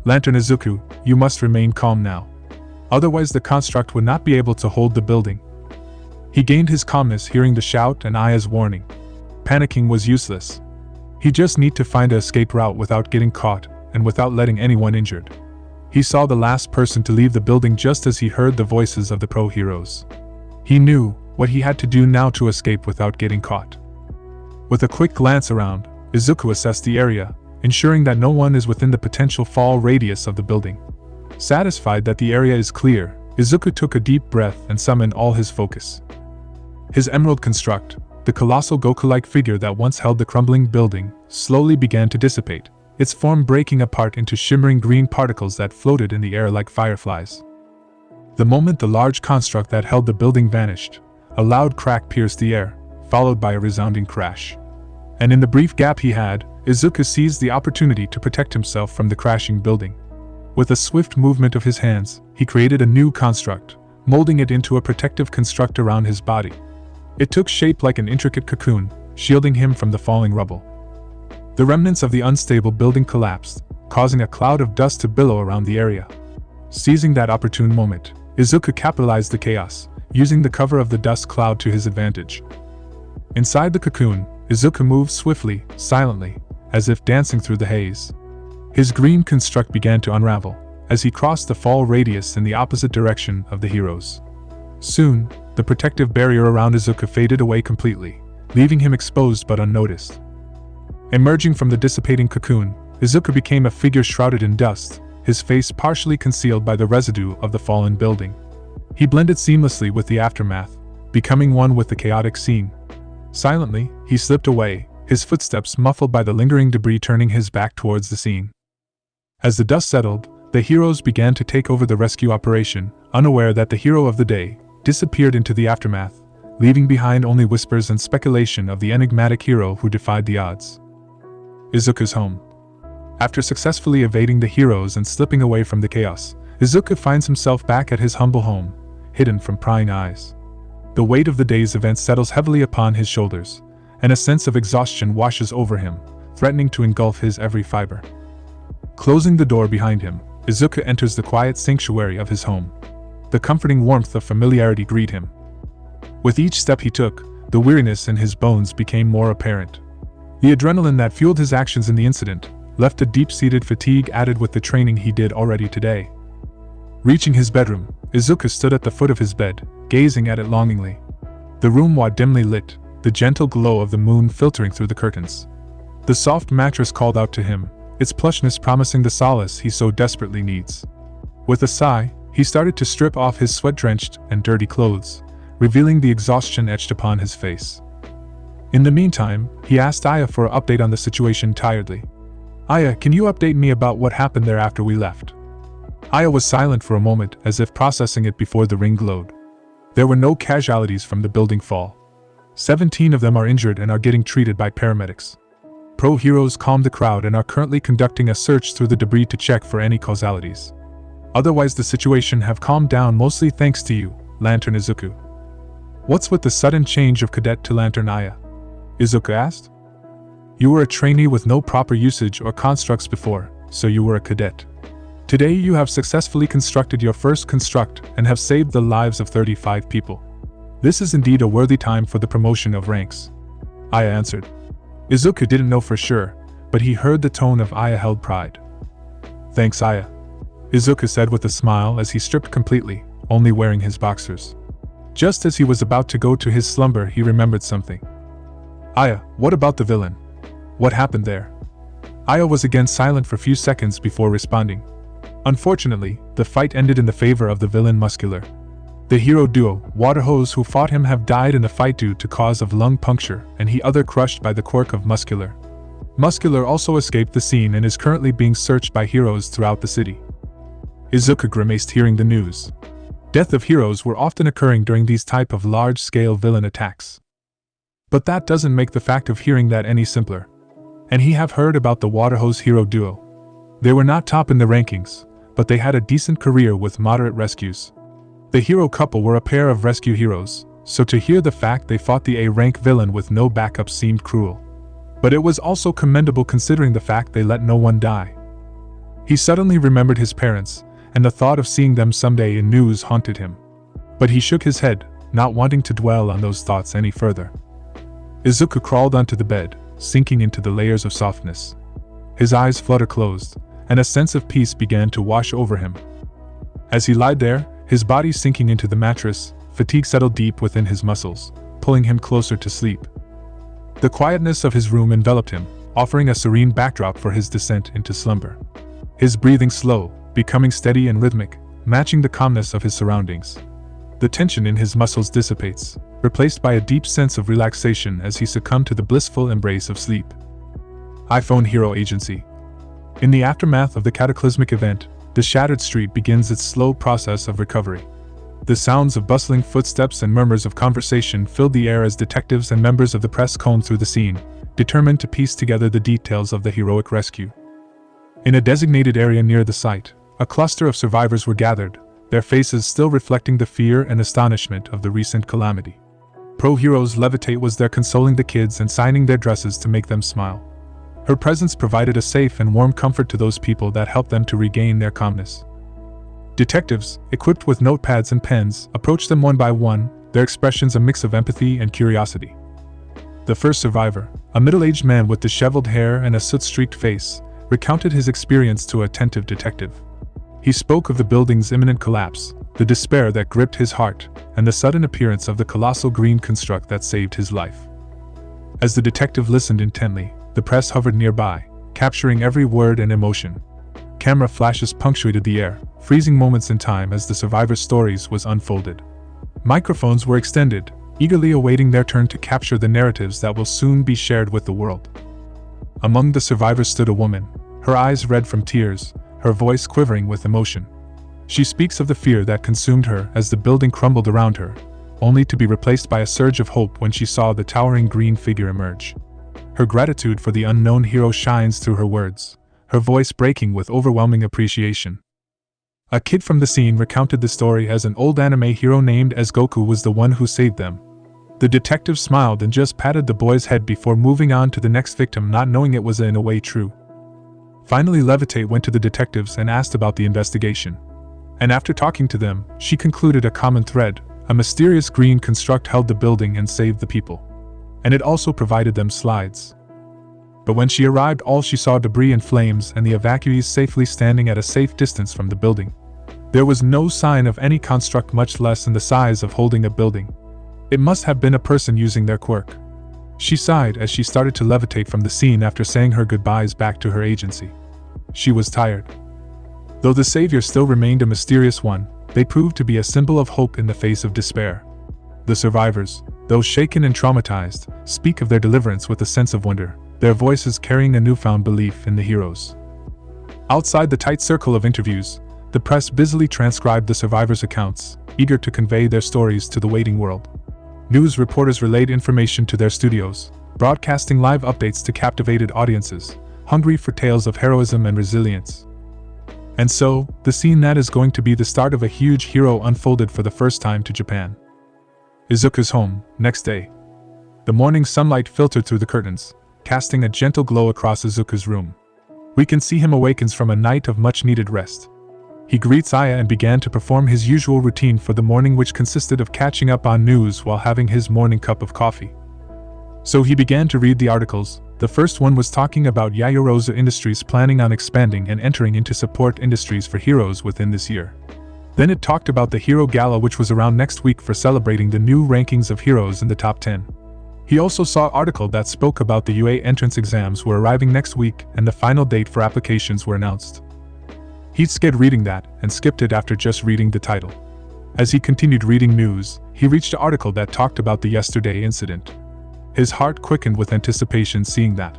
Lantern Izuku, you must remain calm now. Otherwise the construct would not be able to hold the building. He gained his calmness hearing the shout and Aya's warning. Panicking was useless. He just need to find an escape route without getting caught, and without letting anyone injured. He saw the last person to leave the building just as he heard the voices of the pro heroes. He knew what he had to do now to escape without getting caught. With a quick glance around, Izuku assessed the area, ensuring that no one is within the potential fall radius of the building. Satisfied that the area is clear, Izuku took a deep breath and summoned all his focus. His emerald construct, the colossal Goku-like figure that once held the crumbling building, slowly began to dissipate, its form breaking apart into shimmering green particles that floated in the air like fireflies. The moment the large construct that held the building vanished, a loud crack pierced the air, followed by a resounding crash. And in the brief gap he had, Izuku seized the opportunity to protect himself from the crashing building. With a swift movement of his hands, he created a new construct, molding it into a protective construct around his body. It took shape like an intricate cocoon, shielding him from the falling rubble. The remnants of the unstable building collapsed, causing a cloud of dust to billow around the area. Seizing that opportune moment, Izuku capitalized the chaos, using the cover of the dust cloud to his advantage. Inside the cocoon, Izuku moved swiftly, silently, as if dancing through the haze. His green construct began to unravel, as he crossed the fall radius in the opposite direction of the heroes. Soon, the protective barrier around Izuku faded away completely, leaving him exposed but unnoticed. Emerging from the dissipating cocoon, Izuku became a figure shrouded in dust, his face partially concealed by the residue of the fallen building. He blended seamlessly with the aftermath, becoming one with the chaotic scene. Silently, he slipped away, his footsteps muffled by the lingering debris, turning his back towards the scene. As the dust settled, the heroes began to take over the rescue operation, unaware that the hero of the day disappeared into the aftermath, leaving behind only whispers and speculation of the enigmatic hero who defied the odds. Izuku's home. After successfully evading the heroes and slipping away from the chaos, Izuku finds himself back at his humble home, hidden from prying eyes. The weight of the day's events settles heavily upon his shoulders, and a sense of exhaustion washes over him, threatening to engulf his every fiber. Closing the door behind him, Izuku enters the quiet sanctuary of his home. The comforting warmth of familiarity greet him. With each step he took, the weariness in his bones became more apparent. The adrenaline that fueled his actions in the incident left a deep-seated fatigue added with the training he did already today. Reaching his bedroom, Izuku stood at the foot of his bed, gazing at it longingly. The room was dimly lit, the gentle glow of the moon filtering through the curtains. The soft mattress called out to him, its plushness promising the solace he so desperately needs. With a sigh, he started to strip off his sweat-drenched and dirty clothes, revealing the exhaustion etched upon his face. In the meantime, he asked Aya for an update on the situation tiredly. Aya, can you update me about what happened there after we left? Aya was silent for a moment, as if processing it before the ring glowed. There were no casualties from the building fall. 17 of them are injured and are getting treated by paramedics. Pro heroes calmed the crowd and are currently conducting a search through the debris to check for any causalities. Otherwise the situation have calmed down mostly thanks to you, Lantern Izuku. What's with the sudden change of cadet to Lantern Aya? Izuku asked. You were a trainee with no proper usage or constructs before, so you were a cadet. Today you have successfully constructed your first construct and have saved the lives of 35 people. This is indeed a worthy time for the promotion of ranks. Aya answered. Izuku didn't know for sure, but he heard the tone of Aya held pride. Thanks Aya, Izuku said with a smile as he stripped completely, only wearing his boxers. Just as he was about to go to his slumber, he remembered something. "Aya, what about the villain? What happened there?" Aya was again silent for a few seconds before responding. Unfortunately, the fight ended in the favor of the villain Muscular. The hero duo, Waterhose, who fought him have died in the fight due to cause of lung puncture, and he other crushed by the quirk of Muscular. Muscular also escaped the scene and is currently being searched by heroes throughout the city. Izuku grimaced hearing the news. Death of heroes were often occurring during these type of large-scale villain attacks. But that doesn't make the fact of hearing that any simpler. And he have heard about the Waterhose hero duo. They were not top in the rankings, but they had a decent career with moderate rescues. The hero couple were a pair of rescue heroes, so to hear the fact they fought the A-rank villain with no backup seemed cruel. But it was also commendable considering the fact they let no one die. He suddenly remembered his parents, and the thought of seeing them someday in news haunted him. But he shook his head, not wanting to dwell on those thoughts any further. Izuku crawled onto the bed, sinking into the layers of softness. His eyes fluttered closed, and a sense of peace began to wash over him. As he lied there, his body sinking into the mattress, fatigue settled deep within his muscles, pulling him closer to sleep. The quietness of his room enveloped him, offering a serene backdrop for his descent into slumber. His breathing slow, becoming steady and rhythmic, matching the calmness of his surroundings. The tension in his muscles dissipates, replaced by a deep sense of relaxation as he succumbed to the blissful embrace of sleep. iPhone Hero Agency. In the aftermath of the cataclysmic event, the shattered street begins its slow process of recovery. The sounds of bustling footsteps and murmurs of conversation filled the air as detectives and members of the press combed through the scene, determined to piece together the details of the heroic rescue. In a designated area near the site, a cluster of survivors were gathered, their faces still reflecting the fear and astonishment of the recent calamity. Pro Heroes Levitate was there consoling the kids and signing their dresses to make them smile. Her presence provided a safe and warm comfort to those people that helped them to regain their calmness. Detectives, equipped with notepads and pens, approached them one by one, their expressions a mix of empathy and curiosity. The first survivor, a middle-aged man with disheveled hair and a soot-streaked face, recounted his experience to an attentive detective. He spoke of the building's imminent collapse, the despair that gripped his heart, and the sudden appearance of the colossal green construct that saved his life. As the detective listened intently, the press hovered nearby, capturing every word and emotion. Camera flashes punctuated the air, freezing moments in time as the survivors' stories was unfolded. Microphones were extended, eagerly awaiting their turn to capture the narratives that will soon be shared with the world. Among the survivors stood a woman, her eyes red from tears, her voice quivering with emotion. She speaks of the fear that consumed her as the building crumbled around her, only to be replaced by a surge of hope when she saw the towering green figure emerge. Her gratitude for the unknown hero shines through her words, her voice breaking with overwhelming appreciation. A kid from the scene recounted the story as an old anime hero named as Goku was the one who saved them. The detective smiled and just patted the boy's head before moving on to the next victim, not knowing it was in a way true. Finally, Levitate went to the detectives and asked about the investigation. And after talking to them, she concluded a common thread: a mysterious green construct held the building and saved the people. And it also provided them slides. But when she arrived, all she saw debris and flames and the evacuees safely standing at a safe distance from the building. There was no sign of any construct, much less in the size of holding a building. It must have been a person using their quirk. She sighed as she started to levitate from the scene after saying her goodbyes back to her agency. She was tired. Though the savior still remained a mysterious one, they proved to be a symbol of hope in the face of despair. The survivors, though shaken and traumatized, speak of their deliverance with a sense of wonder, their voices carrying a newfound belief in the heroes. Outside the tight circle of interviews, the press busily transcribed the survivors' accounts, eager to convey their stories to the waiting world. News reporters relayed information to their studios, broadcasting live updates to captivated audiences, hungry for tales of heroism and resilience. And so, the scene that is going to be the start of a huge hero unfolded for the first time to Japan. Izuku's home, next day. The morning sunlight filtered through the curtains, casting a gentle glow across Izuku's room. We can see him awakens from a night of much-needed rest. He greets Aya and began to perform his usual routine for the morning, which consisted of catching up on news while having his morning cup of coffee. So he began to read the articles. The first one was talking about Yaoyorozu Industries planning on expanding and entering into support industries for heroes within this year. Then it talked about the Hero Gala, which was around next week for celebrating the new rankings of heroes in the top 10. He also saw an article that spoke about the UA entrance exams were arriving next week and the final date for applications were announced. He'd skipped reading that and skipped it after just reading the title. As he continued reading news, he reached an article that talked about the yesterday incident. His heart quickened with anticipation seeing that.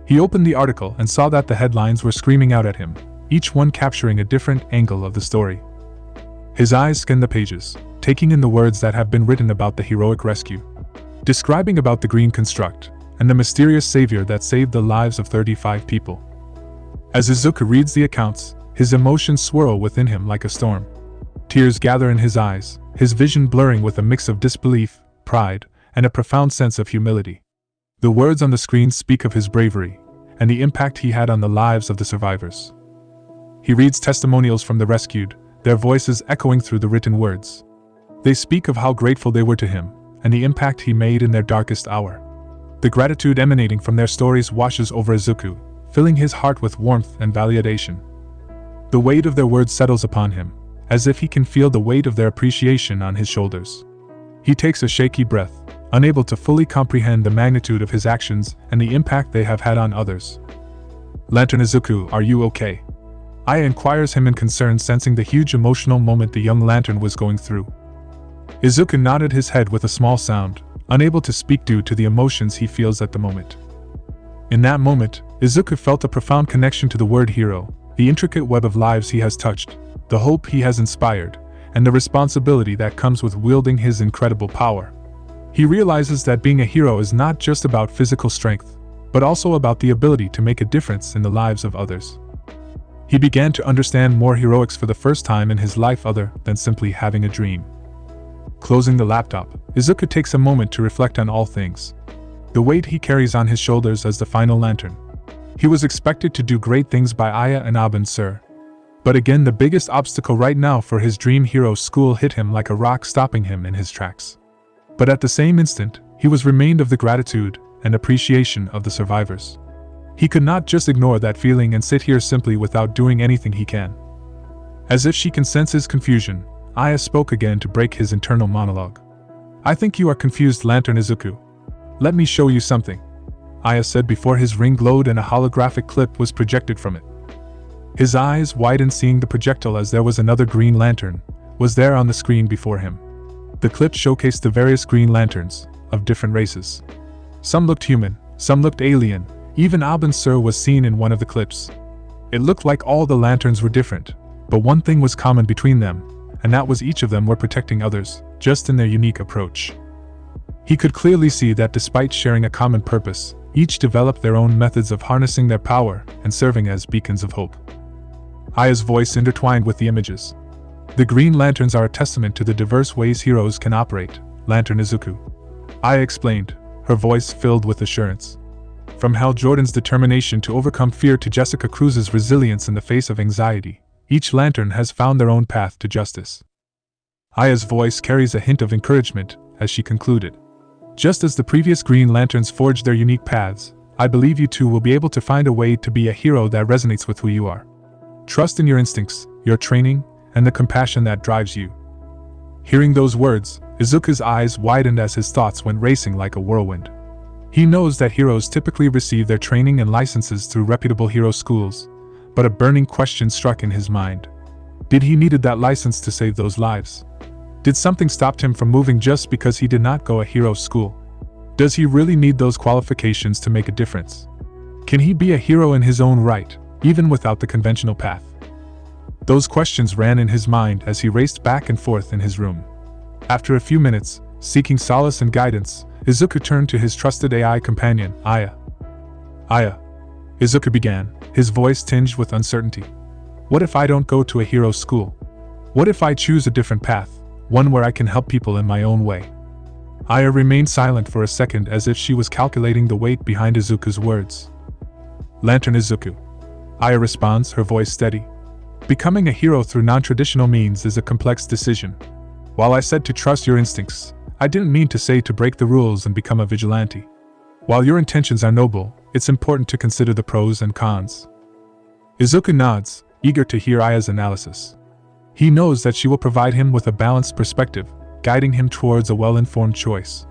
He opened the article and saw that the headlines were screaming out at him, each one capturing a different angle of the story. His eyes scanned the pages, taking in the words that have been written about the heroic rescue, describing about the green construct, and the mysterious savior that saved the lives of 35 people. As Izuku reads the accounts, his emotions swirl within him like a storm. Tears gather in his eyes, his vision blurring with a mix of disbelief, pride, and a profound sense of humility. The words on the screen speak of his bravery, and the impact he had on the lives of the survivors. He reads testimonials from the rescued, their voices echoing through the written words. They speak of how grateful they were to him, and the impact he made in their darkest hour. The gratitude emanating from their stories washes over Izuku, filling his heart with warmth and validation. The weight of their words settles upon him, as if he can feel the weight of their appreciation on his shoulders. He takes a shaky breath, unable to fully comprehend the magnitude of his actions and the impact they have had on others. Lantern Izuku, are you okay? Aya inquires him in concern, sensing the huge emotional moment the young lantern was going through. Izuku nodded his head with a small sound, unable to speak due to the emotions he feels at the moment. In that moment, Izuku felt a profound connection to the word hero, the intricate web of lives he has touched, the hope he has inspired, and the responsibility that comes with wielding his incredible power. He realizes that being a hero is not just about physical strength, but also about the ability to make a difference in the lives of others. He began to understand more heroics for the first time in his life other than simply having a dream. Closing the laptop, Izuku takes a moment to reflect on all things. The weight he carries on his shoulders as the final lantern. He was expected to do great things by Aya and Aben Sur. But again, the biggest obstacle right now for his dream hero school hit him like a rock, stopping him in his tracks. But at the same instant, he was reminded of the gratitude and appreciation of the survivors. He could not just ignore that feeling and sit here simply without doing anything he can. As if she can sense his confusion, Aya spoke again to break his internal monologue. I think you are confused, Lantern Izuku. Let me show you something, Aya said before his ring glowed and a holographic clip was projected from it. His eyes widened, seeing the projectile as there was another green lantern was there on the screen before him. The clip showcased the various green lanterns of different races. Some looked human, some looked alien, even Aben Sur was seen in one of the clips. It looked like all the lanterns were different, but one thing was common between them, and that was each of them were protecting others, just in their unique approach. He could clearly see that despite sharing a common purpose, each developed their own methods of harnessing their power and serving as beacons of hope. Aya's voice intertwined with the images. The green lanterns are a testament to the diverse ways heroes can operate, Lantern Izuku. Aya explained, her voice filled with assurance. From Hal Jordan's determination to overcome fear to Jessica Cruz's resilience in the face of anxiety, each lantern has found their own path to justice. Aya's voice carries a hint of encouragement as she concluded. Just as the previous green lanterns forged their unique paths, I believe you too will be able to find a way to be a hero that resonates with who you are. Trust in your instincts, your training, and the compassion that drives you. Hearing those words, Izuku's eyes widened as his thoughts went racing like a whirlwind. He knows that heroes typically receive their training and licenses through reputable hero schools, but a burning question struck in his mind. Did he needed that license to save those lives? Did something stop him from moving just because he did not go a hero school? Does he really need those qualifications to make a difference? Can he be a hero in his own right, even without the conventional path? Those questions ran in his mind as he raced back and forth in his room. After a few minutes, seeking solace and guidance, Izuku turned to his trusted AI companion, Aya. Aya, Izuku began, his voice tinged with uncertainty. What if I don't go to a hero school? What if I choose a different path? One where I can help people in my own way. Aya remained silent for a second as if she was calculating the weight behind Izuku's words. Lantern Izuku. Aya responds, her voice steady. Becoming a hero through non-traditional means is a complex decision. While I said to trust your instincts, I didn't mean to say to break the rules and become a vigilante. While your intentions are noble, it's important to consider the pros and cons. Izuku nods, eager to hear Aya's analysis. He knows that she will provide him with a balanced perspective, guiding him towards a well-informed choice.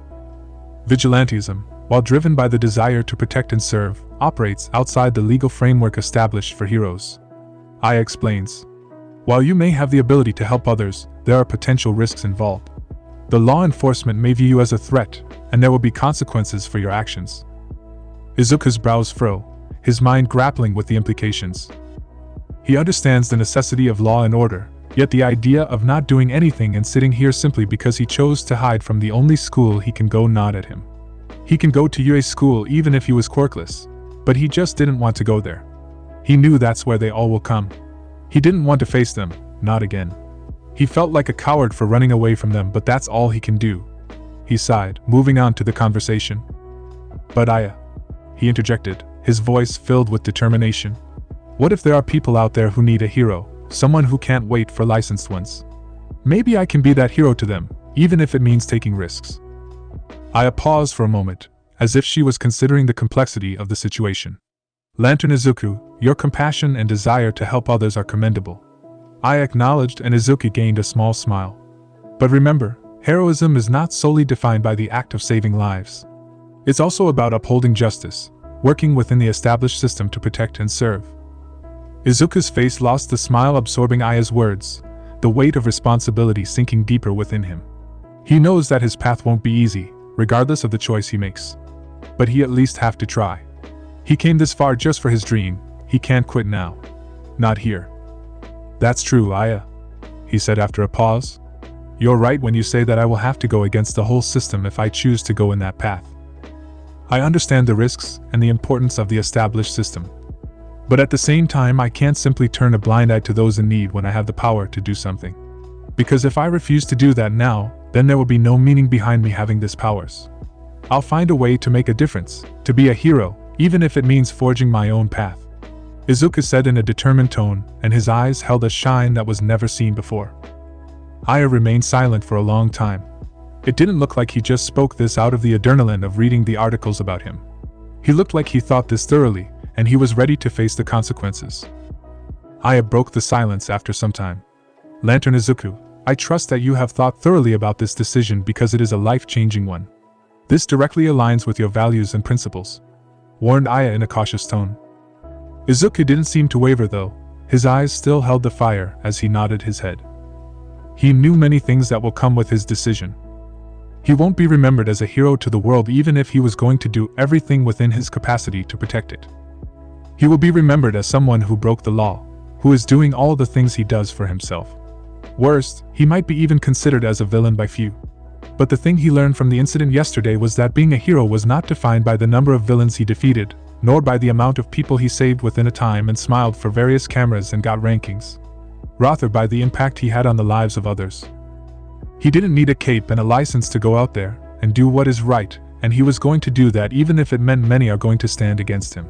Vigilantism, while driven by the desire to protect and serve, operates outside the legal framework established for heroes. Aya explains. While you may have the ability to help others, there are potential risks involved. The law enforcement may view you as a threat, and there will be consequences for your actions. Izuku's brows furrow, his mind grappling with the implications. He understands the necessity of law and order, yet the idea of not doing anything and sitting here simply because he chose to hide from the only school he can go gnawed at him. He can go to Yue's school even if he was quirkless, but he just didn't want to go there. He knew that's where they all will come. He didn't want to face them, not again. He felt like a coward for running away from them, but that's all he can do. He sighed, moving on to the conversation. But Aya, he interjected, his voice filled with determination. What if there are people out there who need a hero, someone who can't wait for licensed ones? Maybe I can be that hero to them, even if it means taking risks. Aya paused for a moment, as if she was considering the complexity of the situation. Lantern Izuku, your compassion and desire to help others are commendable. Aya acknowledged, and Izuku gained a small smile. But remember, heroism is not solely defined by the act of saving lives. It's also about upholding justice, working within the established system to protect and serve. Izuku's face lost the smile, absorbing Aya's words, the weight of responsibility sinking deeper within him. He knows that his path won't be easy, regardless of the choice he makes. But he at least have to try. He came this far just for his dream, he can't quit now. Not here. That's true, Aya, he said after a pause. You're right when you say that I will have to go against the whole system if I choose to go in that path. I understand the risks and the importance of the established system. But at the same time, I can't simply turn a blind eye to those in need when I have the power to do something. Because if I refuse to do that now, then there will be no meaning behind me having these powers. I'll find a way to make a difference, to be a hero, even if it means forging my own path. Izuku said in a determined tone, and his eyes held a shine that was never seen before. Aya remained silent for a long time. It didn't look like he just spoke this out of the adrenaline of reading the articles about him. He looked like he thought this thoroughly, and he was ready to face the consequences. Aya broke the silence after some time. Lantern Izuku, I trust that you have thought thoroughly about this decision because it is a life-changing one. This directly aligns with your values and principles, warned Aya in a cautious tone. Izuku didn't seem to waver though, his eyes still held the fire as he nodded his head. He knew many things that will come with his decision. He won't be remembered as a hero to the world even if he was going to do everything within his capacity to protect it. He will be remembered as someone who broke the law, who is doing all the things he does for himself. Worst, he might be even considered as a villain by few. But the thing he learned from the incident yesterday was that being a hero was not defined by the number of villains he defeated, nor by the amount of people he saved within a time and smiled for various cameras and got rankings. Rather by the impact he had on the lives of others. He didn't need a cape and a license to go out there and do what is right, and he was going to do that even if it meant many are going to stand against him.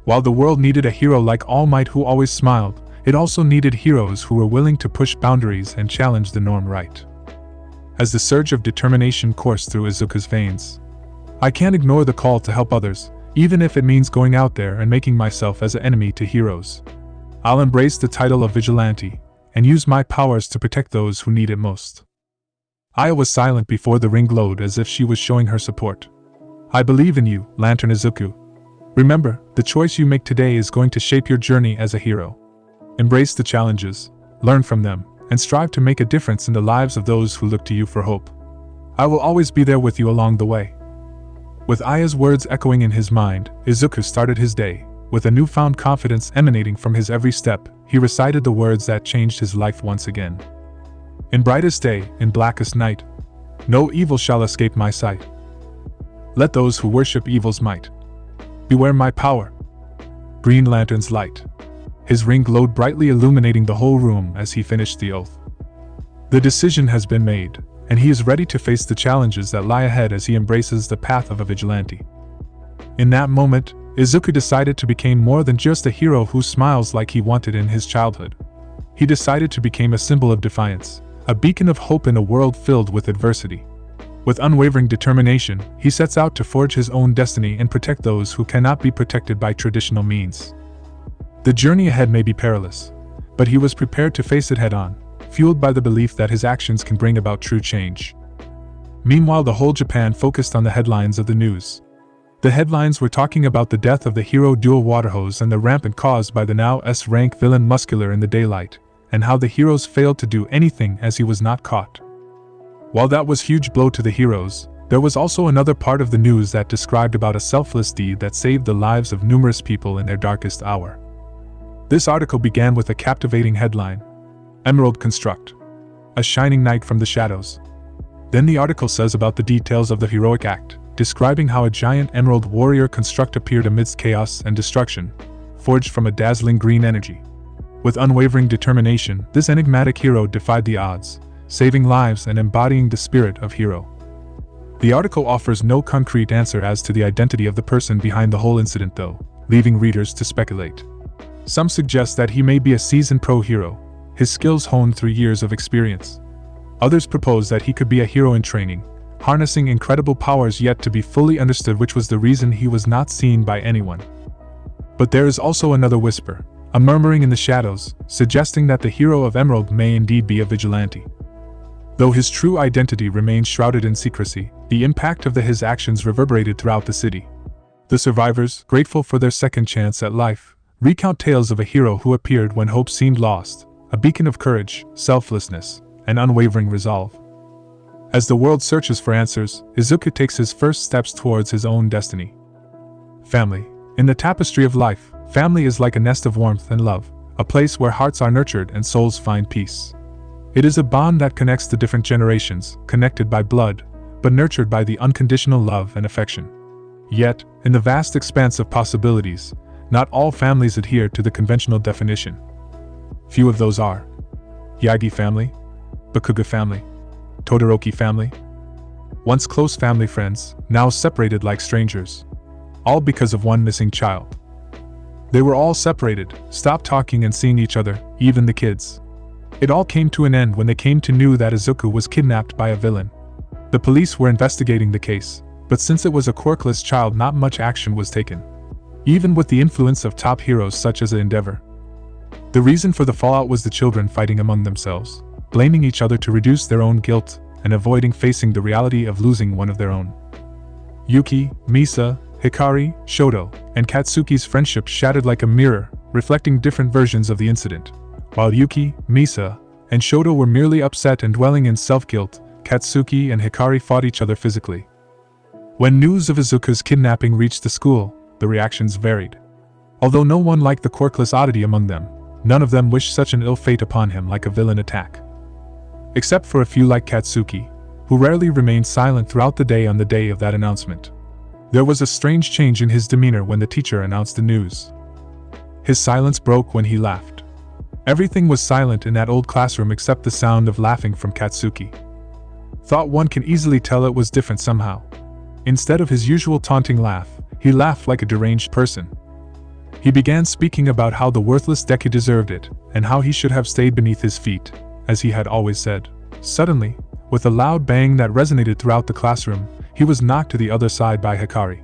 While the world needed a hero like All Might who always smiled, it also needed heroes who were willing to push boundaries and challenge the norm right. As the surge of determination coursed through Izuku's veins, I can't ignore the call to help others, even if it means going out there and making myself as an enemy to heroes. I'll embrace the title of vigilante, and use my powers to protect those who need it most. Aya was silent before the ring glowed as if she was showing her support. I believe in you, Lantern Izuku. Remember, the choice you make today is going to shape your journey as a hero. Embrace the challenges, learn from them, and strive to make a difference in the lives of those who look to you for hope. I will always be there with you along the way. With Aya's words echoing in his mind, Izuku started his day. With a newfound confidence emanating from his every step, he recited the words that changed his life once again. In brightest day, in blackest night, no evil shall escape my sight. Let those who worship evil's might beware my power. Green Lantern's light. His ring glowed brightly, illuminating the whole room as he finished the oath. The decision has been made, and he is ready to face the challenges that lie ahead as he embraces the path of a vigilante. In that moment, Izuku decided to become more than just a hero who smiles like he wanted in his childhood. He decided to become a symbol of defiance, a beacon of hope in a world filled with adversity. With unwavering determination, he sets out to forge his own destiny and protect those who cannot be protected by traditional means. The journey ahead may be perilous, but he was prepared to face it head-on, fueled by the belief that his actions can bring about true change. Meanwhile, the whole Japan focused on the headlines of the news. The headlines were talking about the death of the hero dual waterhose and the rampant caused by the now S-rank villain Muscular in the daylight, and how the heroes failed to do anything as he was not caught. While that was a huge blow to the heroes, there was also another part of the news that described about a selfless deed that saved the lives of numerous people in their darkest hour. This article began with a captivating headline: Emerald Construct, a shining knight from the shadows. Then the article says about the details of the heroic act, describing how a giant emerald warrior construct appeared amidst chaos and destruction, forged from a dazzling green energy. With unwavering determination, this enigmatic hero defied the odds, saving lives and embodying the spirit of hero. The article offers no concrete answer as to the identity of the person behind the whole incident though, leaving readers to speculate. Some suggest that he may be a seasoned pro hero, his skills honed through years of experience. Others propose that he could be a hero in training, harnessing incredible powers yet to be fully understood, which was the reason he was not seen by anyone. But there is also another whisper, a murmuring in the shadows, suggesting that the hero of Emerald may indeed be a vigilante. Though his true identity remains shrouded in secrecy, the impact of his actions reverberated throughout the city. The survivors, grateful for their second chance at life, recount tales of a hero who appeared when hope seemed lost, a beacon of courage, selflessness, and unwavering resolve. As the world searches for answers, Izuku takes his first steps towards his own destiny. Family. In the tapestry of life, family is like a nest of warmth and love, a place where hearts are nurtured and souls find peace. It is a bond that connects the different generations, connected by blood, but nurtured by the unconditional love and affection. Yet, in the vast expanse of possibilities, not all families adhere to the conventional definition. Few of those are Yagi family, Bakuga family, Todoroki family. Once close family friends, now separated like strangers. All because of one missing child. They were all separated, stopped talking and seeing each other, even the kids. It all came to an end when they came to know that Izuku was kidnapped by a villain. The police were investigating the case, but since it was a quirkless child, not much action was taken. Even with the influence of top heroes such as Endeavor. The reason for the fallout was the children fighting among themselves, blaming each other to reduce their own guilt, and avoiding facing the reality of losing one of their own. Yuki, Misa, Hikari, Shoto, and Katsuki's friendship shattered like a mirror, reflecting different versions of the incident. While Yuki, Misa, and Shoto were merely upset and dwelling in self-guilt, Katsuki and Hikari fought each other physically. When news of Izuku's kidnapping reached the school, the reactions varied. Although no one liked the quirkless oddity among them, none of them wished such an ill fate upon him like a villain attack. Except for a few like Katsuki, who rarely remained silent throughout the day on the day of that announcement. There was a strange change in his demeanor when the teacher announced the news. His silence broke when he laughed. Everything was silent in that old classroom except the sound of laughing from Katsuki. Thought one can easily tell it was different somehow. Instead of his usual taunting laugh, he laughed like a deranged person. He began speaking about how the worthless Deku deserved it, and how he should have stayed beneath his feet, as he had always said. Suddenly, with a loud bang that resonated throughout the classroom, he was knocked to the other side by Hikari.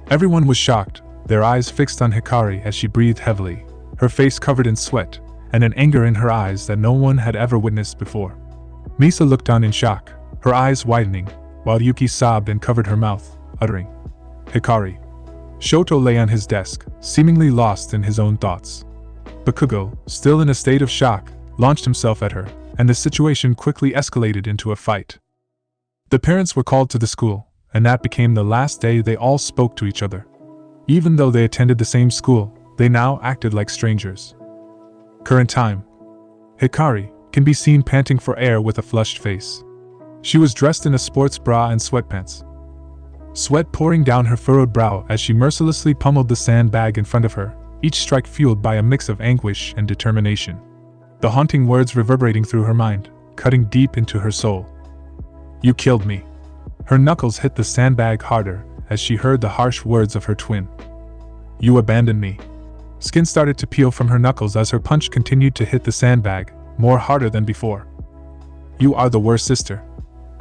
Everyone was shocked, their eyes fixed on Hikari as she breathed heavily, her face covered in sweat, and an anger in her eyes that no one had ever witnessed before. Misa looked on in shock, her eyes widening, while Yuki sobbed and covered her mouth, uttering, "Hikari." Shoto lay on his desk, seemingly lost in his own thoughts. Bakugo, still in a state of shock, launched himself at her, and the situation quickly escalated into a fight. The parents were called to the school, and that became the last day they all spoke to each other. Even though they attended the same school, they now acted like strangers. Current time. Hikari can be seen panting for air with a flushed face. She was dressed in a sports bra and sweatpants. Sweat pouring down her furrowed brow as she mercilessly pummeled the sandbag in front of her, each strike fueled by a mix of anguish and determination. The haunting words reverberating through her mind, cutting deep into her soul. "You killed me." Her knuckles hit the sandbag harder as she heard the harsh words of her twin. "You abandoned me." Skin started to peel from her knuckles as her punch continued to hit the sandbag, more harder than before. "You are the worst sister."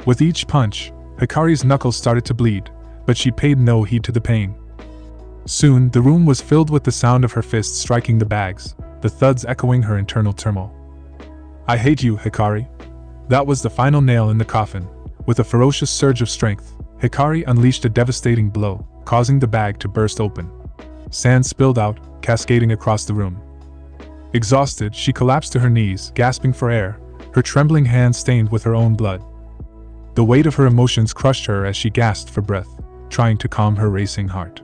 With each punch, Hikari's knuckles started to bleed, but she paid no heed to the pain. Soon, the room was filled with the sound of her fists striking the bags, the thuds echoing her internal turmoil. "I hate you, Hikari." That was the final nail in the coffin. With a ferocious surge of strength, Hikari unleashed a devastating blow, causing the bag to burst open. Sand spilled out, cascading across the room. Exhausted, she collapsed to her knees, gasping for air, her trembling hands stained with her own blood. The weight of her emotions crushed her as she gasped for breath, trying to calm her racing heart.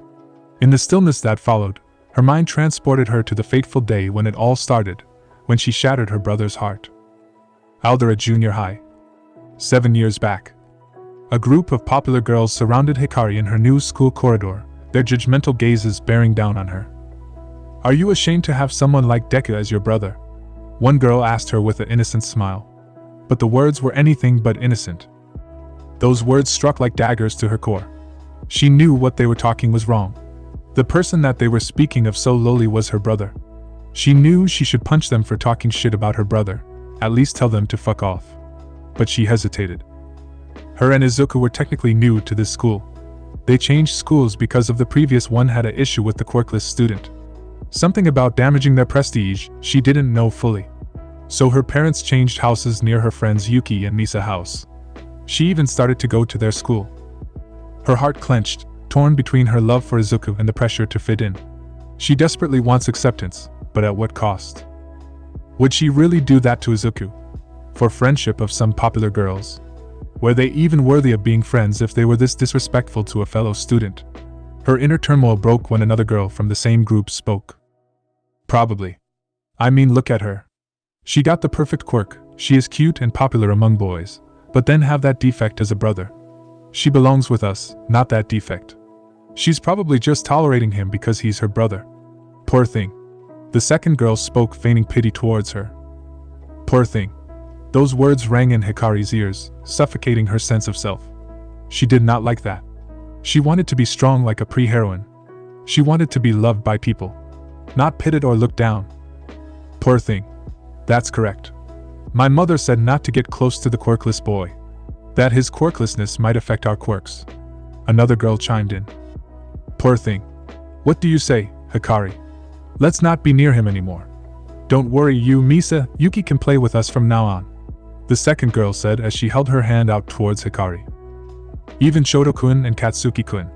In the stillness that followed, her mind transported her to the fateful day when it all started, when she shattered her brother's heart. Aldera Junior High. 7 years back. A group of popular girls surrounded Hikari in her new school corridor, their judgmental gazes bearing down on her. "Are you ashamed to have someone like Deku as your brother?" one girl asked her with an innocent smile. But the words were anything but innocent. Those words struck like daggers to her core. She knew what they were talking was wrong. The person that they were speaking of so lowly was her brother. She knew she should punch them for talking shit about her brother, at least tell them to fuck off. But she hesitated. Her and Izuku were technically new to this school. They changed schools because of the previous one had an issue with the quirkless student. Something about damaging their prestige she didn't know fully. So her parents changed houses near her friends Yuki and Misa house. She even started to go to their school. Her heart clenched, torn between her love for Izuku and the pressure to fit in. She desperately wants acceptance, but at what cost? Would she really do that to Izuku? For friendship of some popular girls? Were they even worthy of being friends if they were this disrespectful to a fellow student? Her inner turmoil broke when another girl from the same group spoke. "Probably. I mean, look at her. She got the perfect quirk, she is cute and popular among boys, but then have that defect as a brother. She belongs with us, not that defect. She's probably just tolerating him because he's her brother. Poor thing." The second girl spoke, feigning pity towards her. Poor thing. Those words rang in Hikari's ears, suffocating her sense of self. She did not like that. She wanted to be strong like a pre-heroine. She wanted to be loved by people, not pitted or looked down. Poor thing. That's correct. My mother said not to get close to the quirkless boy. That his quirklessness might affect our quirks. Another girl chimed in. Poor thing. What do you say, Hikari? Let's not be near him anymore. Don't worry, you, Misa, Yuki can play with us from now on. The second girl said as she held her hand out towards Hikari. Even Shoto-kun and Katsuki-kun.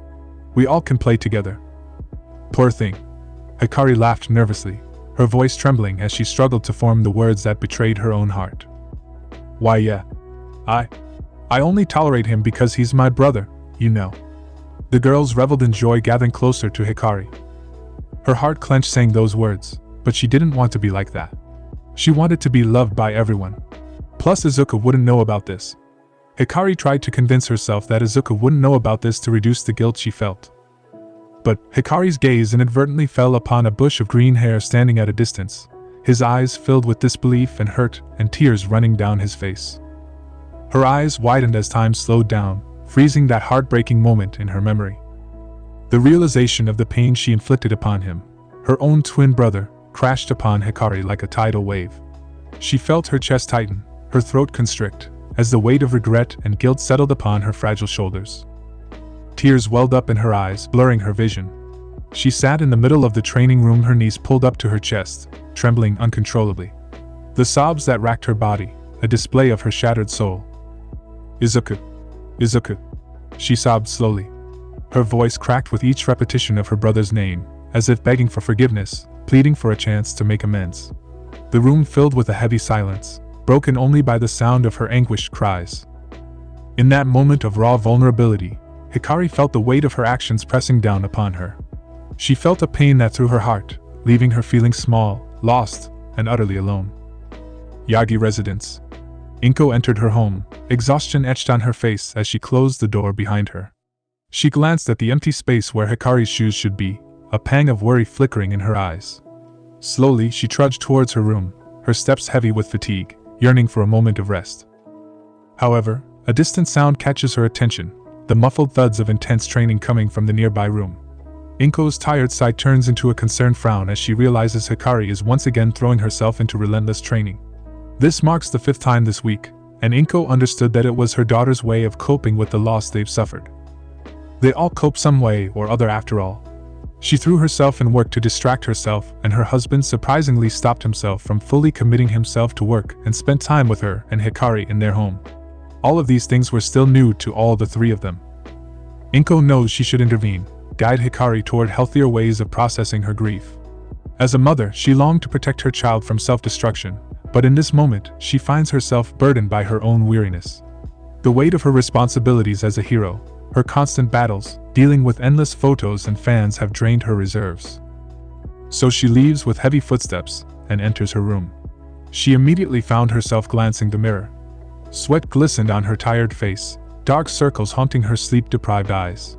We all can play together. Poor thing. Hikari laughed nervously, her voice trembling as she struggled to form the words that betrayed her own heart. Why yeah. I only tolerate him because he's my brother, you know. The girls reveled in joy, gathering closer to Hikari. Her heart clenched saying those words, but she didn't want to be like that. She wanted to be loved by everyone. Plus Izuku wouldn't know about this. Hikari tried to convince herself that Izuku wouldn't know about this to reduce the guilt she felt. But Hikari's gaze inadvertently fell upon a bush of green hair standing at a distance, his eyes filled with disbelief and hurt and tears running down his face. Her eyes widened as time slowed down, freezing that heartbreaking moment in her memory. The realization of the pain she inflicted upon him, her own twin brother, crashed upon Hikari like a tidal wave. She felt her chest tighten, her throat constrict, as the weight of regret and guilt settled upon her fragile shoulders. Tears welled up in her eyes, blurring her vision. She sat in the middle of the training room, her knees pulled up to her chest, trembling uncontrollably. The sobs that racked her body, a display of her shattered soul. Izuku. Izuku. She sobbed slowly. Her voice cracked with each repetition of her brother's name, as if begging for forgiveness, pleading for a chance to make amends. The room filled with a heavy silence, broken only by the sound of her anguished cries. In that moment of raw vulnerability, Hikari felt the weight of her actions pressing down upon her. She felt a pain that threw her heart, leaving her feeling small, lost, and utterly alone. Yagi residence. Inko entered her home, exhaustion etched on her face as she closed the door behind her. She glanced at the empty space where Hikari's shoes should be, a pang of worry flickering in her eyes. Slowly, she trudged towards her room, her steps heavy with fatigue, yearning for a moment of rest. However, a distant sound catches her attention, the muffled thuds of intense training coming from the nearby room. Inko's tired sigh turns into a concerned frown as she realizes Hikari is once again throwing herself into relentless training. This marks the 5th time this week, and Inko understood that it was her daughter's way of coping with the loss they've suffered. They all cope some way or other after all. She threw herself in work to distract herself, and her husband surprisingly stopped himself from fully committing himself to work and spent time with her and Hikari in their home. All of these things were still new to all the three of them. Inko knows she should intervene, guide Hikari toward healthier ways of processing her grief. As a mother, she longed to protect her child from self-destruction, but in this moment, she finds herself burdened by her own weariness. The weight of her responsibilities as a hero, her constant battles, dealing with endless photos and fans have drained her reserves. So she leaves with heavy footsteps and enters her room. She immediately found herself glancing the mirror. Sweat glistened on her tired face, dark circles haunting her sleep-deprived eyes.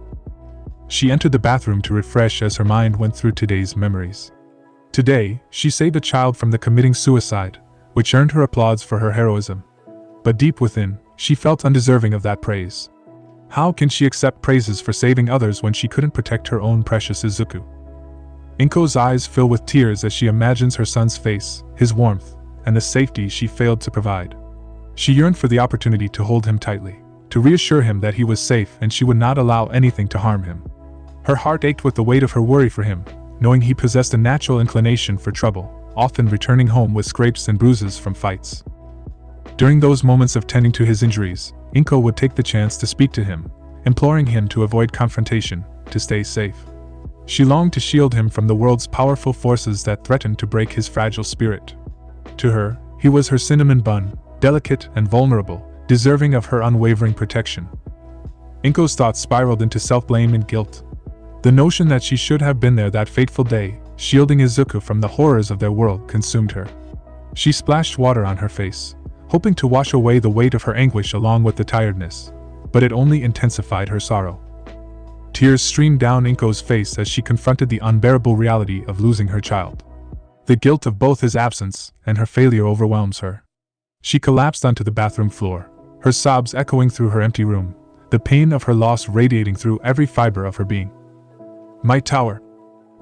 She entered the bathroom to refresh as her mind went through today's memories. Today, she saved a child from the committing suicide, which earned her applause for her heroism. But deep within, she felt undeserving of that praise. How can she accept praises for saving others when she couldn't protect her own precious Izuku? Inko's eyes fill with tears as she imagines her son's face, his warmth, and the safety she failed to provide. She yearned for the opportunity to hold him tightly, to reassure him that he was safe and she would not allow anything to harm him. Her heart ached with the weight of her worry for him, knowing he possessed a natural inclination for trouble, often returning home with scrapes and bruises from fights. During those moments of tending to his injuries, Inko would take the chance to speak to him, imploring him to avoid confrontation, to stay safe. She longed to shield him from the world's powerful forces that threatened to break his fragile spirit. To her, he was her cinnamon bun, delicate and vulnerable, deserving of her unwavering protection. Inko's thoughts spiraled into self-blame and guilt. The notion that she should have been there that fateful day, shielding Izuku from the horrors of their world, consumed her. She splashed water on her face, hoping to wash away the weight of her anguish along with the tiredness, but it only intensified her sorrow. Tears streamed down Inko's face as she confronted the unbearable reality of losing her child. The guilt of both his absence and her failure overwhelms her. She collapsed onto the bathroom floor, her sobs echoing through her empty room, the pain of her loss radiating through every fiber of her being. Might Tower.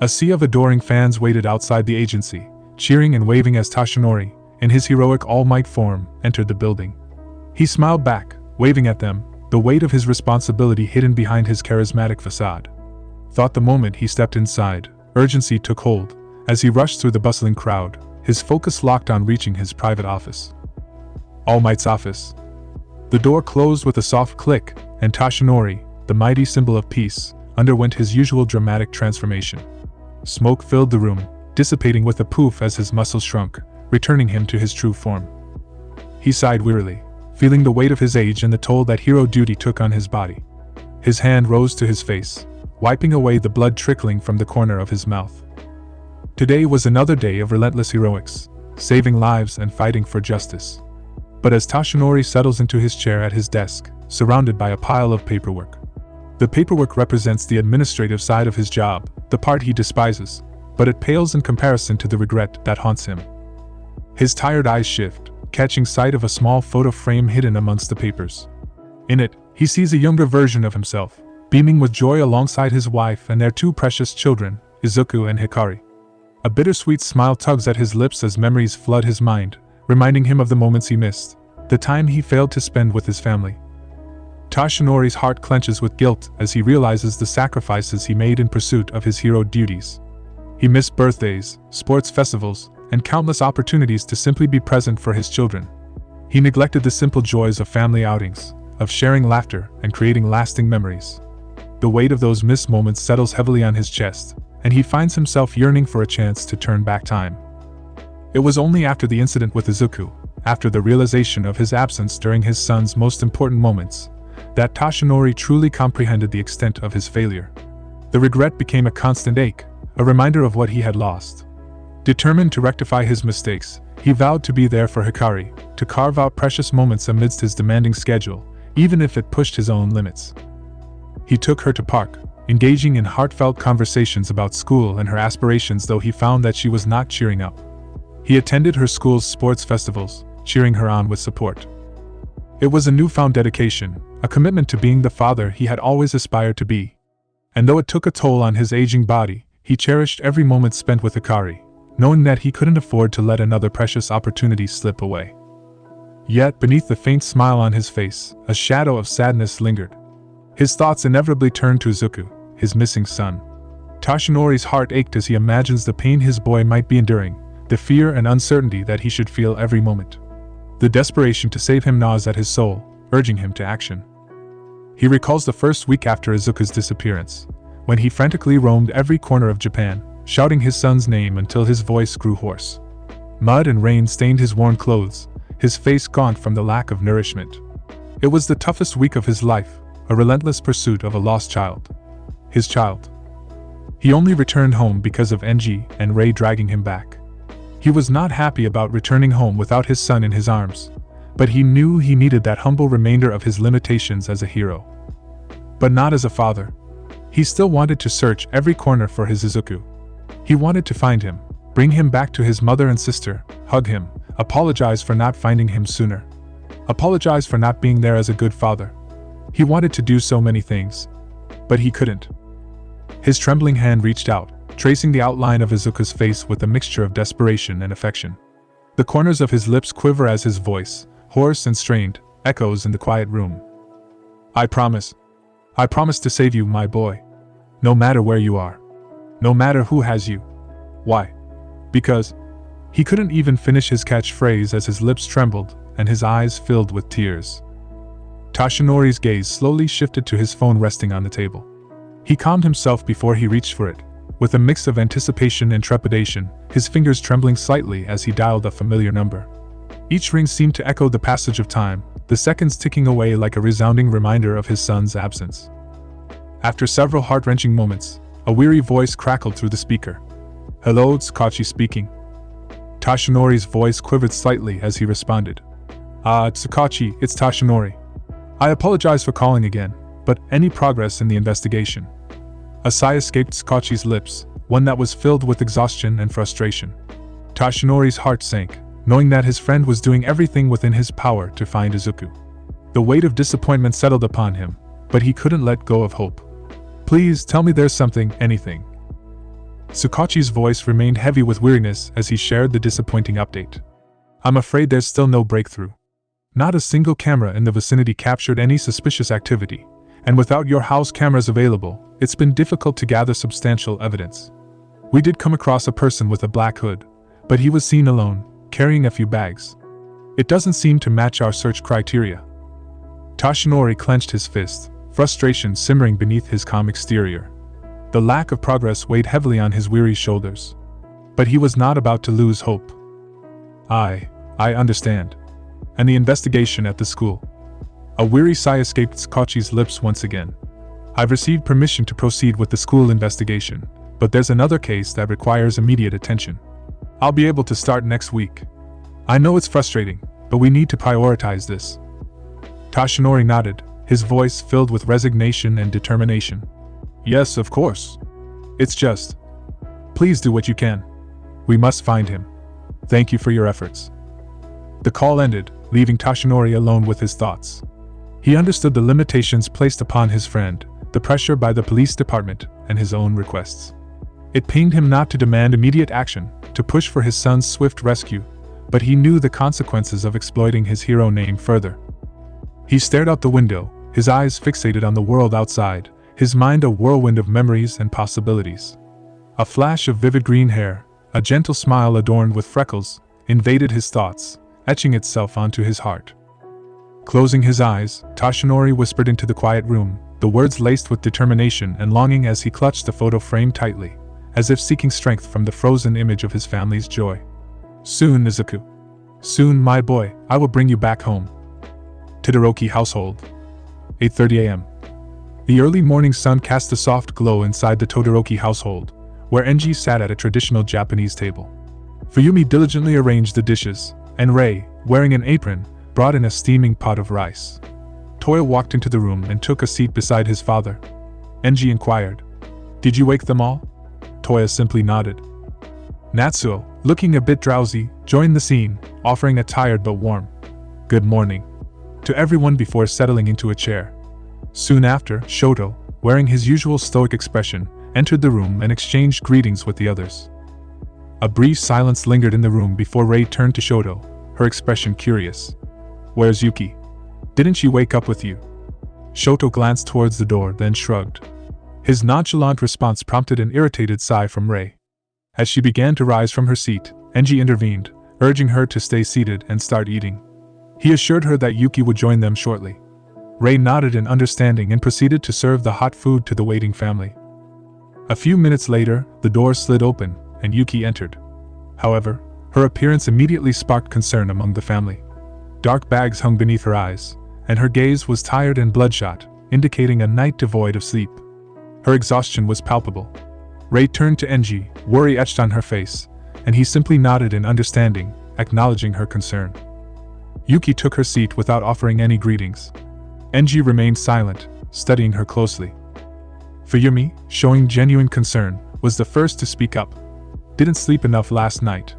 A sea of adoring fans waited outside the agency, cheering and waving as Toshinori, in his heroic all-might form, entered the building. He smiled back, waving at them, the weight of his responsibility hidden behind his charismatic facade. Thought the moment he stepped inside, urgency took hold. As he rushed through the bustling crowd, his focus locked on reaching his private office. All Might's office. The door closed with a soft click, and Toshinori, the mighty symbol of peace, underwent his usual dramatic transformation. Smoke filled the room, dissipating with a poof as his muscles shrunk, returning him to his true form. He sighed wearily, feeling the weight of his age and the toll that hero duty took on his body. His hand rose to his face, wiping away the blood trickling from the corner of his mouth. Today was another day of relentless heroics, saving lives and fighting for justice. But as Toshinori settles into his chair at his desk, surrounded by a pile of paperwork. The paperwork represents the administrative side of his job, the part he despises, but it pales in comparison to the regret that haunts him. His tired eyes shift, catching sight of a small photo frame hidden amongst the papers. In it, he sees a younger version of himself, beaming with joy alongside his wife and their two precious children, Izuku and Hikari. A bittersweet smile tugs at his lips as memories flood his mind, reminding him of the moments he missed, the time he failed to spend with his family. Toshinori's heart clenches with guilt as he realizes the sacrifices he made in pursuit of his hero duties. He missed birthdays, sports festivals, and countless opportunities to simply be present for his children. He neglected the simple joys of family outings, of sharing laughter and creating lasting memories. The weight of those missed moments settles heavily on his chest, and he finds himself yearning for a chance to turn back time. It was only after the incident with Izuku, after the realization of his absence during his son's most important moments, that Toshinori truly comprehended the extent of his failure. The regret became a constant ache, a reminder of what he had lost. Determined to rectify his mistakes, he vowed to be there for Hikari, to carve out precious moments amidst his demanding schedule, even if it pushed his own limits. He took her to park, engaging in heartfelt conversations about school and her aspirations, though he found that she was not cheering up. He attended her school's sports festivals, cheering her on with support. It was a newfound dedication, a commitment to being the father he had always aspired to be. And though it took a toll on his aging body, he cherished every moment spent with Hikari, knowing that he couldn't afford to let another precious opportunity slip away. Yet, beneath the faint smile on his face, a shadow of sadness lingered. His thoughts inevitably turned to Izuku, his missing son. Toshinori's heart ached as he imagines the pain his boy might be enduring, the fear and uncertainty that he should feel every moment. The desperation to save him gnaws at his soul, urging him to action. He recalls the first week after Izuku's disappearance, when he frantically roamed every corner of Japan, shouting his son's name until his voice grew hoarse. Mud and rain stained his worn clothes, his face gaunt from the lack of nourishment. It was the toughest week of his life, a relentless pursuit of a lost child. His child. He only returned home because of Enji and Rei dragging him back. He was not happy about returning home without his son in his arms, but he knew he needed that humble remainder of his limitations as a hero. But not as a father. He still wanted to search every corner for his Izuku. He wanted to find him, bring him back to his mother and sister, hug him, apologize for not finding him sooner. Apologize for not being there as a good father. He wanted to do so many things, but he couldn't. His trembling hand reached out, tracing the outline of Izuku's face with a mixture of desperation and affection. The corners of his lips quiver as his voice, hoarse and strained, echoes in the quiet room. I promise to save you, my boy. No matter where you are. No matter who has you. Why? Because he couldn't even finish his catchphrase as his lips trembled and his eyes filled with tears. Toshinori's gaze slowly shifted to his phone resting on the table. He calmed himself before he reached for it, with a mix of anticipation and trepidation, his fingers trembling slightly as he dialed a familiar number. Each ring seemed to echo the passage of time, the seconds ticking away like a resounding reminder of his son's absence. After several heart-wrenching moments, a weary voice crackled through the speaker. Hello, Tsukachi speaking. Toshinori's voice quivered slightly as he responded. Tsukachi, it's Toshinori. I apologize for calling again, but any progress in the investigation? A sigh escaped Tsukachi's lips, one that was filled with exhaustion and frustration. Toshinori's heart sank, knowing that his friend was doing everything within his power to find Izuku. The weight of disappointment settled upon him, but he couldn't let go of hope. Please tell me there's something, anything. Tsukachi's voice remained heavy with weariness as he shared the disappointing update. I'm afraid there's still no breakthrough. Not a single camera in the vicinity captured any suspicious activity, and without your house cameras available, it's been difficult to gather substantial evidence. We did come across a person with a black hood, but he was seen alone, carrying a few bags. It doesn't seem to match our search criteria. Toshinori clenched his fist, frustration simmering beneath his calm exterior. The lack of progress weighed heavily on his weary shoulders. But he was not about to lose hope. I understand. And the investigation at the school. A weary sigh escaped Tsukachi's lips once again. I've received permission to proceed with the school investigation, but there's another case that requires immediate attention. I'll be able to start next week. I know it's frustrating, but we need to prioritize this. Toshinori nodded, his voice filled with resignation and determination. Yes, of course. It's just. Please do what you can. We must find him. Thank you for your efforts. The call ended, leaving Toshinori alone with his thoughts. He understood the limitations placed upon his friend, the pressure by the police department, and his own requests. It pained him not to demand immediate action, to push for his son's swift rescue, but he knew the consequences of exploiting his hero name further. He stared out the window, his eyes fixated on the world outside, his mind a whirlwind of memories and possibilities. A flash of vivid green hair, a gentle smile adorned with freckles, invaded his thoughts, etching itself onto his heart. Closing his eyes, Toshinori whispered into the quiet room, the words laced with determination and longing as he clutched the photo frame tightly, as if seeking strength from the frozen image of his family's joy. Soon, Izuku. Soon, my boy, I will bring you back home. Todoroki household. 8:30 a.m. The early morning sun cast a soft glow inside the Todoroki household, where Enji sat at a traditional Japanese table. Fuyumi diligently arranged the dishes, and Rei, wearing an apron, brought in a steaming pot of rice. Toya walked into the room and took a seat beside his father. Enji inquired, "Did you wake them all?" Toya simply nodded. Natsuo, looking a bit drowsy, joined the scene, offering a tired but warm "Good morning" to everyone before settling into a chair. Soon after, Shoto, wearing his usual stoic expression, entered the room and exchanged greetings with the others. A brief silence lingered in the room before Rei turned to Shoto, her expression curious. "Where's Yuki? Didn't she wake up with you?" Shoto glanced towards the door, then shrugged. His nonchalant response prompted an irritated sigh from Rei. As she began to rise from her seat, Enji intervened, urging her to stay seated and start eating. He assured her that Yuki would join them shortly. Rei nodded in understanding and proceeded to serve the hot food to the waiting family. A few minutes later, the door slid open, and Yuki entered. However, her appearance immediately sparked concern among the family. Dark bags hung beneath her eyes, and her gaze was tired and bloodshot, indicating a night devoid of sleep. Her exhaustion was palpable. Rei turned to Enji, worry etched on her face, and he simply nodded in understanding, acknowledging her concern. Yuki took her seat without offering any greetings. Enji remained silent, studying her closely. Fuyumi, showing genuine concern, was the first to speak up. Didn't sleep enough last night.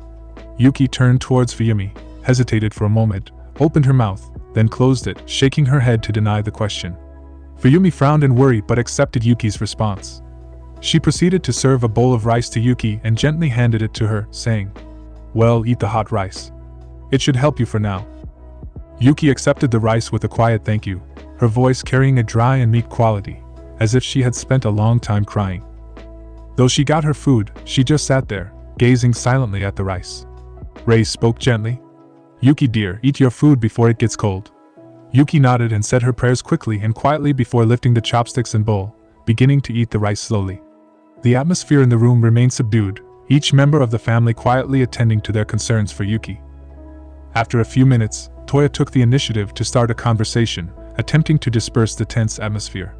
Yuki turned towards Fuyumi, hesitated for a moment, opened her mouth, then closed it, shaking her head to deny the question. Fuyumi frowned in worry but accepted Yuki's response. She proceeded to serve a bowl of rice to Yuki and gently handed it to her, saying, "Well, eat the hot rice. It should help you for now." Yuki accepted the rice with a quiet thank you, her voice carrying a dry and meek quality, as if she had spent a long time crying. Though she got her food, she just sat there, gazing silently at the rice. Rei spoke gently. "Yuki dear, eat your food before it gets cold." Yuki nodded and said her prayers quickly and quietly before lifting the chopsticks and bowl, beginning to eat the rice slowly. The atmosphere in the room remained subdued, each member of the family quietly attending to their concerns for Yuki. After a few minutes, Toya took the initiative to start a conversation, attempting to disperse the tense atmosphere.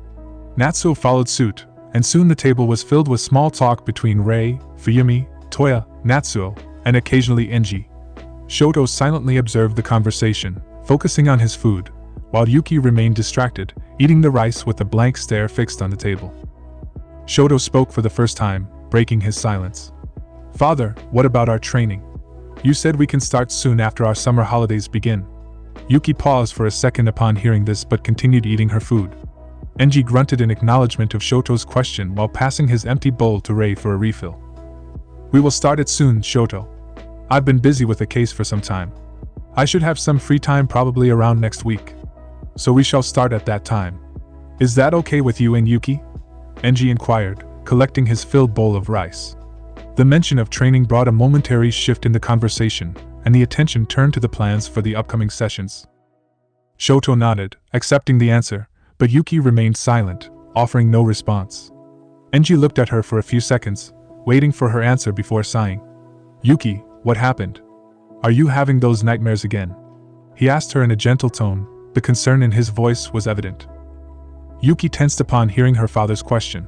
Natsuo followed suit, and soon the table was filled with small talk between Rei, Fuyumi, Toya, Natsuo, and occasionally Enji. Shoto silently observed the conversation, focusing on his food, while Yuki remained distracted, eating the rice with a blank stare fixed on the table. Shoto spoke for the first time, breaking his silence. "Father, what about our training? You said we can start soon after our summer holidays begin." Yuki paused for a second upon hearing this but continued eating her food. Enji grunted in acknowledgement of Shoto's question while passing his empty bowl to Rei for a refill. "We will start it soon, Shoto. I've been busy with a case for some time. I should have some free time probably around next week. So we shall start at that time. Is that okay with you and Yuki?" Enji inquired, collecting his filled bowl of rice. The mention of training brought a momentary shift in the conversation, and the attention turned to the plans for the upcoming sessions. Shoto nodded, accepting the answer, but Yuki remained silent, offering no response. Enji looked at her for a few seconds, waiting for her answer before sighing. "Yuki, what happened? Are you having those nightmares again?" He asked her in a gentle tone, the concern in his voice was evident. Yuki tensed upon hearing her father's question.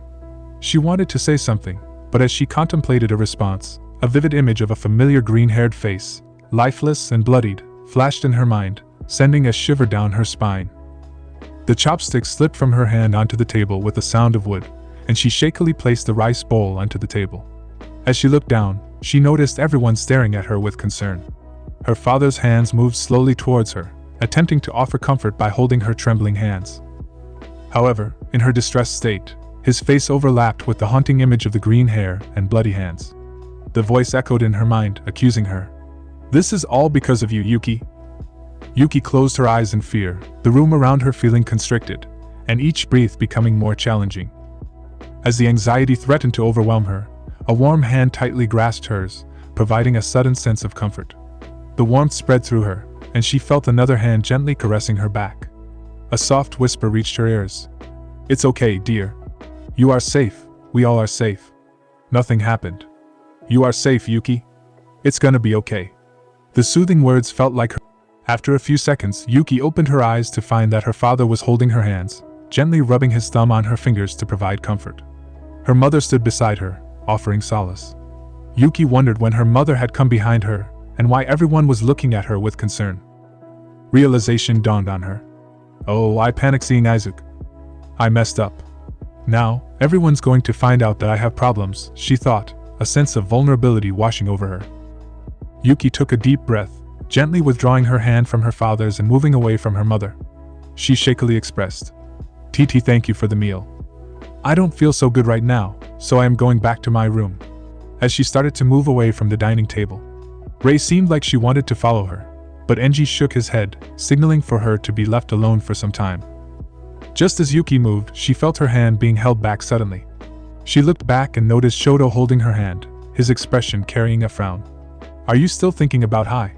She wanted to say something, but as she contemplated a response, a vivid image of a familiar green-haired face, lifeless and bloodied, flashed in her mind, sending a shiver down her spine. The chopstick slipped from her hand onto the table with a sound of wood, and she shakily placed the rice bowl onto the table. As she looked down, she noticed everyone staring at her with concern. Her father's hands moved slowly towards her, attempting to offer comfort by holding her trembling hands. However, in her distressed state, his face overlapped with the haunting image of the green hair and bloody hands. The voice echoed in her mind, accusing her. "This is all because of you, Yuki." Yuki closed her eyes in fear, the room around her feeling constricted, and each breath becoming more challenging. As the anxiety threatened to overwhelm her, a warm hand tightly grasped hers, providing a sudden sense of comfort. The warmth spread through her, and she felt another hand gently caressing her back. A soft whisper reached her ears. "It's okay, dear. You are safe, we all are safe. Nothing happened. You are safe, Yuki. It's gonna be okay." The soothing words felt like her. After a few seconds, Yuki opened her eyes to find that her father was holding her hands, gently rubbing his thumb on her fingers to provide comfort. Her mother stood beside her, offering solace. Yuki wondered when her mother had come behind her, and why everyone was looking at her with concern. Realization dawned on her. "Oh, I panicked seeing Izuku. I messed up. Now, everyone's going to find out that I have problems," she thought, a sense of vulnerability washing over her. Yuki took a deep breath, gently withdrawing her hand from her father's and moving away from her mother. She shakily expressed, "TT, thank you for the meal. I don't feel so good right now, so I am going back to my room." As she started to move away from the dining table, Rei seemed like she wanted to follow her, but Enji shook his head, signaling for her to be left alone for some time. Just as Yuki moved, she felt her hand being held back suddenly. She looked back and noticed Shoto holding her hand, his expression carrying a frown. Are you still thinking about Hai?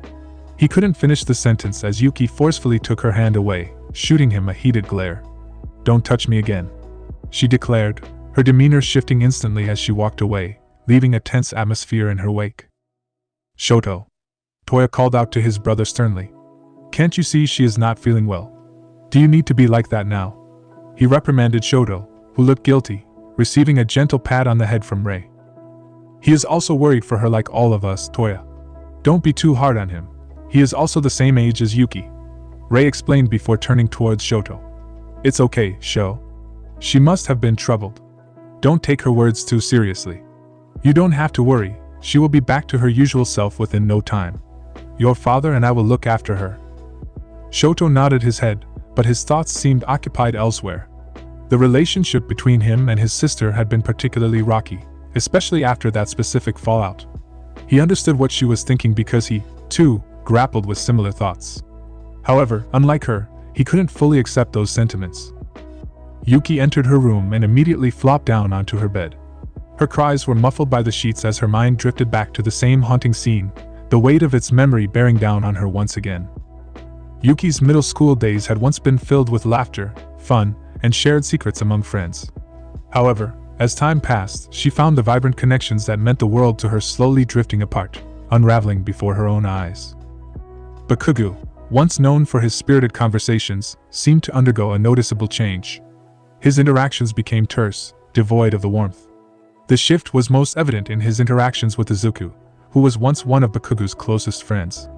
He couldn't finish the sentence as Yuki forcefully took her hand away, shooting him a heated glare. Don't touch me again, she declared, her demeanor shifting instantly as she walked away, leaving a tense atmosphere in her wake. Shoto, Toya called out to his brother sternly. Can't you see she is not feeling well? Do you need to be like that now? He reprimanded Shoto, who looked guilty, receiving a gentle pat on the head from Rei. He is also worried for her like all of us, Toya. Don't be too hard on him. He is also the same age as Yuki, Rei explained before turning towards Shoto. It's okay, Sho. She must have been troubled. Don't take her words too seriously. You don't have to worry, she will be back to her usual self within no time. Your father and I will look after her. Shoto nodded his head, but his thoughts seemed occupied elsewhere. The relationship between him and his sister had been particularly rocky, especially after that specific fallout. He understood what she was thinking because he, too, grappled with similar thoughts. However, unlike her, he couldn't fully accept those sentiments. Yuki entered her room and immediately flopped down onto her bed. Her cries were muffled by the sheets as her mind drifted back to the same haunting scene, the weight of its memory bearing down on her once again. Yuki's middle school days had once been filled with laughter, fun, and shared secrets among friends. However, as time passed, she found the vibrant connections that meant the world to her slowly drifting apart, unraveling before her own eyes. Bakugo, once known for his spirited conversations, seemed to undergo a noticeable change. His interactions became terse, devoid of the warmth. The shift was most evident in his interactions with Izuku, who was once one of Bakugo's closest friends.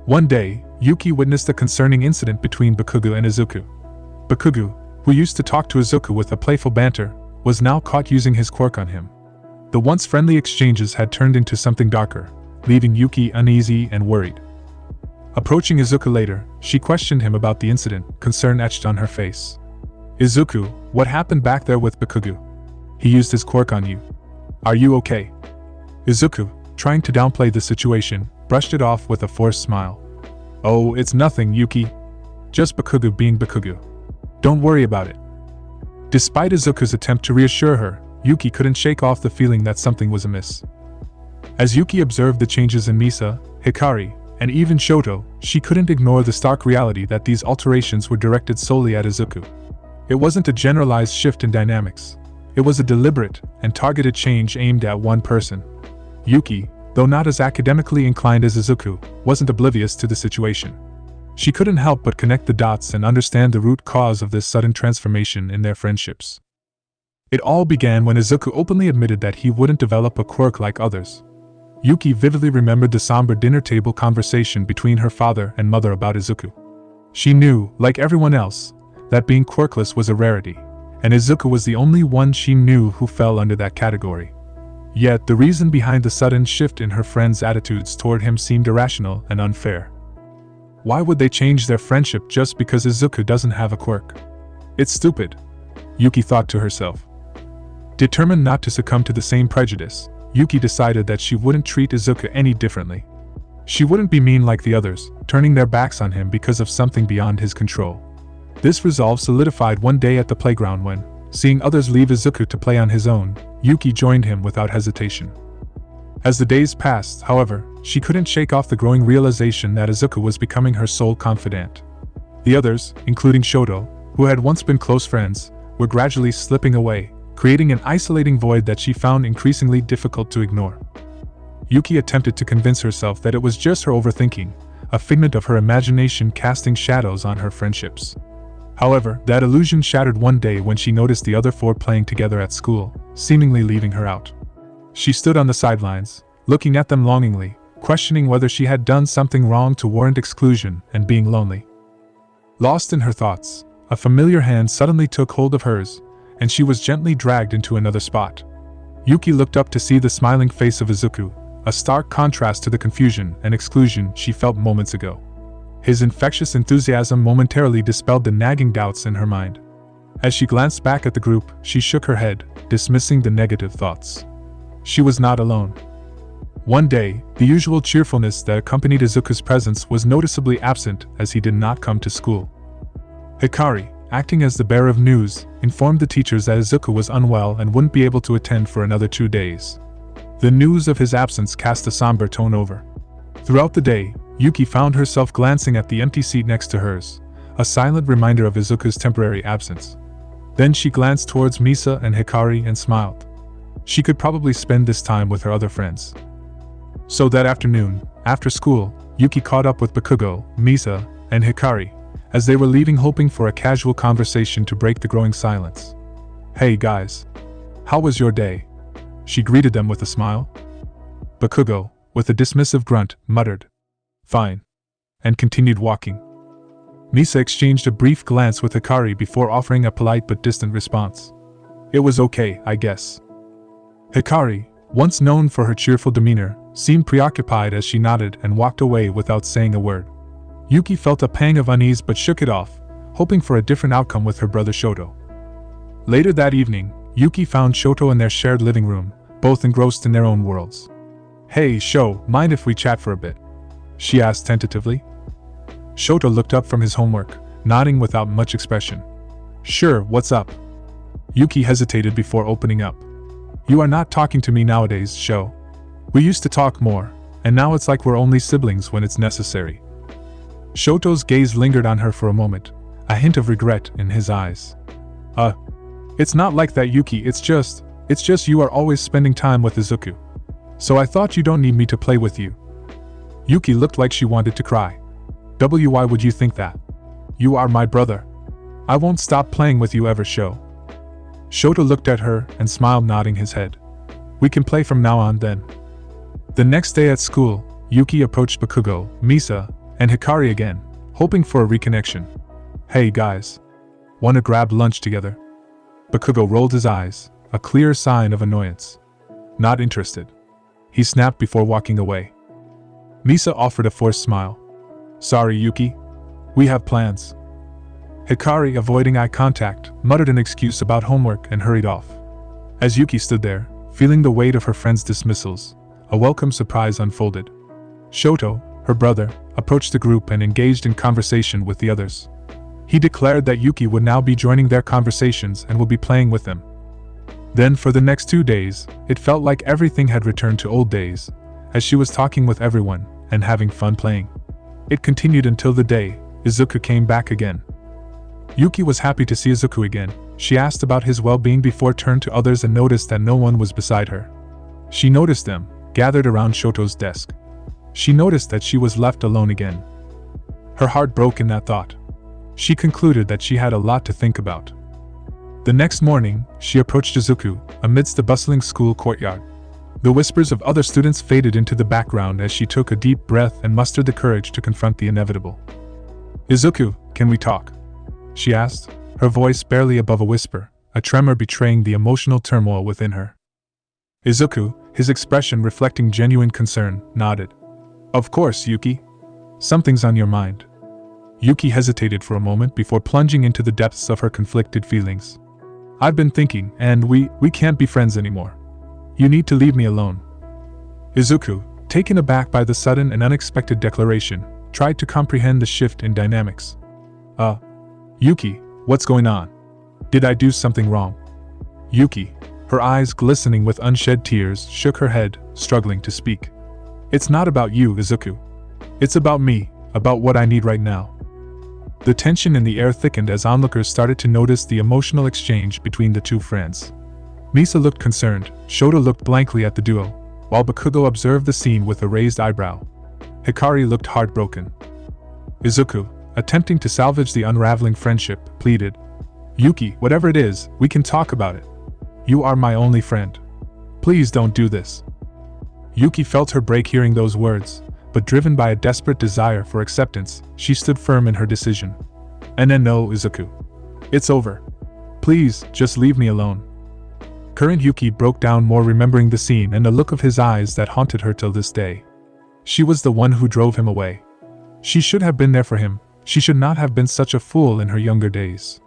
One day, Yuki witnessed a concerning incident between Bakugo and Izuku. Bakugo, who used to talk to Izuku with a playful banter, was now caught using his quirk on him. The once friendly exchanges had turned into something darker, leaving Yuki uneasy and worried. Approaching Izuku later, she questioned him about the incident, concern etched on her face. Izuku, what happened back there with Bakugo? He used his quirk on you. Are you okay? Izuku, trying to downplay the situation, brushed it off with a forced smile. Oh, it's nothing, Yuki. Just Bakugo being Bakugo. Don't worry about it. Despite Izuku's attempt to reassure her, Yuki couldn't shake off the feeling that something was amiss. As Yuki observed the changes in Misa, Hikari, and even Shoto, she couldn't ignore the stark reality that these alterations were directed solely at Izuku. It wasn't a generalized shift in dynamics. It was a deliberate and targeted change aimed at one person. Yuki, though not as academically inclined as Izuku, wasn't oblivious to the situation. She couldn't help but connect the dots and understand the root cause of this sudden transformation in their friendships. It all began when Izuku openly admitted that he wouldn't develop a quirk like others. Yuki vividly remembered the somber dinner table conversation between her father and mother about Izuku. She knew, like everyone else, that being quirkless was a rarity, and Izuku was the only one she knew who fell under that category. Yet the reason behind the sudden shift in her friends' attitudes toward him seemed irrational and unfair. Why would they change their friendship just because Izuku doesn't have a quirk? It's stupid, Yuki thought to herself. Determined not to succumb to the same prejudice, Yuki decided that she wouldn't treat Izuku any differently. She wouldn't be mean like the others, turning their backs on him because of something beyond his control. This resolve solidified one day at the playground when, seeing others leave Izuku to play on his own, Yuki joined him without hesitation. As the days passed, however, she couldn't shake off the growing realization that Izuku was becoming her sole confidant. The others, including Shoto, who had once been close friends, were gradually slipping away, creating an isolating void that she found increasingly difficult to ignore. Yuki attempted to convince herself that it was just her overthinking, a figment of her imagination casting shadows on her friendships. However, that illusion shattered one day when she noticed the other four playing together at school, seemingly leaving her out. She stood on the sidelines, looking at them longingly, questioning whether she had done something wrong to warrant exclusion and being lonely. Lost in her thoughts, a familiar hand suddenly took hold of hers, and she was gently dragged into another spot. Yuki looked up to see the smiling face of Izuku, a stark contrast to the confusion and exclusion she felt moments ago. His infectious enthusiasm momentarily dispelled the nagging doubts in her mind. As she glanced back at the group, she shook her head, dismissing the negative thoughts. She was not alone. One day, the usual cheerfulness that accompanied Izuku's presence was noticeably absent as he did not come to school. Hikari, acting as the bearer of news, informed the teachers that Izuku was unwell and wouldn't be able to attend for another 2 days. The news of his absence cast a somber tone over. Throughout the day, Yuki found herself glancing at the empty seat next to hers, a silent reminder of Izuku's temporary absence. Then she glanced towards Misa and Hikari and smiled. She could probably spend this time with her other friends. So that afternoon, after school, Yuki caught up with Bakugo, Misa, and Hikari, as they were leaving, hoping for a casual conversation to break the growing silence. "Hey guys. How was your day?" she greeted them with a smile. Bakugo, with a dismissive grunt, muttered, "Fine," and continued walking. Misa exchanged a brief glance with Hikari before offering a polite but distant response. "It was okay, I guess." Hikari, once known for her cheerful demeanor, seemed preoccupied as she nodded and walked away without saying a word. Yuki felt a pang of unease but shook it off, hoping for a different outcome with her brother Shoto. Later that evening, Yuki found Shoto in their shared living room, both engrossed in their own worlds. "Hey, Sho, mind if we chat for a bit?" she asked tentatively. Shoto looked up from his homework, nodding without much expression. "Sure, what's up?" Yuki hesitated before opening up. "You are not talking to me nowadays, Sho. We used to talk more, and now it's like we're only siblings when it's necessary." Shoto's gaze lingered on her for a moment, a hint of regret in his eyes. It's not like that, Yuki, it's just you are always spending time with Izuku. So I thought you don't need me to play with you." Yuki looked like she wanted to cry. "Why would you think that? You are my brother. I won't stop playing with you ever, Sho." Shoto looked at her and smiled, nodding his head. "We can play from now on then." The next day at school, Yuki approached Bakugo, Misa, and Hikari again, hoping for a reconnection. "Hey guys. Wanna grab lunch together?" Bakugo rolled his eyes, a clear sign of annoyance. "Not interested," he snapped before walking away. Misa offered a forced smile. "Sorry, Yuki. We have plans." Hikari, avoiding eye contact, muttered an excuse about homework and hurried off. As Yuki stood there, feeling the weight of her friend's dismissals, a welcome surprise unfolded. Shoto, her brother, approached the group and engaged in conversation with the others. He declared that Yuki would now be joining their conversations and would be playing with them. Then for the next 2 days, it felt like everything had returned to old days, as she was talking with everyone and having fun playing. It continued until the day Izuku came back again. Yuki was happy to see Izuku again. She asked about his well-being before turned to others and noticed that no one was beside her. She noticed them, gathered around Shoto's desk. She noticed that she was left alone again. Her heart broke in that thought. She concluded that she had a lot to think about. The next morning, she approached Izuku, amidst the bustling school courtyard. The whispers of other students faded into the background as she took a deep breath and mustered the courage to confront the inevitable. "Izuku, can we talk?" she asked, her voice barely above a whisper, a tremor betraying the emotional turmoil within her. Izuku, his expression reflecting genuine concern, nodded. "Of course, Yuki. Something's on your mind." Yuki hesitated for a moment before plunging into the depths of her conflicted feelings. "I've been thinking, and we can't be friends anymore. You need to leave me alone." Izuku, taken aback by the sudden and unexpected declaration, tried to comprehend the shift in dynamics. Yuki, what's going on? Did I do something wrong?" Yuki, her eyes glistening with unshed tears, shook her head, struggling to speak. "It's not about you, Izuku. It's about me, about what I need right now." The tension in the air thickened as onlookers started to notice the emotional exchange between the two friends. Misa looked concerned, Shoto looked blankly at the duo, while Bakugo observed the scene with a raised eyebrow. Hikari looked heartbroken. Izuku, attempting to salvage the unraveling friendship, pleaded, "Yuki, whatever it is, we can talk about it. You are my only friend. Please don't do this." Yuki felt her break hearing those words, but driven by a desperate desire for acceptance, she stood firm in her decision. "No, Izuku. It's over. Please, just leave me alone." Current Yuki broke down more, remembering the scene and the look of his eyes that haunted her till this day. She was the one who drove him away. She should have been there for him. She should not have been such a fool in her younger days.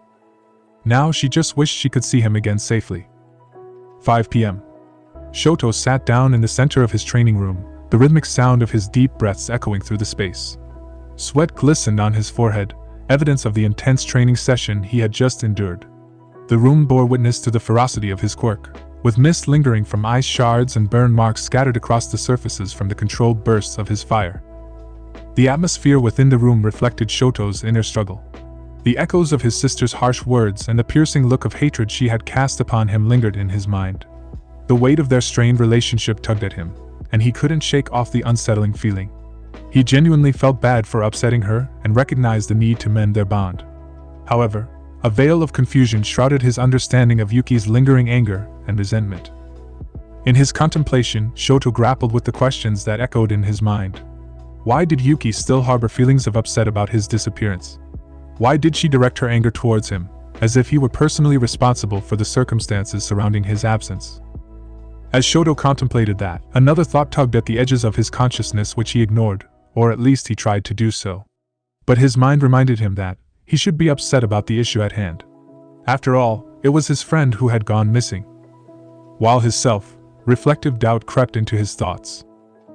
Now she just wished she could see him again safely. 5 p.m. Shoto sat down in the center of his training room, the rhythmic sound of his deep breaths echoing through the space. Sweat glistened on his forehead, evidence of the intense training session he had just endured. The room bore witness to the ferocity of his quirk, with mist lingering from ice shards and burn marks scattered across the surfaces from the controlled bursts of his fire. The atmosphere within the room reflected Shoto's inner struggle. The echoes of his sister's harsh words and the piercing look of hatred she had cast upon him lingered in his mind. The weight of their strained relationship tugged at him, and he couldn't shake off the unsettling feeling. He genuinely felt bad for upsetting her and recognized the need to mend their bond. However, a veil of confusion shrouded his understanding of Yuki's lingering anger and resentment. In his contemplation, Shoto grappled with the questions that echoed in his mind. Why did Yuki still harbor feelings of upset about his disappearance? Why did she direct her anger towards him, as if he were personally responsible for the circumstances surrounding his absence? As Shoto contemplated that, another thought tugged at the edges of his consciousness which he ignored, or at least he tried to do so. But his mind reminded him that he should be upset about the issue at hand. After all, it was his friend who had gone missing. While his self-reflective doubt crept into his thoughts,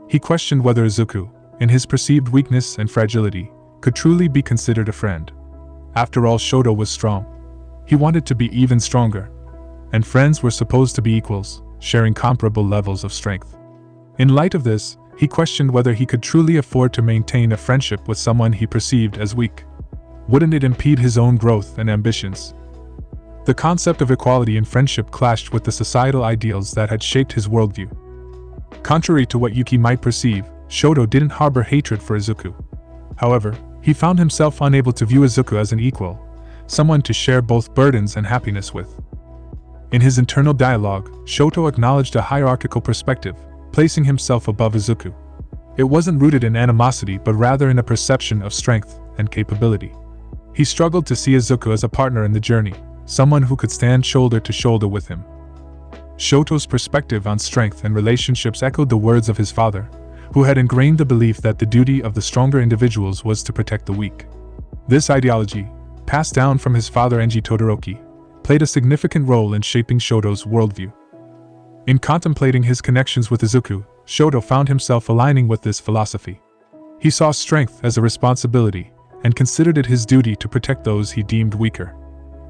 he questioned whether Izuku, in his perceived weakness and fragility, could truly be considered a friend. After all, Shoto was strong. He wanted to be even stronger. And friends were supposed to be equals, sharing comparable levels of strength. In light of this, he questioned whether he could truly afford to maintain a friendship with someone he perceived as weak. Wouldn't it impede his own growth and ambitions? The concept of equality in friendship clashed with the societal ideals that had shaped his worldview. Contrary to what Yuki might perceive, Shoto didn't harbor hatred for Izuku. However, he found himself unable to view Izuku as an equal, someone to share both burdens and happiness with. In his internal dialogue, Shoto acknowledged a hierarchical perspective, placing himself above Izuku. It wasn't rooted in animosity but rather in a perception of strength and capability. He struggled to see Izuku as a partner in the journey, someone who could stand shoulder to shoulder with him. Shoto's perspective on strength and relationships echoed the words of his father, who had ingrained the belief that the duty of the stronger individuals was to protect the weak. This ideology, passed down from his father Enji Todoroki, played a significant role in shaping Shoto's worldview. In contemplating his connections with Izuku, Shoto found himself aligning with this philosophy. He saw strength as a responsibility, and considered it his duty to protect those he deemed weaker.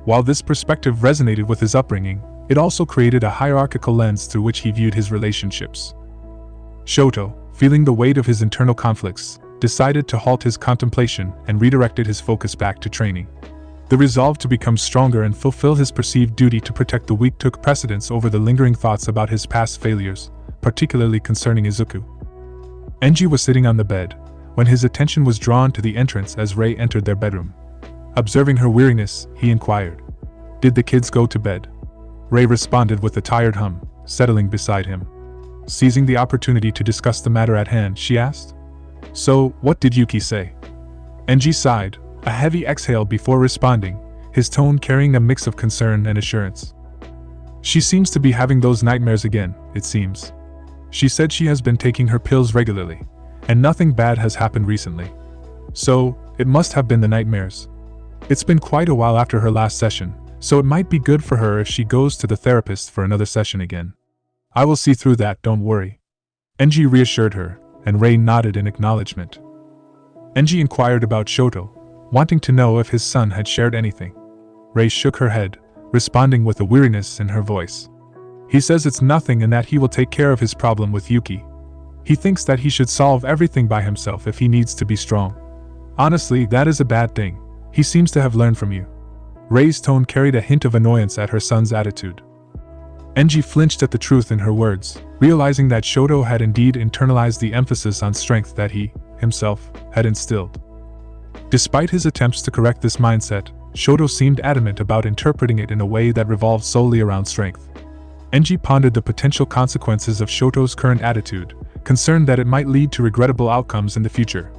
While this perspective resonated with his upbringing, it also created a hierarchical lens through which he viewed his relationships. Shoto, feeling the weight of his internal conflicts, decided to halt his contemplation and redirected his focus back to training. The resolve to become stronger and fulfill his perceived duty to protect the weak took precedence over the lingering thoughts about his past failures, particularly concerning Izuku. Enji was sitting on the bed, when his attention was drawn to the entrance as Rei entered their bedroom. Observing her weariness, he inquired, "Did the kids go to bed?" Rei responded with a tired hum, settling beside him. Seizing the opportunity to discuss the matter at hand, she asked, "So, what did Yuki say?" Enji sighed, a heavy exhale before responding, his tone carrying a mix of concern and assurance. "She seems to be having those nightmares again, it seems. She said she has been taking her pills regularly, and nothing bad has happened recently. So, it must have been the nightmares. It's been quite a while after her last session, so it might be good for her if she goes to the therapist for another session again. I will see through that, don't worry." Enji reassured her, and Rei nodded in acknowledgement. Enji inquired about Shoto, wanting to know if his son had shared anything. Rei shook her head, responding with a weariness in her voice. "He says it's nothing and that he will take care of his problem with Yuki. He thinks that he should solve everything by himself if he needs to be strong. Honestly, that is a bad thing. He seems to have learned from you." Rei's tone carried a hint of annoyance at her son's attitude. Enji flinched at the truth in her words, realizing that Shoto had indeed internalized the emphasis on strength that he, himself, had instilled. Despite his attempts to correct this mindset, Shoto seemed adamant about interpreting it in a way that revolved solely around strength. Enji pondered the potential consequences of Shoto's current attitude, concerned that it might lead to regrettable outcomes in the future.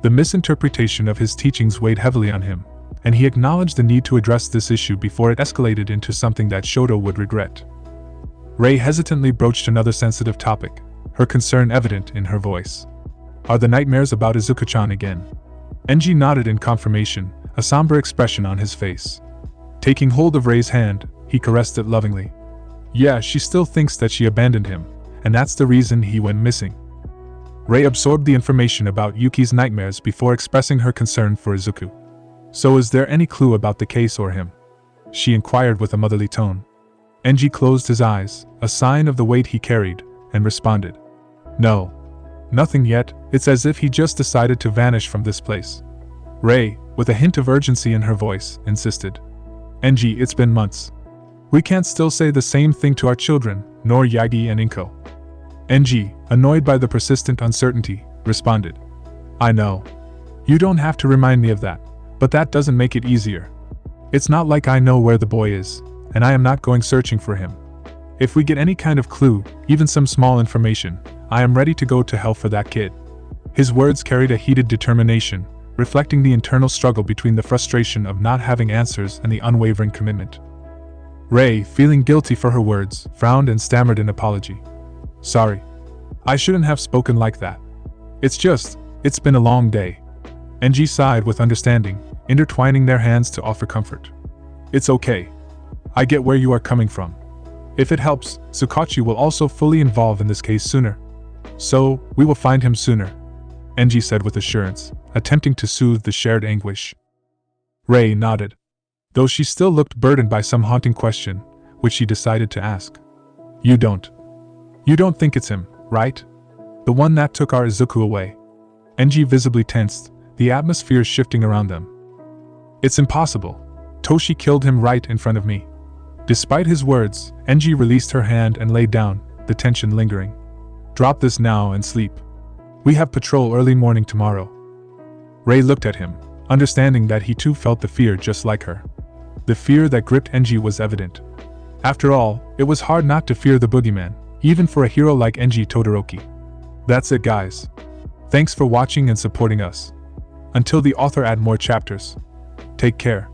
The misinterpretation of his teachings weighed heavily on him, and he acknowledged the need to address this issue before it escalated into something that Shoto would regret. Rei hesitantly broached another sensitive topic, her concern evident in her voice. "Are the nightmares about Izuku-chan again?" Enji nodded in confirmation, a somber expression on his face. Taking hold of Rei's hand, he caressed it lovingly. "Yeah, she still thinks that she abandoned him, and that's the reason he went missing." Rei absorbed the information about Yuki's nightmares before expressing her concern for Izuku. So is there any clue about the case or him? She inquired with a motherly tone. Enji closed his eyes, a sign of the weight he carried, and responded. No. Nothing yet, it's as if he just decided to vanish from this place. Rei, with a hint of urgency in her voice, insisted. Enji, it's been months. We can't still say the same thing to our children, nor Yagi and Inko. Enji, annoyed by the persistent uncertainty, responded. I know. You don't have to remind me of that, but that doesn't make it easier. It's not like I know where the boy is, and I am not going searching for him. If we get any kind of clue, even some small information, I am ready to go to hell for that kid. His words carried a heated determination, reflecting the internal struggle between the frustration of not having answers and the unwavering commitment. Rei, feeling guilty for her words, frowned and stammered an apology. Sorry. I shouldn't have spoken like that. It's been a long day. Enji sighed with understanding, intertwining their hands to offer comfort. It's okay. I get where you are coming from. If it helps, Tsukachi will also fully involve in this case sooner. So, we will find him sooner, Enji said with assurance, attempting to soothe the shared anguish. Rei nodded, though she still looked burdened by some haunting question, which she decided to ask. You don't think it's him, right? The one that took our Izuku away. Enji visibly tensed, the atmosphere shifting around them. It's impossible. Toshi killed him right in front of me. Despite his words, Enji released her hand and lay down, the tension lingering. Drop this now and sleep. We have patrol early morning tomorrow. Rei looked at him, understanding that he too felt the fear just like her. The fear that gripped Enji was evident. After all, it was hard not to fear the boogeyman, even for a hero like Enji Todoroki. That's it, guys. Thanks for watching and supporting us. Until the author add more chapters. Take care.